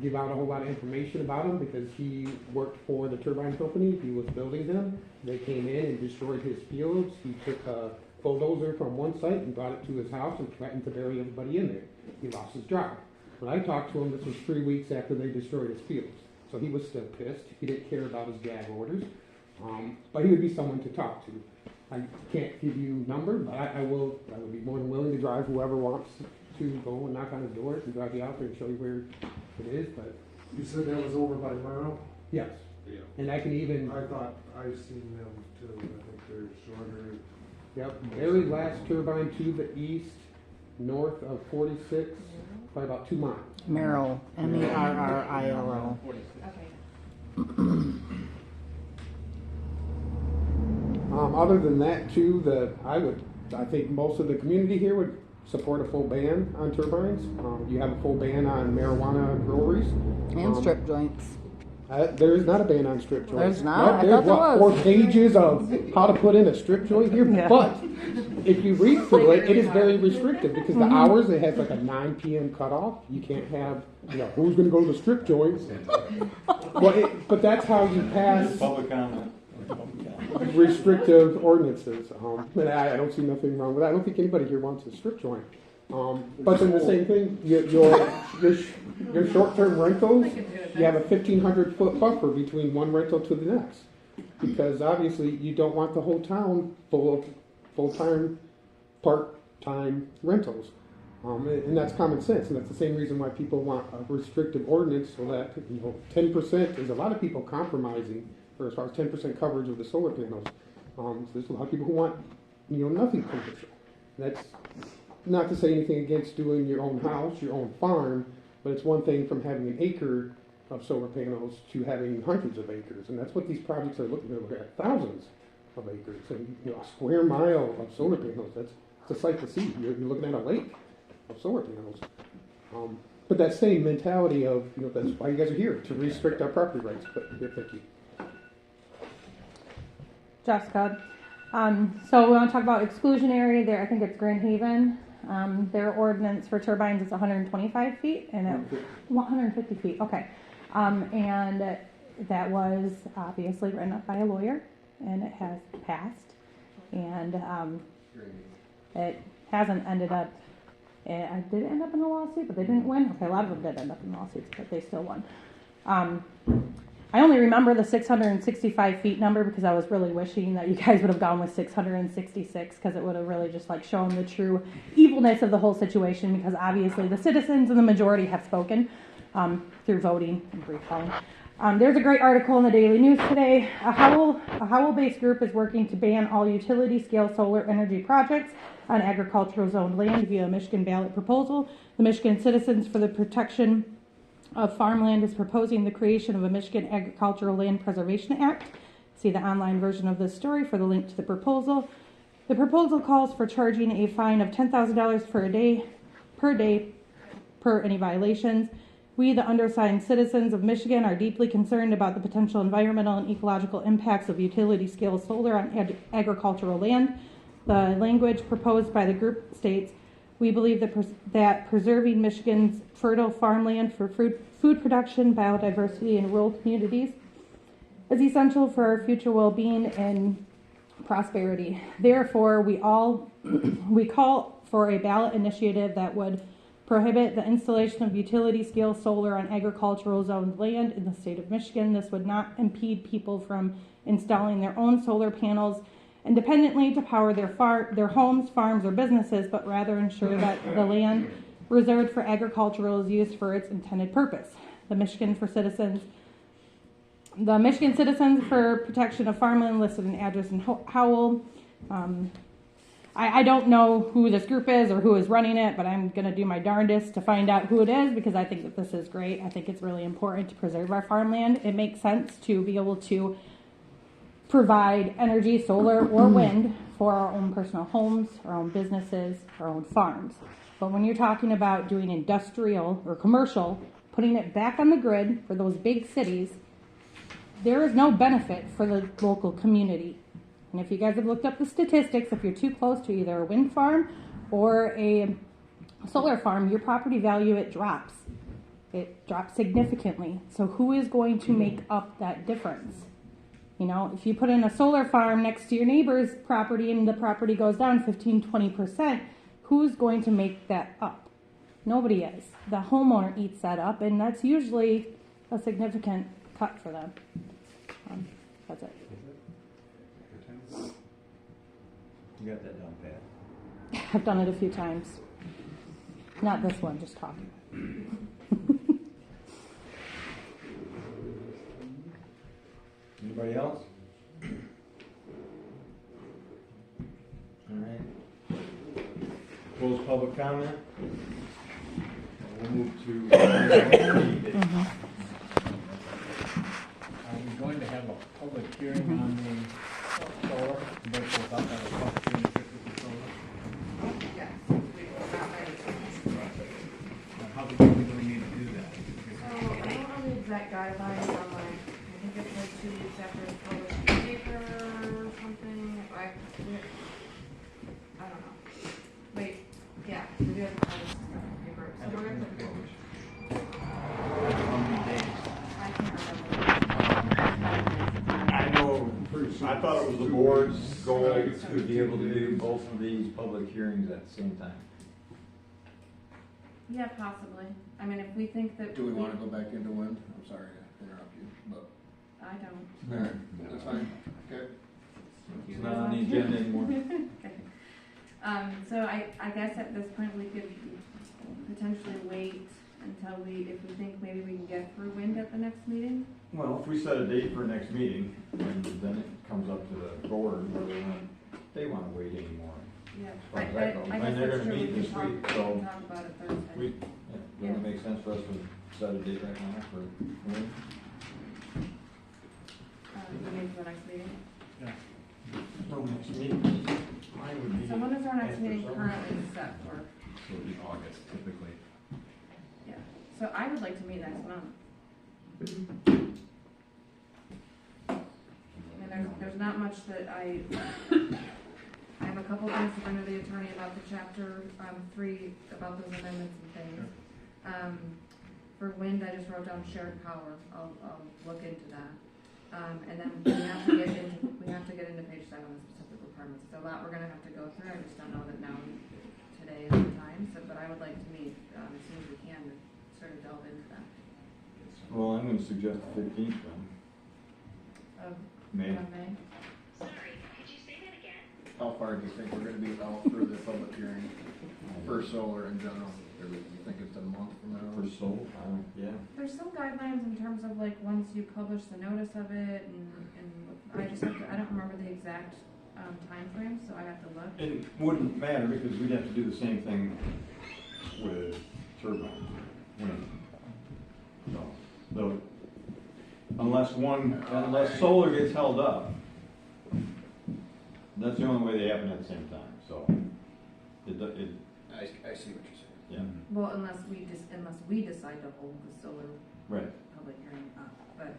give out a whole lot of information about him because he worked for the turbine company. He was building them. They came in and destroyed his fields. He took a bulldozer from one site and brought it to his house and threatened to bury everybody in there. He lost his job. When I talked to him, this was 3 weeks after they destroyed his fields. So he was still pissed. He didn't care about his gag orders. But he would be someone to talk to. I can't give you a number, but I would be more than willing to drive whoever wants to go and knock on his door and drive you out there and show you where it is. But You said that was over by Merrill? yes, and I can even. I thought I've seen them too. I think they're shorter. Yep, very last turbine to the east, north of 46, by about 2 miles. Merrill, Merrilo. Okay. Other than that, too, I think most of the community here would support a full ban on turbines. You have a full ban on marijuana breweries And strip joints. There is not a ban on strip joints. There's not? Nope, I thought there was. 4 pages of how to put in a strip joint here, Yeah. but if you read through it, it is very restrictive because the hours, it has like a 9 p.m. cutoff. You can't have, who's going to go to the strip joints? But that's how you pass Public comment. restrictive ordinances. And I don't see nothing wrong with that. I don't think anybody here wants a strip joint. But then the same thing, your short-term rentals, you have a 1,500-foot buffer between one rental to the next. Because obviously you don't want the whole town full of full-time, part-time rentals. And that's common sense, and that's the same reason why people want a restrictive ordinance so that 10% is a lot of people compromising for as far as 10% coverage of the solar panels. So there's a lot of people who want nothing commercial. That's not to say anything against doing your own house, your own farm, but it's one thing from having an acre of solar panels to having hundreds of acres, and that's what these projects are looking at, thousands of acres, and a square mile of solar panels. That's a sight to see. You're looking at a lake of solar panels. But that same mentality of that's why you guys are here, to restrict our property rights. But thank you. Jessica. So we want to talk about exclusionary there. I think it's Grand Haven. Their ordinance for turbines is 125 feet and 150 feet. Okay. And that was obviously written up by a lawyer, and it has passed. And it hasn't ended up. I did end up in a lawsuit, but they didn't win. Okay, a lot of them did end up in lawsuits, but they still won. I only remember the 665 feet number because I was really wishing that you guys would have gone with 666 because it would have really just shown the true evilness of the whole situation, because obviously the citizens and the majority have spoken through voting and recalling. There's a great article in the Daily News today. A Howell-based group is working to ban all utility-scale solar energy projects on agricultural zoned land via a Michigan ballot proposal. The Michigan Citizens for the Protection of Farmland is proposing the creation of a Michigan Agricultural Land Preservation Act. See the online version of this story for the link to the proposal. The proposal calls for charging a fine of $10,000 per day per any violations. We, the undersigned citizens of Michigan, are deeply concerned about the potential environmental and ecological impacts of utility-scale solar on agricultural land. The language proposed by the group states, "We believe that preserving Michigan's fertile farmland for food production, biodiversity, and rural communities is essential for our future well-being and prosperity. Therefore, we call for a ballot initiative that would prohibit the installation of utility-scale solar on agricultural zoned land in the state of Michigan. This would not impede people from installing their own solar panels independently to power their homes, farms, or businesses, but rather ensure that the land reserved for agricultural is used for its intended purpose." The Michigan Citizens for Protection of Farmland listed an address in Howell. I don't know who this group is or who is running it, but I'm going to do my darndest to find out who it is, because I think that this is great. I think it's really important to preserve our farmland. It makes sense to be able to provide energy, solar or wind, for our own personal homes, our own businesses, our own farms. But when you're talking about doing industrial or commercial, putting it back on the grid for those big cities, there is no benefit for the local community. And if you guys have looked up the statistics, if you're too close to either a wind farm or a solar farm, your property value, it drops. It drops significantly. So who is going to make up that difference? If you put in a solar farm next to your neighbor's property and the property goes down 15-20%, who's going to make that up? Nobody is. The homeowner eats that up, and that's usually a significant cut for them. That's it. You got that down pat. I've done it a few times. Not this one, just talking. Anybody else? All right. Close public comment. We'll move to. Are we going to have a public hearing on the solar? But without that, a public hearing for the solar? Yes. How do we need to do that? So, I don't know the exact guidelines on like, I think it's like 2 weeks after it's published in the paper or something, I don't know. Wait, yeah, we do have to publish stuff in the paper, so we're gonna put How many days? I can't remember. I know, I thought it was the board's goal to be able to do both of these public hearings at the same time. Yeah, possibly. I mean, if we think that. Do we wanna go back into wind? I'm sorry to interrupt you, but. I don't. Alright, that's fine, okay. It's not on the agenda anymore. Okay. So I guess at this point we could potentially wait until if we think maybe we can get through wind at the next meeting. Well, if we set a date for next meeting, and then it comes up to the board whether or not they wanna wait anymore. Yeah. As far as that goes. I And guess they're that's gonna true. meet We this can week, talk, so we can talk about it Thursday. doesn't it make sense for us to set a date right now for when? You mean for the next meeting? No, next meeting. Mine would be. So when is our next after meeting summer. currently set for? So it'd be August typically. Yeah. So I would like to meet next month. I mean, there's not much that I have a couple things to bring to the attorney about the chapter 3, about those amendments and things. For wind, I just wrote down shared power. I'll look into that. And then we have to get into page 7 of specific requirements. It's a lot we're gonna have to go through. I just don't know that now today is the time. So, but I would like to meet as soon as we can to sort of delve into that. Well, I'm gonna suggest the 15th then. Of May. May. How far do you think we're gonna be out for the public hearing for solar in general? Do you think it's a month from now? For solar, yeah. There's some guidelines in terms of like once you publish the notice of it, and I just have to, I don't remember the exact timeframe, so I have to look. It wouldn't matter because we'd have to do the same thing with turbine, wind. So, unless solar gets held up, that's the only way they happen at the same time, so. I see what you're saying. Yeah. Well, unless we decide to hold the solar Right. public hearing up, but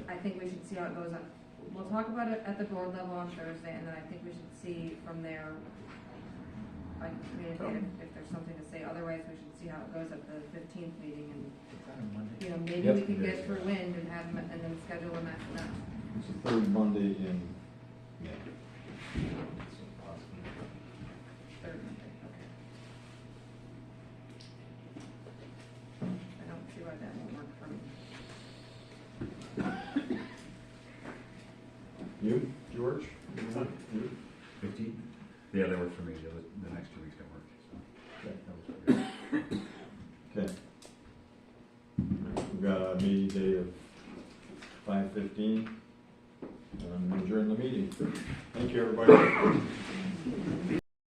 I think we should see how it goes on. We'll talk about it at the board level on Thursday, and then I think we should see from there, like, communicate if there's something to say. Otherwise, we should see how it goes at the 15th meeting, and you know, maybe we can get through wind and have them, and then schedule them after that. It's the third Monday in May. Third Monday, okay. I don't see why that won't work for me. You, George? You? 15? Yeah, that works for me. The next 2 weeks don't work. So. Okay. We've got a meeting date of 5:15. And I'm adjourning the meeting. Thank you, everybody.